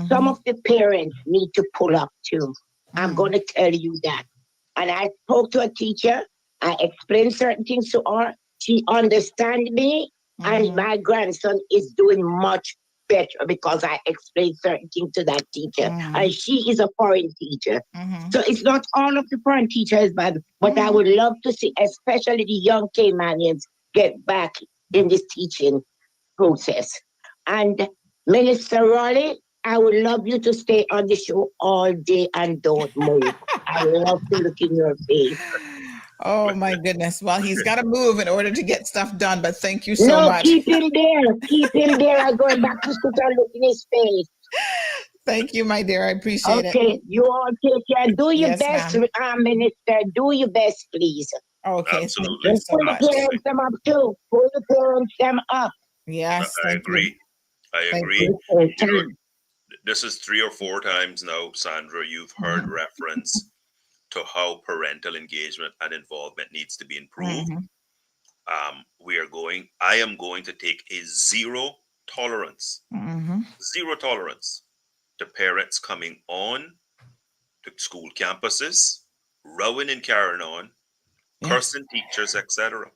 Some of the parents need to pull up too. I'm going to tell you that. And I spoke to a teacher. I explained certain things to her. She understands me, and my grandson is doing much better because I explained certain things to that teacher. And she is a foreign teacher. So it's not all of the foreign teachers bad, but I would love to see, especially the young Caymanians, get back in this teaching process. And Minister Raleigh, I would love you to stay on the show all day and don't move. I love to look in your face. Oh my goodness. Well, he's got to move in order to get stuff done, but thank you so much. Keep him there. Keep him there. I'm going back to school and look in his face. Thank you, my dear. I appreciate it. Okay, you all take care. Do your best, Minister. Do your best, please. Okay, absolutely. thank you so Pull much. the parents them up too. Pull the parents them up. Yes, I agree. I agree. You. You know, this is 3 or 4 times now, Sandra, you've heard reference to how parental engagement and involvement needs to be improved. I am going to take a zero tolerance to parents coming on to school campuses, rowing and carrying on, cursing teachers, etc.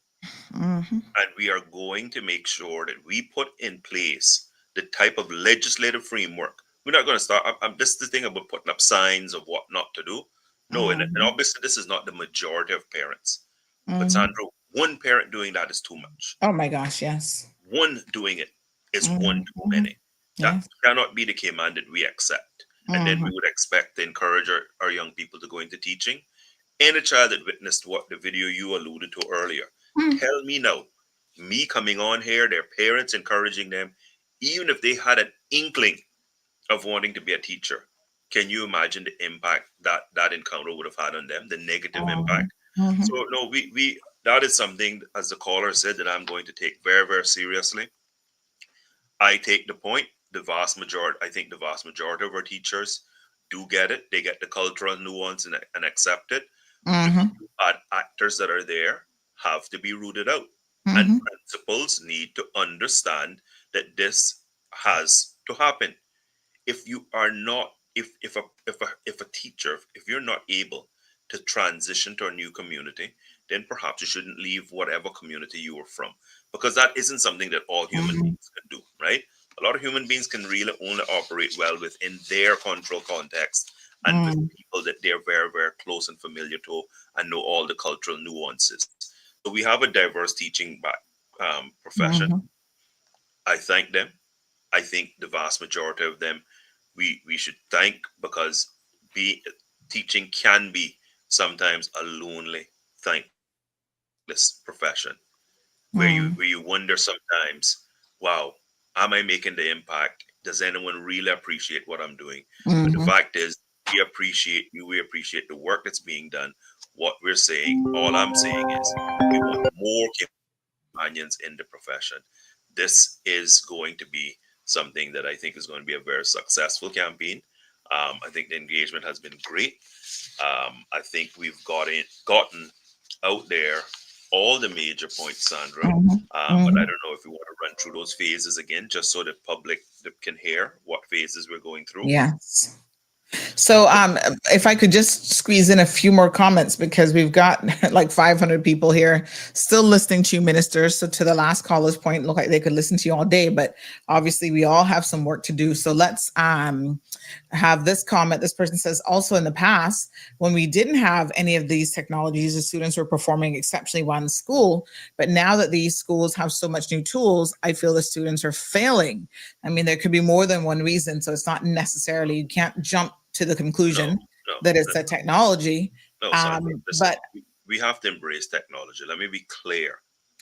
And we are going to make sure that we put in place the type of legislative framework. We're not going to start. This is the thing about putting up signs of what not to do. No, and obviously this is not the majority of parents. But Sandra, one parent doing that is too much. Oh my gosh, yes. One doing it is one too many. That cannot be the Cayman that we accept. And then we would expect to encourage our young people to go into teaching. Any child that witnessed what the video you alluded to earlier, tell me now, me coming on here, their parents encouraging them, even if they had an inkling of wanting to be a teacher, can you imagine the impact that encounter would have had on them, the negative impact? So no, we that is something, as the caller said, that I'm going to take very, very seriously. I take the point. I think the vast majority of our teachers do get it. They get the cultural nuance and accept it. The bad actors that are there have to be rooted out. And principals need to understand that this has to happen. If you are not, if a teacher, if you're not able to transition to a new community, then perhaps you shouldn't leave whatever community you were from, because that isn't something that all human beings can do, right? A lot of human beings can really only operate well within their cultural context and with people that they're very, very close and familiar to and know all the cultural nuances. So we have a diverse teaching profession. I thank them. I think the vast majority of them we should thank, because teaching can be sometimes a lonely, thankless profession where you wonder sometimes, wow, am I making the impact? Does anyone really appreciate what I'm doing? But the fact is, we appreciate you. We appreciate the work that's being done. What we're saying, all I'm saying is, we want more companions in the profession. This is going to be something that I think is going to be a very successful campaign. I think the engagement has been great. I think we've gotten out there all the major points, Sandra. But I don't know if we want to run through those phases again, just so the public can hear what phases we're going through. Yes. So if I could just squeeze in a few more comments, because we've got like 500 people here still listening to you, Minister. So to the last caller's point, look like they could listen to you all day, but obviously we all have some work to do. So let's have this comment. This person says, also in the past, when we didn't have any of these technologies, the students were performing exceptionally well in school. But now that these schools have so much new tools, I feel the students are failing. I mean, there could be more than one reason. So it's not necessarily, you can't jump to the conclusion that it's the technology. No, Sandra, listen, But we have to embrace technology. Let me be clear.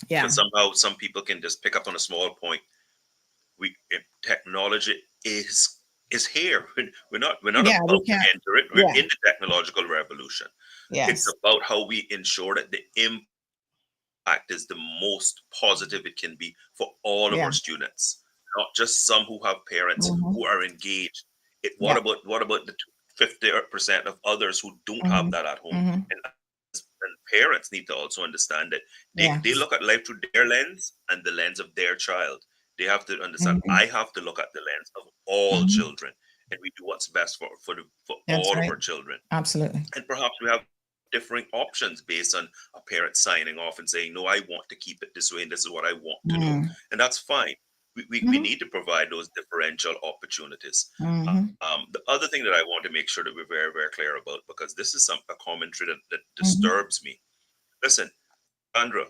yeah, Because somehow some people can just pick up on a small point. Technology is here. We're not about to enter it. We're in the technological revolution. Yes. It's about how we ensure that the impact is the most positive it can be for all of our students, not just some who have parents who are engaged. What about the 50% of others who don't have that at home? And parents need to also understand that they look at life through their lens and the lens of their child. They have to understand I have to look at the lens of all children, and we do what's best for all of our children. Absolutely. And perhaps we have differing options based on a parent signing off and saying, no, I want to keep it this way and this is what I want to do. And that's fine. We need to provide those differential opportunities. The other thing that I want to make sure that we're very, very clear about, because this is a commentary that disturbs me. Listen, Sandra,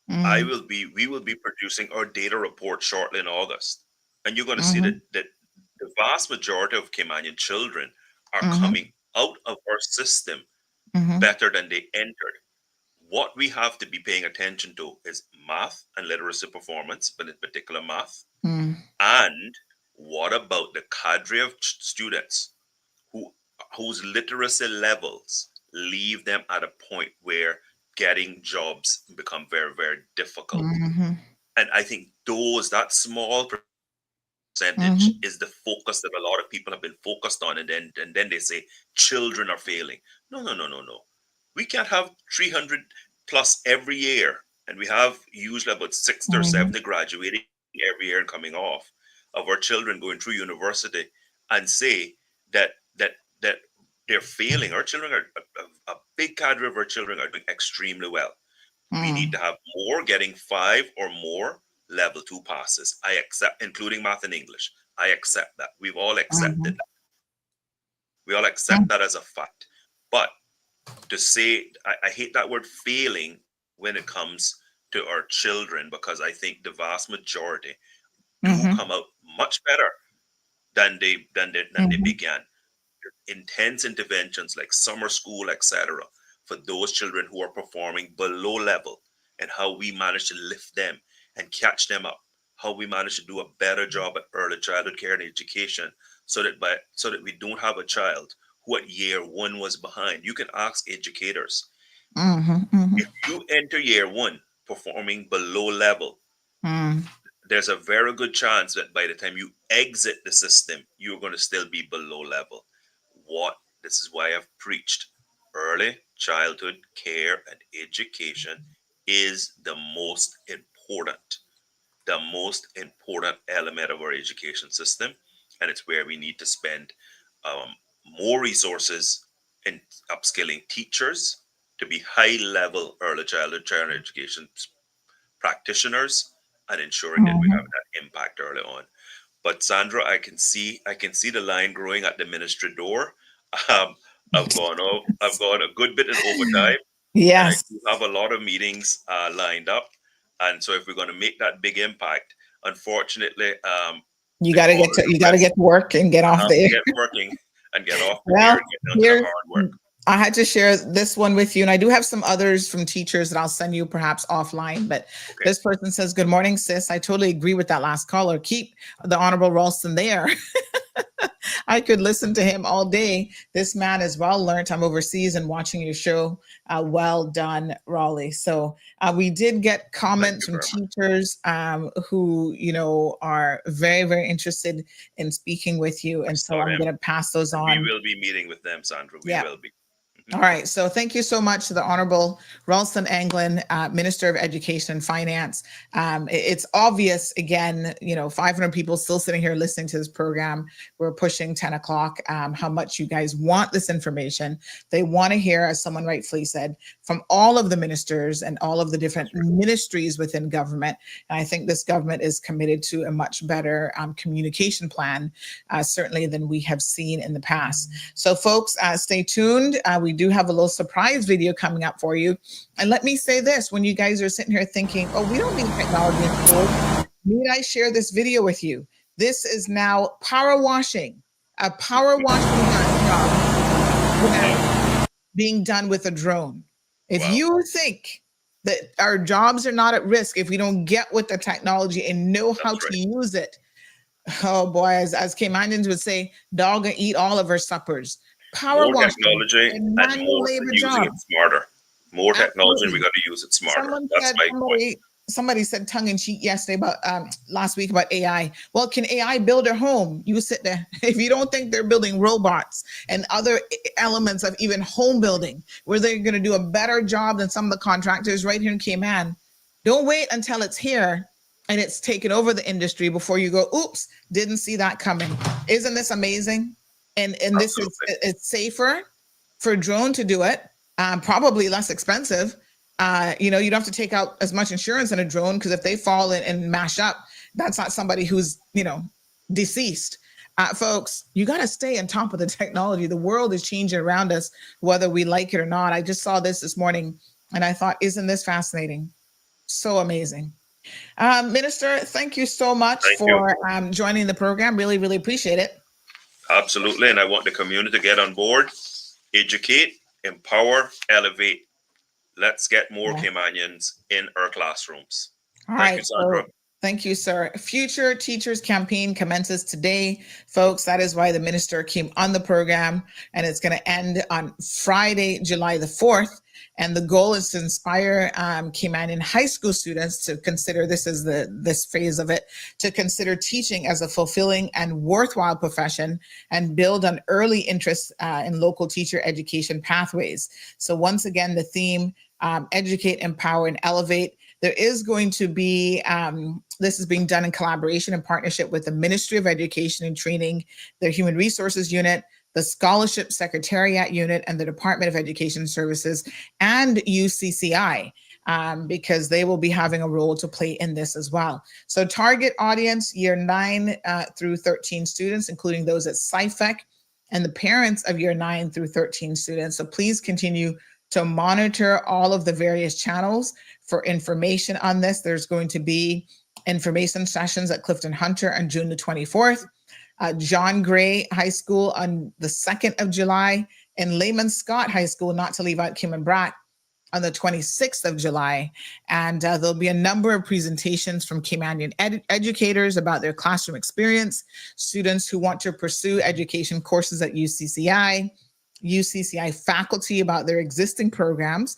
we will be producing our data report shortly in August. And you're going to see that the vast majority of Caymanian children are coming out of our system better than they entered. What we have to be paying attention to is math and literacy performance, but in particular math. And what about the cadre of students whose literacy levels leave them at a point where getting jobs become very, very difficult? And I think that small percentage is the focus that a lot of people have been focused on. And then they say children are failing. No. We can't have 300 plus every year. And we have usually about 60 or 70 graduating every year and coming off of our children going through university and say that they're failing. Our children a big cadre of our children are doing extremely well. We need to have more getting 5 or more level 2 passes. I accept, including math and English. I accept that. We've all accepted that. We all accept that as a fact. But to say, I hate that word failing when it comes to our children, because I think the vast majority do come out much better than they began. Intense interventions like summer school, etc., for those children who are performing below level, and how we manage to lift them and catch them up, how we manage to do a better job at early childhood care and education, so that we don't have a child who at year 1 was behind. You can ask educators. If you enter year 1 performing below level, there's a very good chance that by the time you exit the system, you're going to still be below level. This is why I've preached early childhood care and education is the most important element of our education system. And it's where we need to spend more resources in upskilling teachers to be high-level early childhood care and education practitioners, and ensuring that we have that impact early on. But Sandra, I can see the line growing at the ministry door. I've gone a good bit in overtime. Yes, and I do have a lot of meetings lined up, and so if we're going to make that big impact, unfortunately, you got to get to work and get off there. Get working and get off there and get down to the hard work. I had to share this one with you, and I do have some others from teachers that I'll send you perhaps offline. But this person says, "Good morning, sis. I totally agree with that last caller. Keep the Honorable Rolston there." I could listen to him all day. This man is well learned. I'm overseas and watching your show. Well done, Raleigh. So we did get comments from teachers who, are very, very interested in speaking with you. And so I'm going to pass those on. We will be meeting with them, Sandra. We will be. All right. So thank you so much to the Honorable Rolston Anglin, Minister of Education and Finance. It's obvious, again, 500 people still sitting here listening to this program. We're pushing 10 o'clock, how much you guys want this information. They want to hear, as someone rightfully said, from all of the ministers and all of the different ministries within government. And I think this government is committed to a much better communication plan, certainly than we have seen in the past. So folks, stay tuned. We do have a little surprise video coming up for you. And let me say this, when you guys are sitting here thinking, oh, we don't need technology in school, need I share this video with you? This is now power washing, a power washing job being done with a drone. If you think that our jobs are not at risk if we don't get with the technology and know how to use it, oh boy, as Caymanians would say, dog and eat all of our suppers. Power washing, technology and manual more labor using job. it smarter. More technology, and we got to use it smarter. That's my point. Somebody said tongue in cheek yesterday about last week about AI. Well, can AI build a home? You sit there. If you don't think they're building robots and other elements of even home building, where they're going to do a better job than some of the contractors right here in Cayman, don't wait until it's here and it's taken over the industry before you go, oops, didn't see that coming. Isn't this amazing? And this is, it's safer for a drone to do it, probably less expensive. You don't have to take out as much insurance in a drone, because if they fall and mash up, that's not somebody who's, deceased. Folks, you got to stay on top of the technology. The world is changing around us, whether we like it or not. I just saw this morning and I thought, isn't this fascinating? So amazing. Minister, thank you so much for joining the program. Really, really appreciate it. Absolutely. And I want the community to get on board, educate, empower, elevate. Let's get more Caymanians in our classrooms. Thank you, Sandra. Thank you, sir. Future Teachers Campaign commences today. Folks, that is why the minister came on the program, and it's going to end on Friday, July the 4th. And the goal is to inspire Caymanian high school students to consider, this phase of it, to consider teaching as a fulfilling and worthwhile profession and build on early interest in local teacher education pathways. So once again, the theme, educate, empower, and elevate. There is going to be, this is being done in collaboration and partnership with the Ministry of Education and Training, their Human Resources Unit, the Scholarship Secretariat Unit, and the Department of Education Services, and UCCI, because they will be having a role to play in this as well. So target audience, year 9 through 13 students, including those at SciFec, and the parents of year 9 through 13 students. So please continue to monitor all of the various channels for information on this. There's going to be information sessions at Clifton Hunter on June the 24th. John Gray High School on the 2nd of July, and Layman Scott High School, not to leave out Kim and Brack, on the 26th of July. And there'll be a number of presentations from Caymanian educators about their classroom experience, students who want to pursue education courses at UCCI faculty about their existing programs,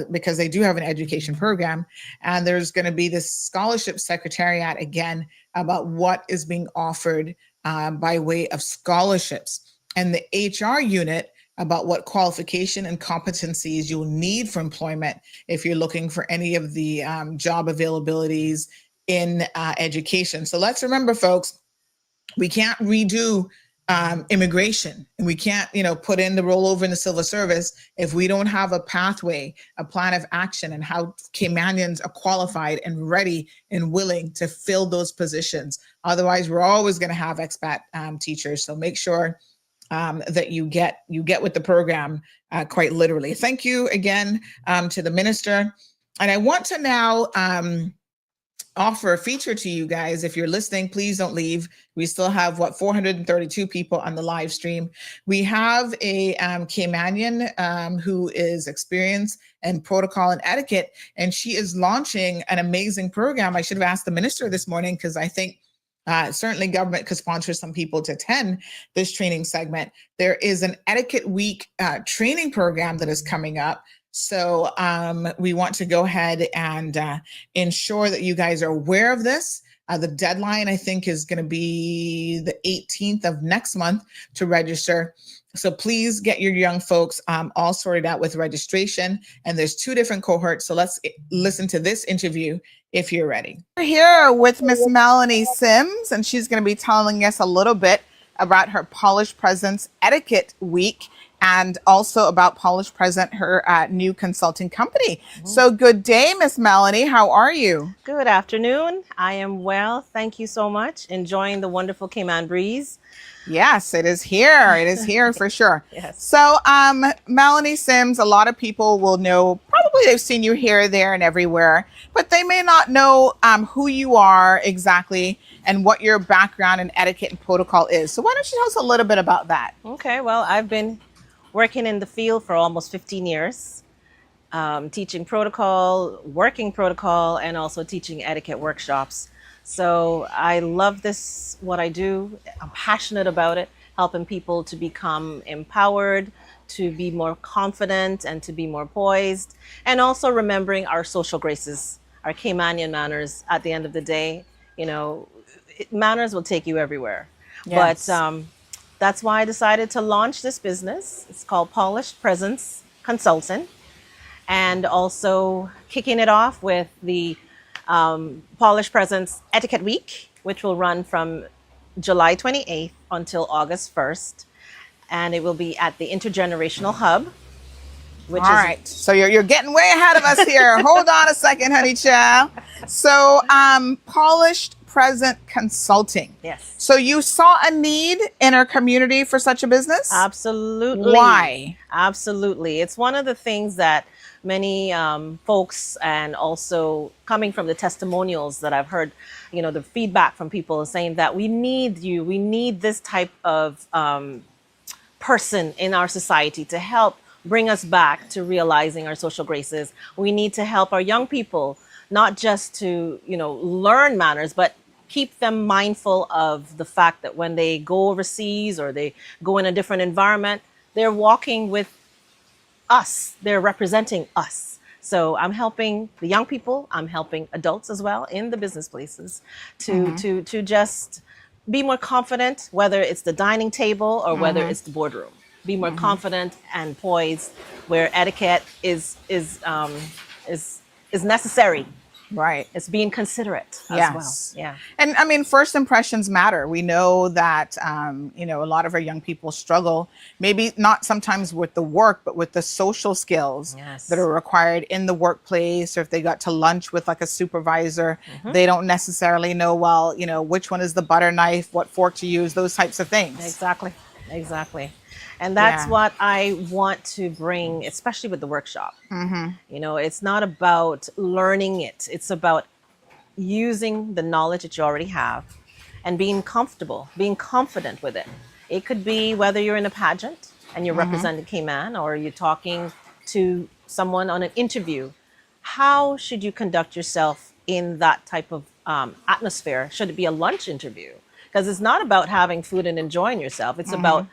because they do have an education program. And there's going to be this scholarship secretariat again about what is being offered by way of scholarships, and the HR unit about what qualification and competencies you'll need for employment if you're looking for any of the job availabilities in education. So let's remember, folks, we can't redo immigration, and we can't, put in the rollover in the civil service if we don't have a pathway, a plan of action, and how Caymanians are qualified and ready and willing to fill those positions. Otherwise, we're always going to have expat teachers. So make sure that you get with the program quite literally. Thank you again to the minister. And I want to now offer a feature to you guys. If you're listening, please don't leave. We still have 432 people on the live stream. We have a Caymanian who is experienced in protocol and etiquette, and she is launching an amazing program. I should have asked the minister this morning, because I think certainly government could sponsor some people to attend this training segment. There is an Etiquette Week training program that is coming up. So we want to go ahead and ensure that you guys are aware of this. The deadline, I think, is going to be the 18th of next month to register. So please get your young folks all sorted out with registration. And there's 2 different cohorts. So let's listen to this interview if you're ready. We're here with Miss Melanie Sims, and she's going to be telling us a little bit about her Polished Presence Etiquette Week, and also about Polished Present, her new consulting company. So good day, Miss Melanie. How are you? Good afternoon. I am well. Thank you so much. Enjoying the wonderful Cayman breeze. Yes, it is here. It is here for sure. Yes. So, Melanie Sims, a lot of people will know, probably they've seen you here, there, and everywhere, but they may not know who you are exactly and what your background in etiquette and protocol is. So why don't you tell us a little bit about that? Okay, well, I've been working in the field for almost 15 years, teaching protocol, working protocol, and also teaching etiquette workshops. So I love this, what I do. I'm passionate about it, helping people to become empowered, to be more confident, and to be more poised, and also remembering our social graces, our Caymanian manners. At the end of the day, you know, manners will take you everywhere. Yes. But that's why I decided to launch this business. It's called Polished Presence Consultant, and also kicking it off with the Polished Presence Etiquette Week, which will run from July 28th until August 1st. And it will be at the Intergenerational Hub. All right. So you're getting way ahead of us here. Hold on a second, honey child. So Polished Present Consulting. Yes. So you saw a need in our community for such a business? Absolutely. Why? Absolutely. It's one of the things that many folks, and also coming from the testimonials that I've heard, you know, the feedback from people is saying that we need you. We need this type of person in our society to help bring us back to realizing our social graces. We need to help our young people, not just to, you know, learn manners, but keep them mindful of the fact that when they go overseas or they go in a different environment, they're walking with us, they're representing us. So I'm helping the young people, I'm helping adults as well in the business places to just be more confident, whether it's the dining table or whether it's the boardroom. Be more confident and poised, where etiquette is necessary. Right. It's being considerate as Yes. well. Yeah. And I mean, first impressions matter. We know that, you know, a lot of our young people struggle, maybe not sometimes with the work, but with the social skills Yes. that are required in the workplace. Or if they got to lunch with like a supervisor, they don't necessarily know, well, you know, which one is the butter knife, what fork to use, those types of things. Exactly. Exactly. And that's Yeah. what I want to bring, especially with the workshop. You know, it's not about learning it. It's about using the knowledge that you already have and being comfortable, being confident with it. It could be whether you're in a pageant and you're representing Cayman, or you're talking to someone on an interview. How should you conduct yourself in that type of atmosphere? Should it be a lunch interview? Because it's not about having food and enjoying yourself. It's about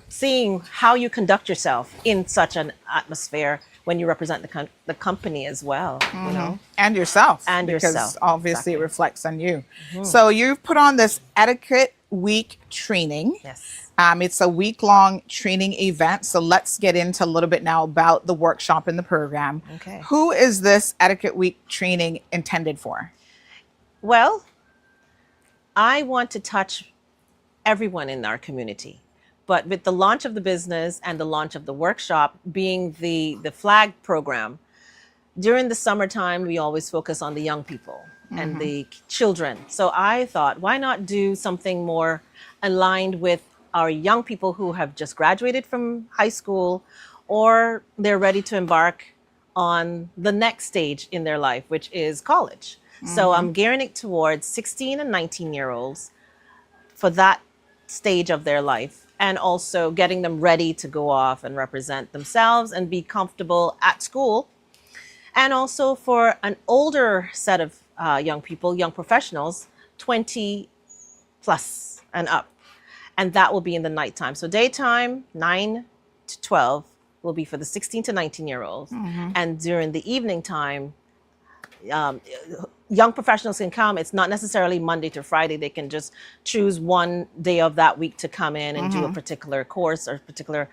seeing how you conduct yourself in such an atmosphere when you represent the company as well, you know? And yourself. And because yourself, obviously exactly. it reflects on you. So you've put on this Etiquette Week training. Yes. It's a week-long training event. So let's get into a little bit now about the workshop and the program. Okay. Who is this Etiquette Week training intended for? Well, I want to touch everyone in our community. But with the launch of the business and the launch of the workshop being the flag program, during the summertime, we always focus on the young people and the children. So I thought, why not do something more aligned with our young people who have just graduated from high school, or they're ready to embark on the next stage in their life, which is college. So I'm gearing it towards 16 and 19-year-olds for that stage of their life, and also getting them ready to go off and represent themselves and be comfortable at school. And also for an older set of young people, young professionals, 20 plus and up. And that will be in the nighttime. So daytime, 9 to 12, will be for the 16 to 19-year-olds. And during the evening time, young professionals can come. It's not necessarily Monday to Friday. They can just choose one day of that week to come in and do a particular course or particular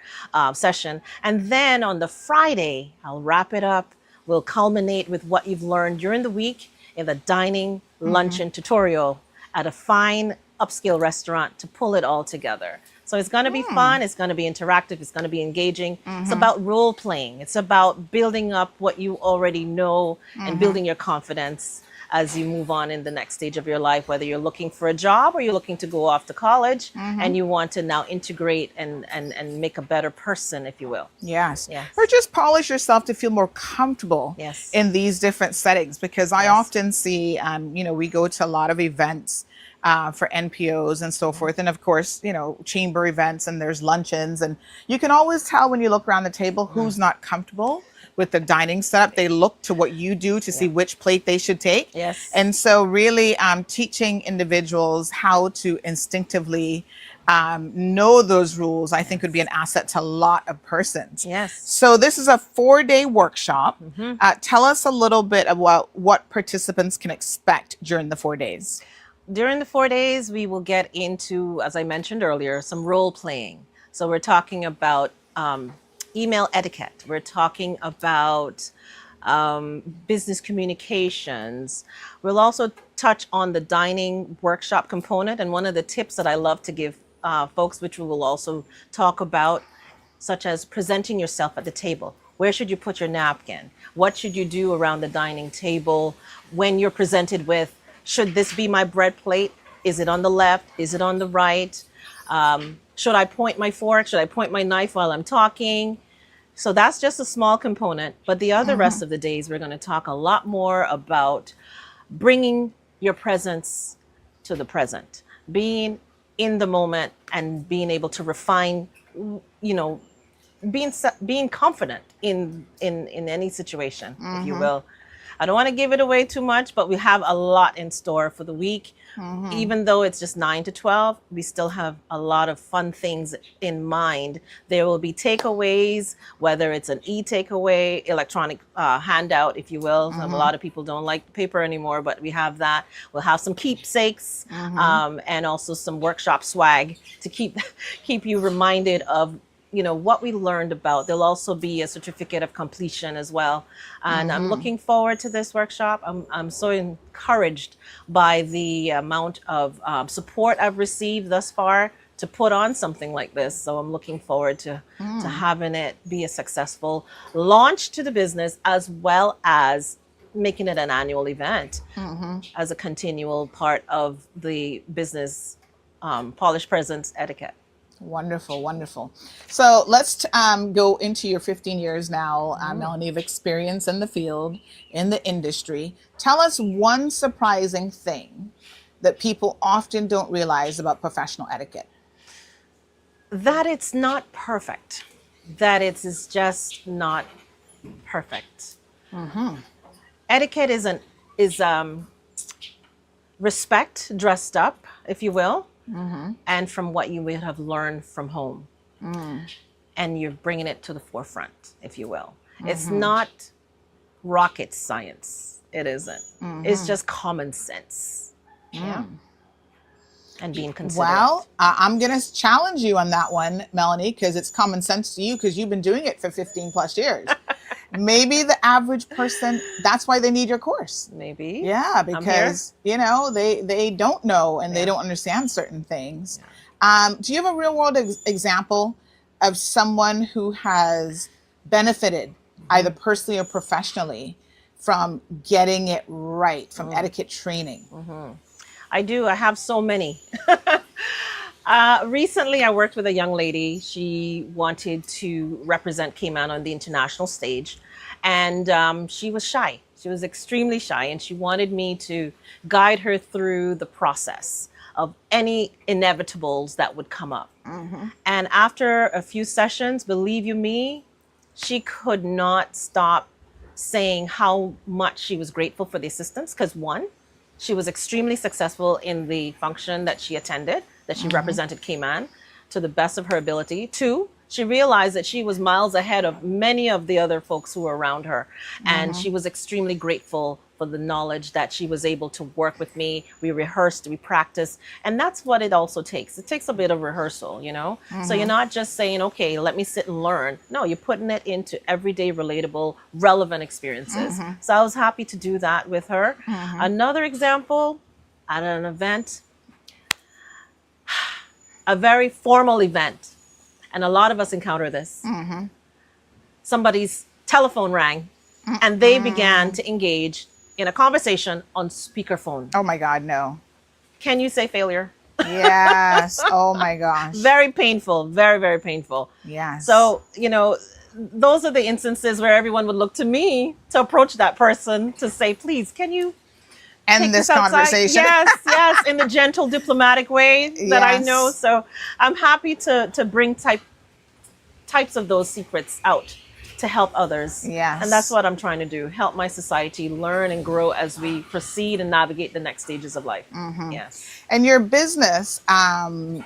session. And then on the Friday, I'll wrap it up. We'll culminate with what you've learned during the week in the dining, luncheon tutorial at a fine upscale restaurant to pull it all together. So it's going to be fun. It's going to be interactive. It's going to be engaging. It's about role playing. It's about building up what you already know and building your confidence as you move on in the next stage of your life, whether you're looking for a job or you're looking to go off to college and you want to now integrate and make a better person, if you will. Yes. Yes. Or just polish yourself to feel more comfortable Yes. in these different settings, because I often see, we go to a lot of events for NPOs and so forth. And of course, chamber events, and there's luncheons, and you can always tell when you look around the table who's not comfortable with the dining setup. They look to what you do to see which plate they should take. Yes. And so really teaching individuals how to instinctively know those rules, I think would be an asset to a lot of persons. Yes. So this is a 4-day workshop. Tell us a little bit about what participants can expect during the 4 days. During the 4 days, we will get into, as I mentioned earlier, some role playing. So we're talking about email etiquette. We're talking about business communications. We'll also touch on the dining workshop component. And one of the tips that I love to give folks, which we will also talk about, such as presenting yourself at the table. Where should you put your napkin? What should you do around the dining table when you're presented with, should this be my bread plate? Is it on the left? Is it on the right? Should I point my fork? Should I point my knife while I'm talking? So that's just a small component. But the other rest of the days, we're going to talk a lot more about bringing your presence to the present, being in the moment and being able to refine, being confident in any situation, if you will. I don't want to give it away too much, but we have a lot in store for the week. Even though it's just 9 to 12, we still have a lot of fun things in mind. There will be takeaways, whether it's an e-takeaway, electronic handout, if you will. A lot of people don't like paper anymore, but we have that. We'll have some keepsakes and also some workshop swag to keep you reminded of what we learned about. There'll also be a certificate of completion as well. And I'm looking forward to this workshop. I'm so encouraged by the amount of support I've received thus far to put on something like this. So I'm looking forward to having it be a successful launch to the business, as well as making it an annual event as a continual part of the business polished presence etiquette. Wonderful, wonderful. So let's go into your 15 years now, Melanie, of experience in the field, in the industry. Tell us one surprising thing that people often don't realize about professional etiquette. That it's not perfect. That it is just not perfect. Etiquette is respect dressed up, if you will. And from what you would have learned from home. And you're bringing it to the forefront, if you will. It's not rocket science. It isn't. It's just common sense. Yeah. And being considerate. Well, I'm going to challenge you on that one, Melanie, because it's common sense to you because you've been doing it for 15 plus years. Maybe the average person, that's why they need your course. Maybe. Yeah, because, they don't know and they don't understand certain things. Do you have a real world example of someone who has benefited either personally or professionally from getting it right, from etiquette training? I do. I have so many. Recently, I worked with a young lady. She wanted to represent Cayman on the international stage, and she was shy. She was extremely shy, and she wanted me to guide her through the process of any inevitables that would come up. And after a few sessions, believe you me, she could not stop saying how much she was grateful for the assistance, because one, she was extremely successful in the function that she attended, that she represented Cayman to the best of her ability. Two, she realized that she was miles ahead of many of the other folks who were around her. And she was extremely grateful for the knowledge that she was able to work with me. We rehearsed, we practiced, and that's what it also takes. It takes a bit of rehearsal, you know? So you're not just saying, okay, let me sit and learn. No, you're putting it into everyday, relatable, relevant experiences. So I was happy to do that with her. Another example, at an event, a very formal event, and a lot of us encounter this. Somebody's telephone rang, and they began to engage in a conversation on speakerphone. Oh my God, no. Can you say failure? Yes. Oh my gosh. Very painful, very, very painful. Yes. So, you know, those are the instances where everyone would look to me to approach that person to say, please, can you end take this outside? conversation? Yes, in the gentle, diplomatic way that I Yes. know. So I'm happy to bring types of those secrets out to help others. Yes. And that's what I'm trying to do. Help my society learn and grow as we proceed and navigate the next stages of life. Yes. And your business,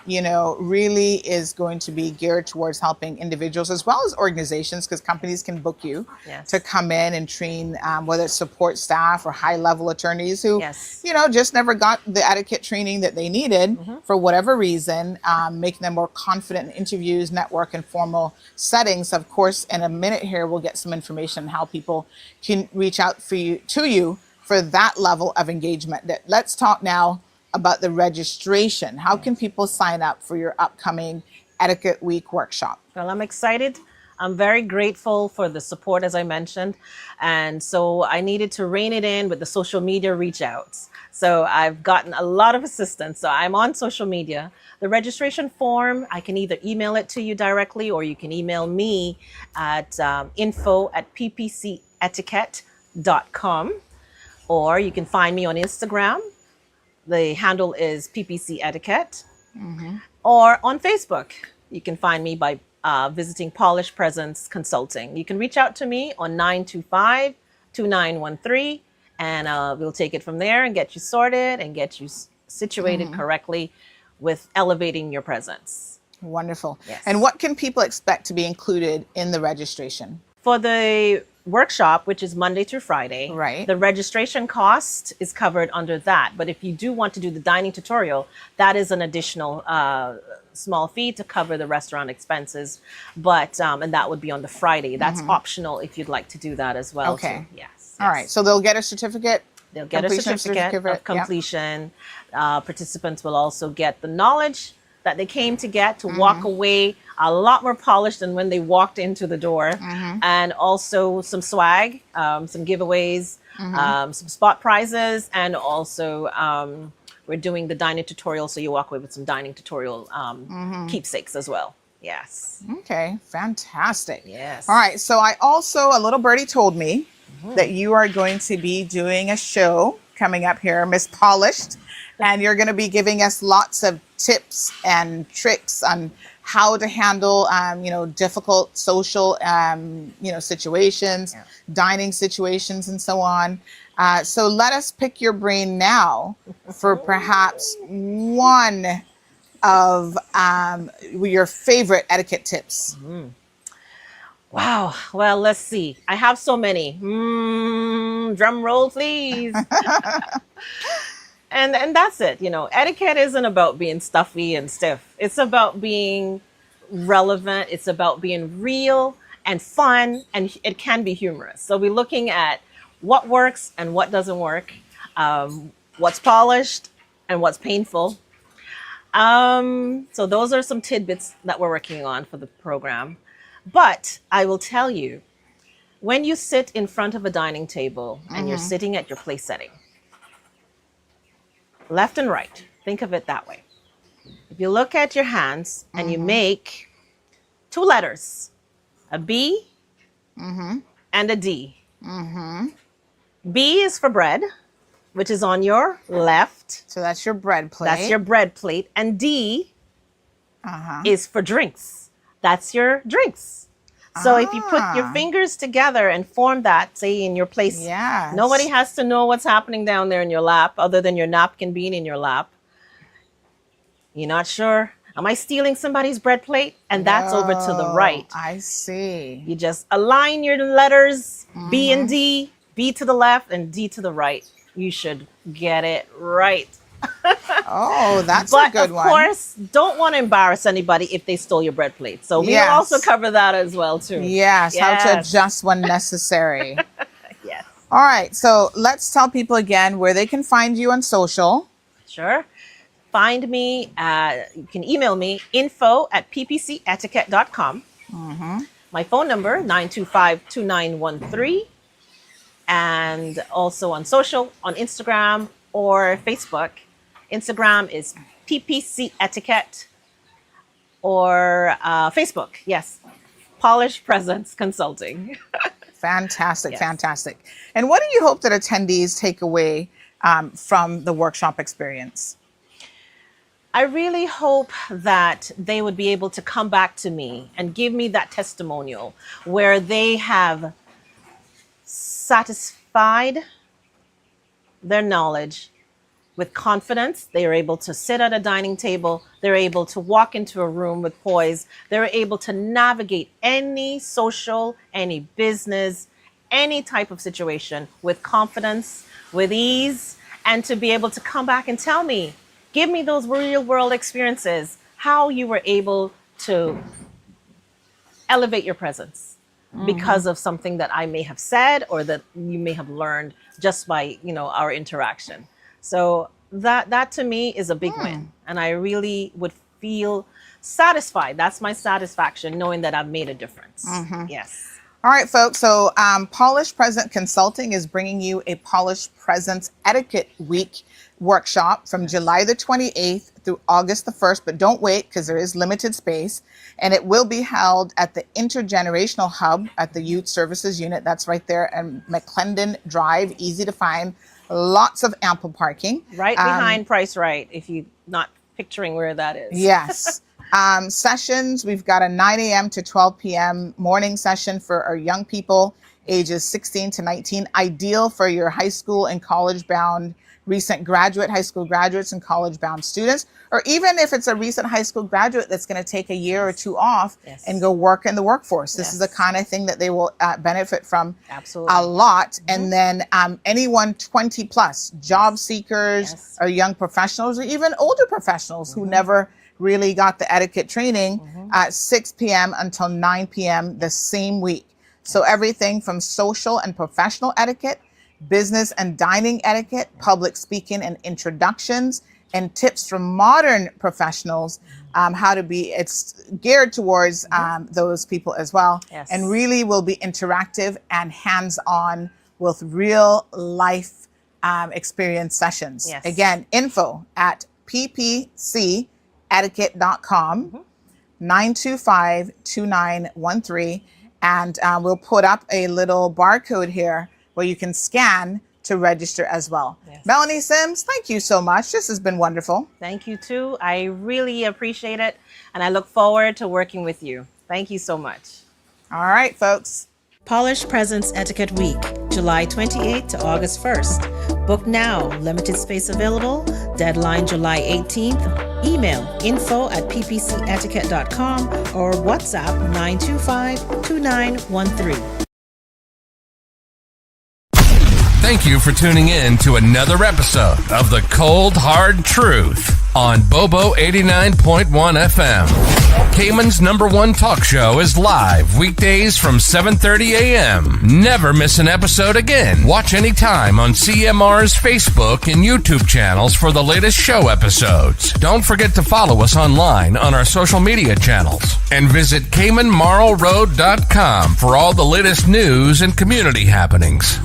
you know, really is going to be geared towards helping individuals as well as organizations, because companies can book you Yes. to come in and train, whether it's support staff or high-level attorneys who, Yes. you know, just never got the etiquette training that they needed for whatever reason, making them more confident in interviews, network, and formal settings. Of course, in a minute here, we'll get some information on how people can reach out to you for that level of engagement. Let's talk now about the registration. How can people sign up for your upcoming Etiquette Week workshop? Well, I'm excited. I'm very grateful for the support, as I mentioned. And so I needed to rein it in with the social media reach outs. So I've gotten a lot of assistance. So I'm on social media. The registration form, I can either email it to you directly, or you can email me at info@ppcetiquette.com, or you can find me on Instagram. The handle is PPC Etiquette, or on Facebook. You can find me by visiting Polished Presence Consulting. You can reach out to me on 925-2913, and we'll take it from there and get you sorted and get you situated correctly with elevating your presence. Wonderful. Yes. And what can people expect to be included in the registration? For the workshop, which is Monday through Friday, Right. the registration cost is covered under that. But if you do want to do the dining tutorial, that is an additional small fee to cover the restaurant expenses. But and that would be on the Friday. That's optional if you'd like to do that as well. Okay. Too. Yes. All right. So they'll get a certificate. They'll get a Completion certificate of yep. completion. Participants will also get the knowledge that they came to get, to walk away a lot more polished than when they walked into the door. And also some swag, some giveaways, some spot prizes, and also we're doing the dining tutorial, so you walk away with some dining tutorial keepsakes as well. Yes. Okay, fantastic. Yes. All right, so a little birdie told me that you are going to be doing a show coming up here, Miss Polished, and you're going to be giving us lots of tips and tricks on how to handle, difficult social, situations, dining situations, and so on. So let us pick your brain now for perhaps one of your favorite etiquette tips. Wow. Well, let's see. I have so many. Drum roll, please. And that's it. You know, etiquette isn't about being stuffy and stiff. It's about being relevant. It's about being real and fun, and it can be humorous. So we're looking at what works and what doesn't work, what's polished and what's painful. So those are some tidbits that we're working on for the program. But I will tell you, when you sit in front of a dining table and you're sitting at your place setting, left and right, think of it that way. If you look at your hands and you make two letters, a B and a D. B is for bread, which is on your left. So that's your bread plate. That's your bread plate. And D is for drinks. That's your drinks. So if you put your fingers together and form that, say in your place, nobody has to know what's happening down there in your lap other than your napkin being in your lap. You're not sure, am I stealing somebody's bread plate? And that's over to the right. I see. You just align your letters, B and D, B to the left and D to the right. You should get it right. Oh, that's a but good of one. course, don't want to embarrass anybody if they stole your bread plate. So we will also cover that as well too. Yes, how to adjust when necessary. Yes. All right, so let's tell people again where they can find you on social. Sure. Find me, you can email me, info@ppcetiquette.com. My phone number, 925-2913. And also on social, on Instagram or Facebook. Instagram is PPC Etiquette, or Facebook, yes, Polished Presence Consulting. Fantastic, fantastic. And what do you hope that attendees take away from the workshop experience? I really hope that they would be able to come back to me and give me that testimonial where they have satisfied their knowledge with confidence. They are able to sit at a dining table. They're able to walk into a room with poise. They're able to navigate any social, any business, any type of situation with confidence, with ease, and to be able to come back and tell me, give me those real world experiences, how you were able to elevate your presence because of something that I may have said or that you may have learned just by, our interaction. So that to me is a big win. And I really would feel satisfied. That's my satisfaction, knowing that I've made a difference. Yes. All right, folks. So Polished Present Consulting is bringing you a Polished Presence Etiquette Week workshop from July the 28th through August the 1st. But don't wait, because there is limited space. And it will be held at the Intergenerational Hub at the Youth Services Unit. That's right there on McClendon Drive. Easy to find. Lots of ample parking. Right behind Price Right, if you're not picturing where that is. Yes. Sessions, we've got a 9 a.m. to 12 p.m. morning session for our young people, ages 16 to 19, ideal for your high school and college-bound recent high school graduates and college-bound students, or even if it's a recent high school graduate that's going to take a year or two off and go work in the workforce. This is the kind of thing that they will benefit from a lot. And then anyone 20 plus, job seekers or young professionals or even older professionals who never really got the etiquette training at 6 p.m. until 9 p.m. the same week. So everything from social and professional etiquette, business and dining etiquette, public speaking and introductions, and tips from modern professionals, it's geared towards those people as well. And really will be interactive and hands-on with real life experience sessions. Again, info@ppcetiquette.com, 925-2913. And we'll put up a little barcode here where you can scan to register as well. Melanie Sims, thank you so much. This has been wonderful. Thank you too. I really appreciate it. And I look forward to working with you. Thank you so much. All right, folks. Polished Presence Etiquette Week, July 28th to August 1st. Book now. Limited space available. Deadline July 18th. Email info@ppcetiquette.com or WhatsApp 925-2913. Thank you for tuning in to another episode of The Cold Hard Truth on Bobo 89.1 FM. Cayman's #1 talk show is live weekdays from 7:30 a.m. Never miss an episode again. Watch anytime on CMR's Facebook and YouTube channels for the latest show episodes. Don't forget to follow us online on our social media channels. And visit CaymanMarlRoad.com for all the latest news and community happenings.